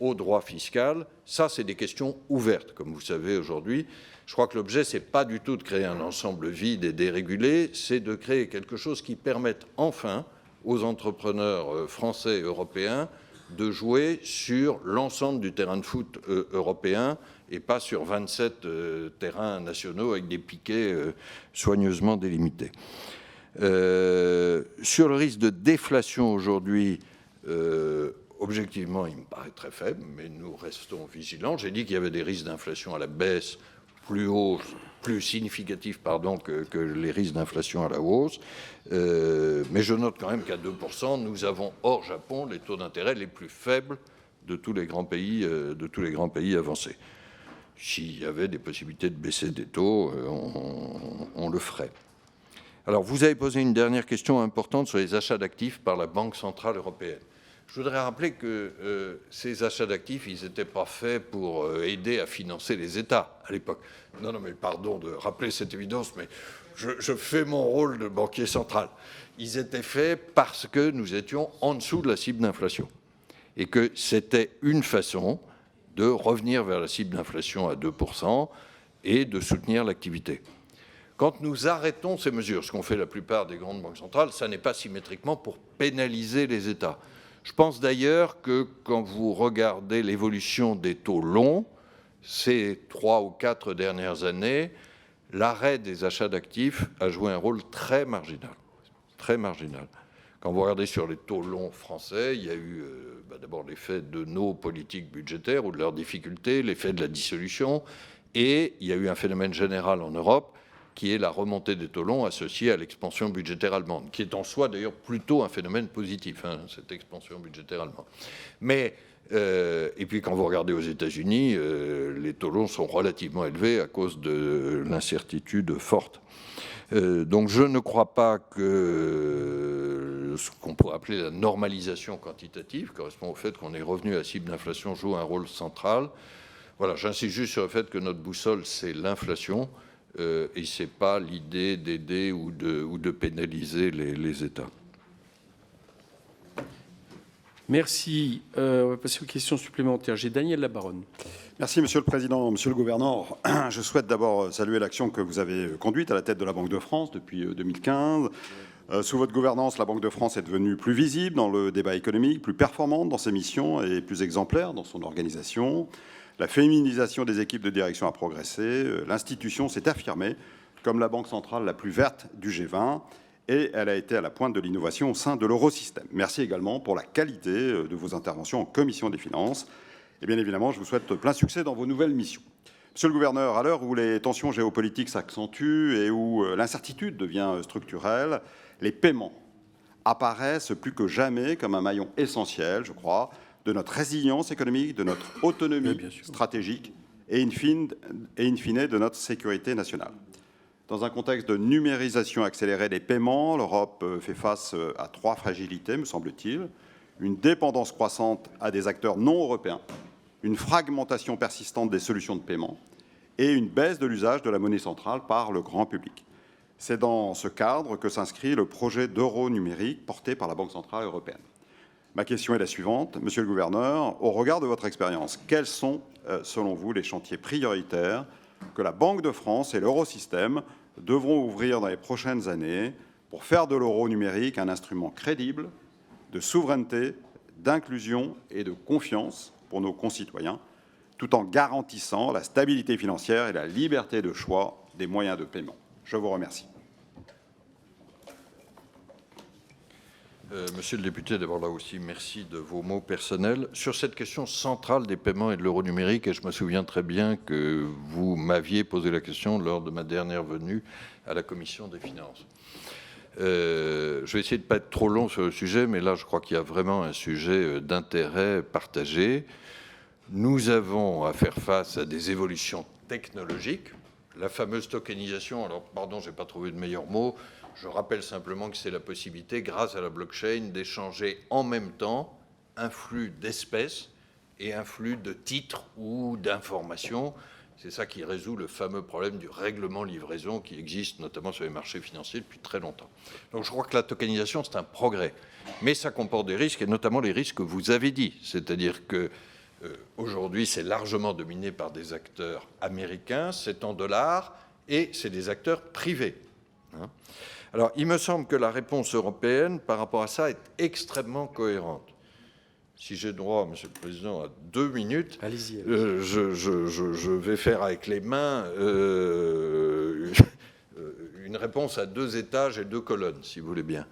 au droit fiscal, ça, c'est des questions ouvertes, comme vous savez aujourd'hui. Je crois que l'objet, ce n'est pas du tout de créer un ensemble vide et dérégulé, c'est de créer quelque chose qui permette enfin aux entrepreneurs français et européens de jouer sur l'ensemble du terrain de foot européen et pas sur 27 terrains nationaux avec des piquets soigneusement délimités. Sur le risque de déflation aujourd'hui, objectivement, il me paraît très faible, mais nous restons vigilants. J'ai dit qu'il y avait des risques d'inflation à la baisse plus hauts, plus significatifs que les risques d'inflation à la hausse. Mais je note quand même qu'à 2%, nous avons, hors Japon, les taux d'intérêt les plus faibles de tous les grands pays, avancés. S'il y avait des possibilités de baisser des taux, on le ferait. Alors, vous avez posé une dernière question importante sur les achats d'actifs par la Banque centrale européenne. Je voudrais rappeler que ces achats d'actifs, ils n'étaient pas faits pour aider à financer les États à l'époque. Non, mais pardon de rappeler cette évidence, mais je fais mon rôle de banquier central. Ils étaient faits parce que nous étions en dessous de la cible d'inflation et que c'était une façon de revenir vers la cible d'inflation à 2% et de soutenir l'activité. Quand nous arrêtons ces mesures, ce qu'ont fait la plupart des grandes banques centrales, ça n'est pas symétriquement pour pénaliser les États. Je pense d'ailleurs que quand vous regardez l'évolution des taux longs, ces 3 ou 4 dernières années, l'arrêt des achats d'actifs a joué un rôle très marginal. Très marginal. Quand vous regardez sur les taux longs français, il y a eu d'abord l'effet de nos politiques budgétaires ou de leurs difficultés, l'effet de la dissolution, et il y a eu un phénomène général en Europe qui est la remontée des taux longs associée à l'expansion budgétaire allemande, qui est en soi d'ailleurs plutôt un phénomène positif, cette expansion budgétaire allemande. Mais, et puis quand vous regardez aux États-Unis, les taux longs sont relativement élevés à cause de l'incertitude forte. Donc je ne crois pas que ce qu'on pourrait appeler la normalisation quantitative correspond au fait qu'on est revenu à la cible d'inflation joue un rôle central. Voilà, j'insiste juste sur le fait que notre boussole, c'est l'inflation. Et ce n'est pas l'idée d'aider ou de pénaliser les États. Merci. On va passer aux questions supplémentaires. J'ai Daniel Labaronne. Merci, Monsieur le Président. Monsieur le Gouverneur, je souhaite d'abord saluer l'action que vous avez conduite à la tête de la Banque de France depuis 2015. Sous votre gouvernance, la Banque de France est devenue plus visible dans le débat économique, plus performante dans ses missions et plus exemplaire dans son organisation. La féminisation des équipes de direction a progressé. L'institution s'est affirmée comme la banque centrale la plus verte du G20 et elle a été à la pointe de l'innovation au sein de l'eurosystème. Merci également pour la qualité de vos interventions en commission des finances. Et bien évidemment, je vous souhaite plein succès dans vos nouvelles missions. Monsieur le Gouverneur, à l'heure où les tensions géopolitiques s'accentuent et où l'incertitude devient structurelle, les paiements apparaissent plus que jamais comme un maillon essentiel, je crois, de notre résilience économique, de notre autonomie stratégique et in fine de notre sécurité nationale. Dans un contexte de numérisation accélérée des paiements, l'Europe fait face à 3 fragilités, me semble-t-il. Une dépendance croissante à des acteurs non européens, une fragmentation persistante des solutions de paiement et une baisse de l'usage de la monnaie centrale par le grand public. C'est dans ce cadre que s'inscrit le projet d'euro numérique porté par la Banque centrale européenne. Ma question est la suivante. Monsieur le Gouverneur, au regard de votre expérience, quels sont, selon vous, les chantiers prioritaires que la Banque de France et l'eurosystème devront ouvrir dans les prochaines années pour faire de l'euro numérique un instrument crédible de souveraineté, d'inclusion et de confiance pour nos concitoyens, tout en garantissant la stabilité financière et la liberté de choix des moyens de paiement? Je vous remercie. Monsieur le député, d'abord là aussi, merci de vos mots personnels. Sur cette question centrale des paiements et de l'euro numérique, et je me souviens très bien que vous m'aviez posé la question lors de ma dernière venue à la Commission des finances. Je vais essayer de ne pas être trop long sur le sujet, mais là, je crois qu'il y a vraiment un sujet d'intérêt partagé. Nous avons à faire face à des évolutions technologiques. La fameuse tokenisation, alors pardon, je n'ai pas trouvé de meilleur mot. Je rappelle simplement que c'est la possibilité, grâce à la blockchain, d'échanger en même temps un flux d'espèces et un flux de titres ou d'informations C'est ça qui résout le fameux problème du règlement livraison qui existe notamment sur les marchés financiers depuis très longtemps. Donc je crois que la tokenisation, c'est un progrès. Mais ça comporte des risques, et notamment les risques que vous avez dit. C'est-à-dire que aujourd'hui, c'est largement dominé par des acteurs américains, c'est en dollars, et c'est des acteurs privés. Hein. Alors, il me semble que la réponse européenne, par rapport à ça, est extrêmement cohérente. Si j'ai droit, Monsieur le Président, à 2 minutes, allez-y. Je vais faire avec les mains une réponse à 2 étages et 2 colonnes, si vous voulez bien.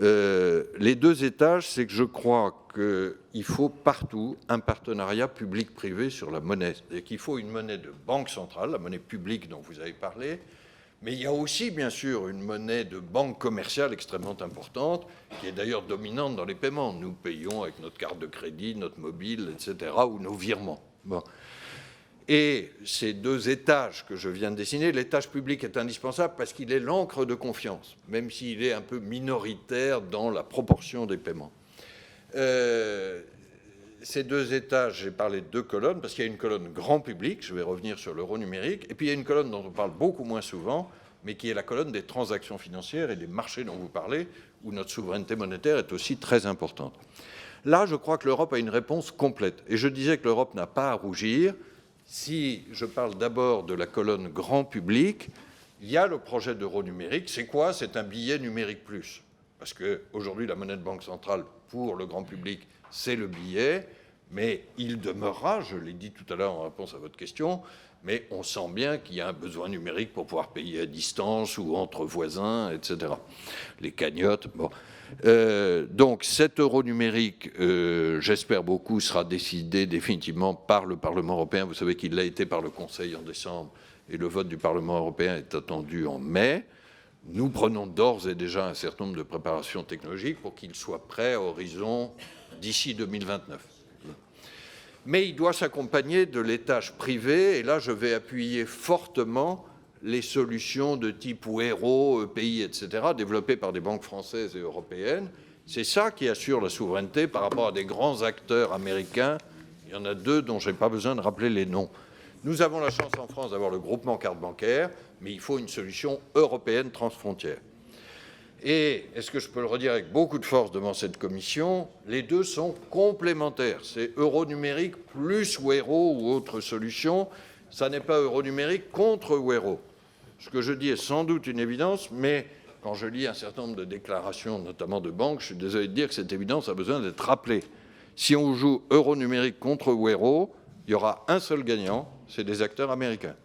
Les 2 étages, c'est que je crois qu'il faut partout un partenariat public-privé sur la monnaie. C'est qu'il faut une monnaie de banque centrale, la monnaie publique dont vous avez parlé, mais il y a aussi, bien sûr, une monnaie de banque commerciale extrêmement importante, qui est d'ailleurs dominante dans les paiements. Nous payons avec notre carte de crédit, notre mobile, etc., ou nos virements. Bon. Et ces 2 étages que je viens de dessiner, l'étage public est indispensable parce qu'il est l'encre de confiance, même s'il est un peu minoritaire dans la proportion des paiements. Ces 2 étages, j'ai parlé de 2 colonnes, parce qu'il y a une colonne grand public, je vais revenir sur l'euro numérique, et puis il y a une colonne dont on parle beaucoup moins souvent, mais qui est la colonne des transactions financières et des marchés dont vous parlez, où notre souveraineté monétaire est aussi très importante. Là, je crois que l'Europe a une réponse complète. Et je disais que l'Europe n'a pas à rougir. Si je parle d'abord de la colonne grand public, il y a le projet d'euro numérique. C'est quoi? C'est un billet numérique plus. Parce qu'aujourd'hui, la monnaie de banque centrale, pour le grand public, c'est le billet, mais il demeurera, je l'ai dit tout à l'heure en réponse à votre question, mais on sent bien qu'il y a un besoin numérique pour pouvoir payer à distance ou entre voisins, etc. Les cagnottes, bon. Donc cet euro numérique, j'espère beaucoup, sera décidé définitivement par le Parlement européen. Vous savez qu'il l'a été par le Conseil en décembre, et le vote du Parlement européen est attendu en mai. Nous prenons d'ores et déjà un certain nombre de préparations technologiques pour qu'il soit prêt à horizon d'ici 2029. Mais il doit s'accompagner de l'étage privé, et là je vais appuyer fortement les solutions de type Wero, EPI, etc., développées par des banques françaises et européennes. C'est ça qui assure la souveraineté par rapport à des grands acteurs américains. Il y en a 2 dont je n'ai pas besoin de rappeler les noms. Nous avons la chance en France d'avoir le groupement carte bancaire, mais il faut une solution européenne transfrontière. Et, est-ce que je peux le redire avec beaucoup de force devant cette commission, les 2 sont complémentaires. C'est euro numérique plus Wero ou autre solution. Ça n'est pas euro numérique contre Wero. Ce que je dis est sans doute une évidence, mais quand je lis un certain nombre de déclarations, notamment de banques, je suis désolé de dire que cette évidence a besoin d'être rappelée. Si on joue euro numérique contre Wero, il y aura un seul gagnant, c'est des acteurs américains.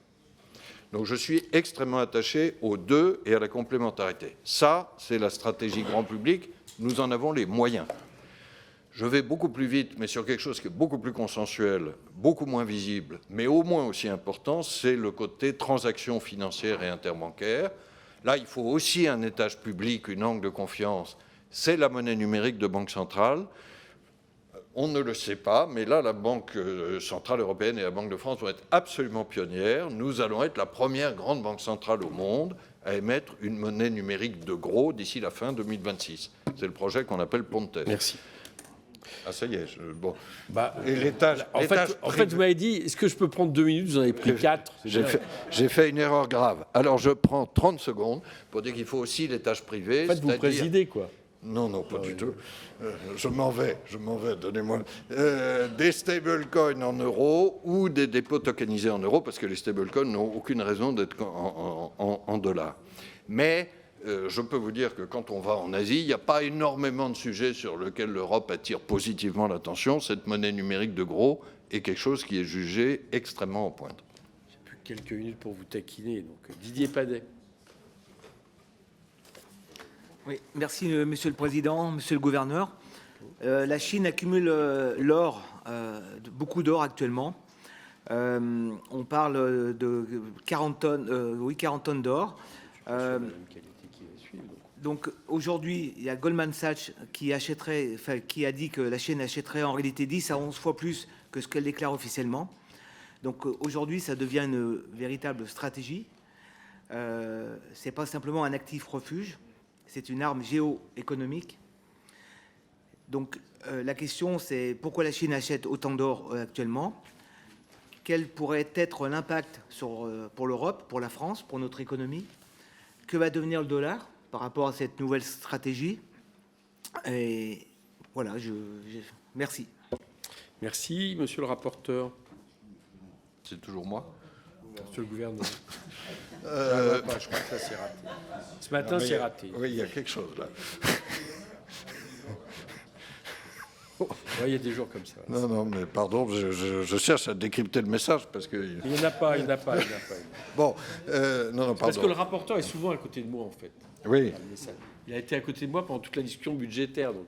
Donc je suis extrêmement attaché aux 2 et à la complémentarité. Ça, c'est la stratégie grand public. Nous en avons les moyens. Je vais beaucoup plus vite, mais sur quelque chose qui est beaucoup plus consensuel, beaucoup moins visible, mais au moins aussi important, c'est le côté transactions financières et interbancaires. Là, il faut aussi un étage public, une angle de confiance. C'est la monnaie numérique de banque centrale. On ne le sait pas, mais là, la Banque centrale européenne et la Banque de France vont être absolument pionnières. Nous allons être la première grande banque centrale au monde à émettre une monnaie numérique de gros d'ici la fin 2026. C'est le projet qu'on appelle Pontes. Merci. Ah, ça y est. Bon. Et l'étage. En fait, vous m'avez dit, est-ce que je peux prendre 2 minutes? Vous en avez pris 4. J'ai fait une erreur grave. Alors, je prends 30 secondes pour dire qu'il faut aussi l'étage privé. En fait, vous présidez, quoi. Non, pas du tout. Je m'en vais, donnez-moi. Des stablecoins en euros ou des dépôts tokenisés en euros, parce que les stablecoins n'ont aucune raison d'être en dollars. Mais je peux vous dire que quand on va en Asie, il n'y a pas énormément de sujets sur lesquels l'Europe attire positivement l'attention. Cette monnaie numérique de gros est quelque chose qui est jugé extrêmement en pointe. J'ai plus que quelques minutes pour vous taquiner. Donc, Didier Padet. Oui, merci Monsieur le Président, Monsieur le Gouverneur. La Chine accumule l'or, beaucoup d'or actuellement. On parle de 40 tonnes d'or. Donc aujourd'hui, il y a Goldman Sachs qui a dit que la Chine achèterait en réalité 10 à 11 fois plus que ce qu'elle déclare officiellement. Donc aujourd'hui, ça devient une véritable stratégie. C'est pas simplement un actif refuge. C'est une arme géoéconomique. Donc la question, c'est pourquoi la Chine achète autant d'or actuellement? quel pourrait être l'impact pour l'Europe, pour la France, pour notre économie? Que va devenir le dollar par rapport à cette nouvelle stratégie? Et voilà, merci. Merci, monsieur le rapporteur. C'est toujours moi. Monsieur le gouverneur. Je crois que ça c'est raté. Ce matin, c'est raté. Oui, il y a quelque chose là. Il y a des jours comme ça. Non, mais pardon, je cherche à décrypter le message parce que... Il n'y en a pas, il n'y en a pas. Bon, non, pardon. Parce que le rapporteur est souvent à côté de moi, en fait. Oui. Il a été à côté de moi pendant toute la discussion budgétaire, donc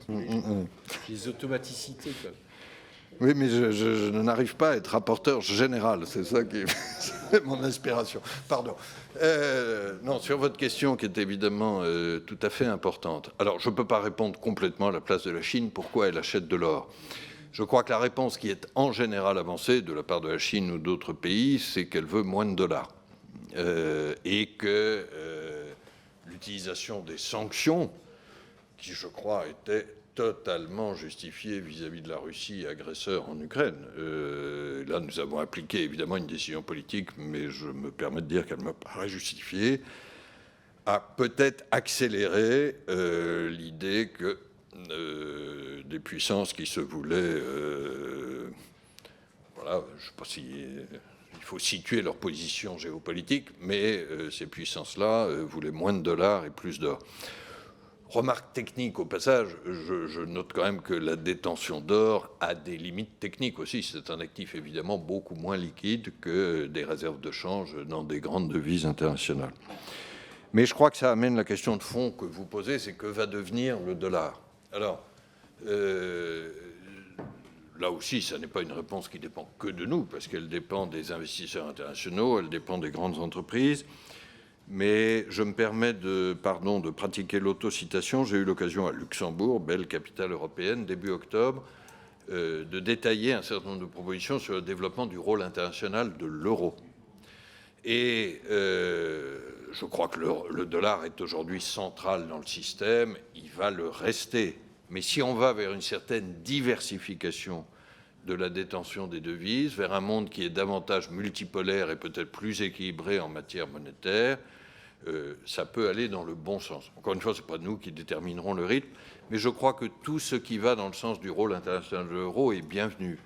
les automaticités, quoi. Oui, mais je n'arrive pas à être rapporteur général, c'est ça qui est mon inspiration. Pardon. Non, sur votre question qui est évidemment tout à fait importante. Alors, je ne peux pas répondre complètement à la place de la Chine, pourquoi elle achète de l'or. Je crois que la réponse qui est en général avancée de la part de la Chine ou d'autres pays, c'est qu'elle veut moins de dollars. Et que l'utilisation des sanctions, qui je crois étaient totalement justifié vis-à-vis de la Russie, agresseur en Ukraine. Là, nous avons appliqué évidemment une décision politique, mais je me permets de dire qu'elle me paraît justifiée, a peut-être accéléré l'idée que des puissances qui se voulaient... voilà, je ne sais pas si... il faut situer leur position géopolitique, mais ces puissances-là voulaient moins de dollars et plus d'or. Remarque technique au passage, je note quand même que la détention d'or a des limites techniques aussi. C'est un actif évidemment beaucoup moins liquide que des réserves de change dans des grandes devises internationales. Mais je crois que ça amène la question de fond que vous posez, c'est que va devenir le dollar? Alors, là aussi, ça n'est pas une réponse qui dépend que de nous, parce qu'elle dépend des investisseurs internationaux, elle dépend des grandes entreprises. Mais je me permets de pratiquer l'autocitation. J'ai eu l'occasion à Luxembourg, belle capitale européenne, début octobre, de détailler un certain nombre de propositions sur le développement du rôle international de l'euro. Et je crois que le dollar est aujourd'hui central dans le système, il va le rester. Mais si on va vers une certaine diversification de la détention des devises, vers un monde qui est davantage multipolaire et peut-être plus équilibré en matière monétaire, ça peut aller dans le bon sens. Encore une fois, ce n'est pas nous qui déterminerons le rythme, mais je crois que tout ce qui va dans le sens du rôle international de l'euro est bienvenu.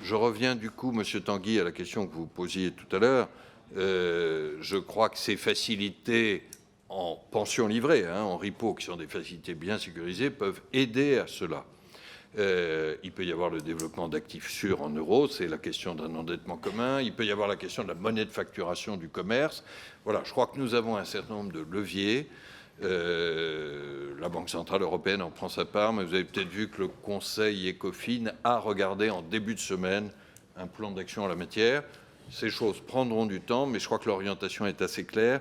Je reviens du coup, Monsieur Tanguy, à la question que vous posiez tout à l'heure. Je crois que ces facilités en pension livrée, en repo, qui sont des facilités bien sécurisées, peuvent aider à cela. Il peut y avoir le développement d'actifs sûrs en euros, c'est la question d'un endettement commun. Il peut y avoir la question de la monnaie de facturation du commerce. Voilà, je crois que nous avons un certain nombre de leviers. La Banque centrale européenne en prend sa part, mais vous avez peut-être vu que le Conseil ECOFIN a regardé en début de semaine un plan d'action en la matière. Ces choses prendront du temps, mais je crois que l'orientation est assez claire.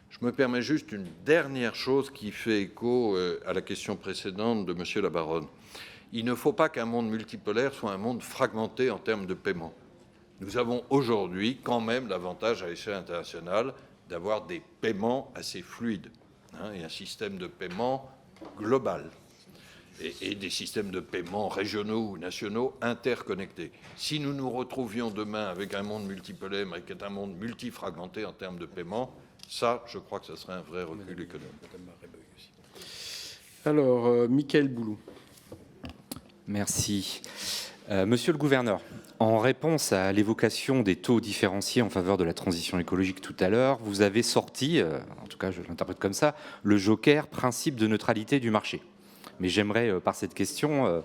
Je me permets juste une dernière chose qui fait écho à la question précédente de Monsieur Labaronne. Il ne faut pas qu'un monde multipolaire soit un monde fragmenté en termes de paiement. Nous avons aujourd'hui quand même l'avantage à l'échelle internationale d'avoir des paiements assez fluides et un système de paiement global et des systèmes de paiement régionaux ou nationaux interconnectés. Si nous nous retrouvions demain avec un monde multipolaire, avec un monde multifragmenté en termes de paiement, ça, je crois que ce serait un vrai recul économique. Alors, Mickaël Boulou. Merci. Monsieur le gouverneur, en réponse à l'évocation des taux différenciés en faveur de la transition écologique tout à l'heure, vous avez sorti, en tout cas je l'interprète comme ça, le joker principe de neutralité du marché. Mais j'aimerais, par cette question,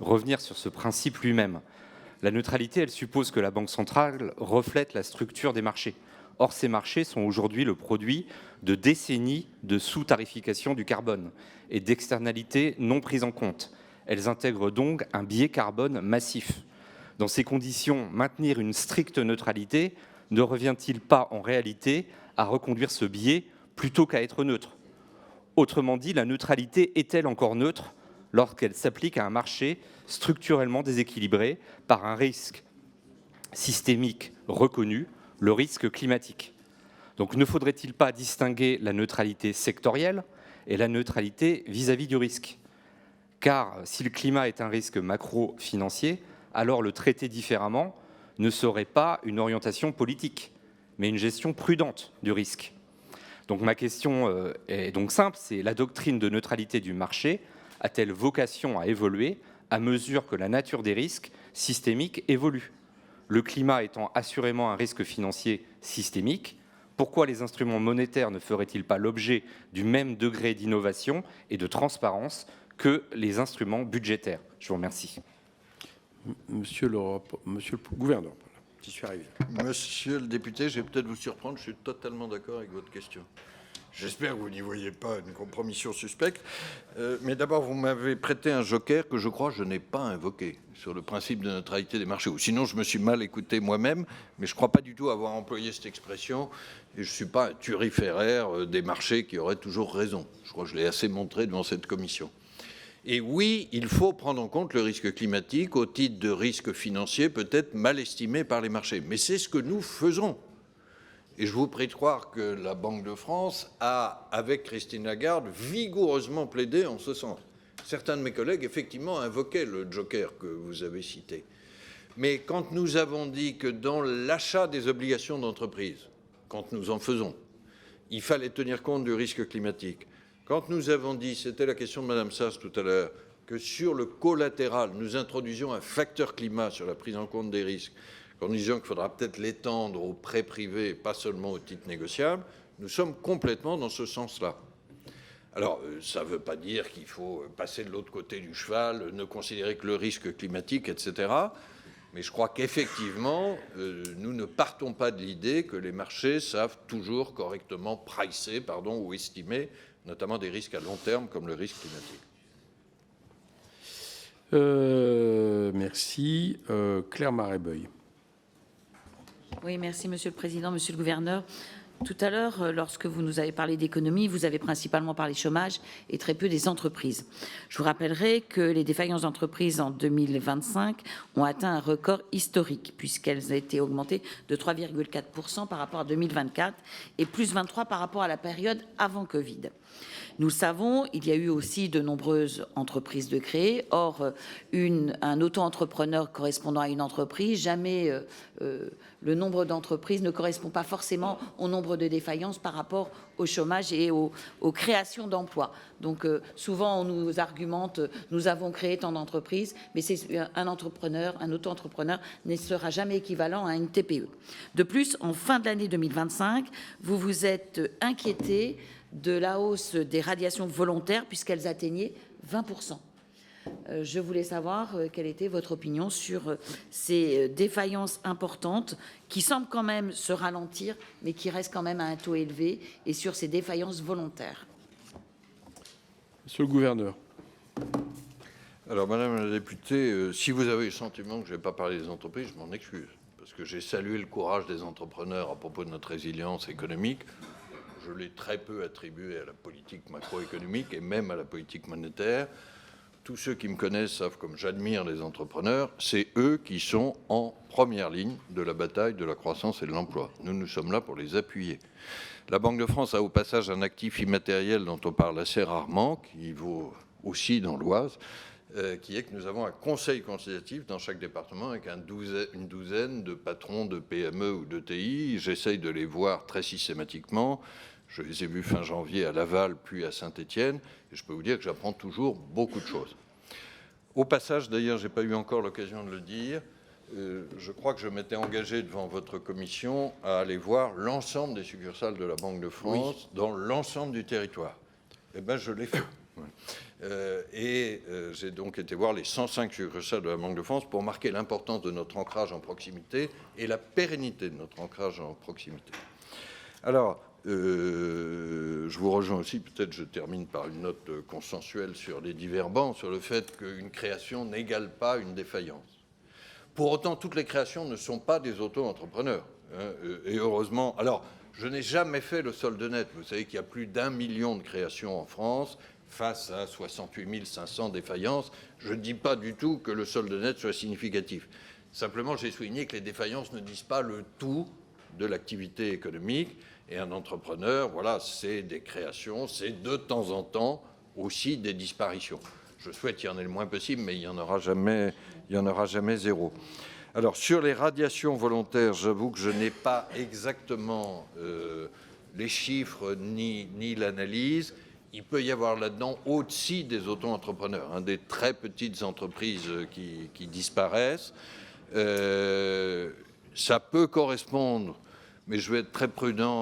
revenir sur ce principe lui-même. La neutralité, elle suppose que la Banque centrale reflète la structure des marchés. Or, ces marchés sont aujourd'hui le produit de décennies de sous-tarification du carbone et d'externalités non prises en compte. Elles intègrent donc un biais carbone massif. Dans ces conditions, maintenir une stricte neutralité ne revient-il pas en réalité à reconduire ce biais plutôt qu'à être neutre? Autrement dit, la neutralité est-elle encore neutre lorsqu'elle s'applique à un marché structurellement déséquilibré par un risque systémique reconnu, le risque climatique? Donc ne faudrait-il pas distinguer la neutralité sectorielle et la neutralité vis-à-vis du risque? Car si le climat est un risque macro-financier, alors le traiter différemment ne serait pas une orientation politique, mais une gestion prudente du risque. Donc ma question est donc simple, c'est la doctrine de neutralité du marché a-t-elle vocation à évoluer à mesure que la nature des risques systémiques évolue? Le climat étant assurément un risque financier systémique, pourquoi les instruments monétaires ne feraient-ils pas l'objet du même degré d'innovation et de transparence que les instruments budgétaires? Je vous remercie. Monsieur le gouverneur, j'y suis arrivé. Monsieur le député, je vais peut-être vous surprendre, je suis totalement d'accord avec votre question. J'espère que vous n'y voyez pas une compromission suspecte. Mais d'abord, vous m'avez prêté un joker que je crois que je n'ai pas invoqué sur le principe de neutralité des marchés. Ou sinon, je me suis mal écouté moi-même, mais je ne crois pas du tout avoir employé cette expression. Et je ne suis pas un turiféraire des marchés qui aurait toujours raison. Je crois que je l'ai assez montré devant cette commission. Et oui, il faut prendre en compte le risque climatique au titre de risque financier peut-être mal estimé par les marchés. Mais c'est ce que nous faisons. Et je vous prie de croire que la Banque de France a, avec Christine Lagarde, vigoureusement plaidé en ce sens. Certains de mes collègues, effectivement, invoquaient le joker que vous avez cité. Mais quand nous avons dit que dans l'achat des obligations d'entreprise, quand nous en faisons, il fallait tenir compte du risque climatique, quand nous avons dit, c'était la question de Mme Sass tout à l'heure, que sur le collatéral, nous introduisions un facteur climat sur la prise en compte des risques, en disant qu'il faudra peut-être l'étendre aux prêts privés, pas seulement aux titres négociables, nous sommes complètement dans ce sens-là. Alors, ça ne veut pas dire qu'il faut passer de l'autre côté du cheval, ne considérer que le risque climatique, etc. Mais je crois qu'effectivement, nous ne partons pas de l'idée que les marchés savent toujours correctement pricer, ou estimer, notamment des risques à long terme, comme le risque climatique. Merci. Claire Marais-Beuil. Oui, merci Monsieur le Président, Monsieur le Gouverneur. Tout à l'heure, lorsque vous nous avez parlé d'économie, vous avez principalement parlé chômage et très peu des entreprises. Je vous rappellerai que les défaillances d'entreprises en 2025 ont atteint un record historique puisqu'elles ont été augmentées de 3,4% par rapport à 2024 et plus 23% par rapport à la période avant Covid. Nous le savons, il y a eu aussi de nombreuses entreprises de créer. Or, un auto-entrepreneur correspondant à une entreprise, jamais le nombre d'entreprises ne correspond pas forcément au nombre de défaillances par rapport au chômage et aux créations d'emplois. Donc, souvent, on nous argumente, nous avons créé tant d'entreprises, mais un entrepreneur, un auto-entrepreneur ne sera jamais équivalent à une TPE. De plus, en fin de l'année 2025, vous vous êtes inquiété de la hausse des radiations volontaires puisqu'elles atteignaient 20%. Je voulais savoir quelle était votre opinion sur ces défaillances importantes qui semblent quand même se ralentir, mais qui restent quand même à un taux élevé, et sur ces défaillances volontaires. Monsieur le gouverneur. Alors, Madame la députée, si vous avez le sentiment que je n'ai pas parlé des entreprises, je m'en excuse, parce que j'ai salué le courage des entrepreneurs à propos de notre résilience économique. Je l'ai très peu attribué à la politique macroéconomique et même à la politique monétaire. Tous ceux qui me connaissent savent comme j'admire les entrepreneurs. C'est eux qui sont en première ligne de la bataille de la croissance et de l'emploi. Nous sommes là pour les appuyer. La Banque de France a au passage un actif immatériel dont on parle assez rarement, qui vaut aussi dans l'Oise, qui est que nous avons un conseil consultatif dans chaque département avec une douzaine de patrons de PME ou de TI. J'essaye de les voir très systématiquement. Je les ai vus fin janvier à Laval, puis à Saint-Étienne, et je peux vous dire que j'apprends toujours beaucoup de choses. Au passage, d'ailleurs, je n'ai pas eu encore l'occasion de le dire, je crois que je m'étais engagé devant votre commission à aller voir l'ensemble des succursales de la Banque de France dans l'ensemble du territoire. Eh bien, je l'ai fait. J'ai donc été voir les 105 succursales de la Banque de France pour marquer l'importance de notre ancrage en proximité et la pérennité de notre ancrage en proximité. Alors, je vous rejoins aussi, peut-être je termine par une note consensuelle sur les divers bancs, sur le fait qu'une création n'égale pas une défaillance. Pour autant, toutes les créations ne sont pas des auto-entrepreneurs. Et heureusement, alors, je n'ai jamais fait le solde net. Vous savez qu'il y a plus d'1 million de créations en France, face à 68 500 défaillances. Je ne dis pas du tout que le solde net soit significatif. Simplement, j'ai souligné que les défaillances ne disent pas le tout de l'activité économique. Et un entrepreneur, voilà, c'est des créations, c'est de temps en temps aussi des disparitions. Je souhaite qu'il y en ait le moins possible, mais il n'y en aura jamais zéro. Alors, sur les radiations volontaires, j'avoue que je n'ai pas exactement les chiffres ni l'analyse. Il peut y avoir là-dedans aussi des auto-entrepreneurs, des très petites entreprises qui disparaissent. Ça peut correspondre, mais je vais être très prudent,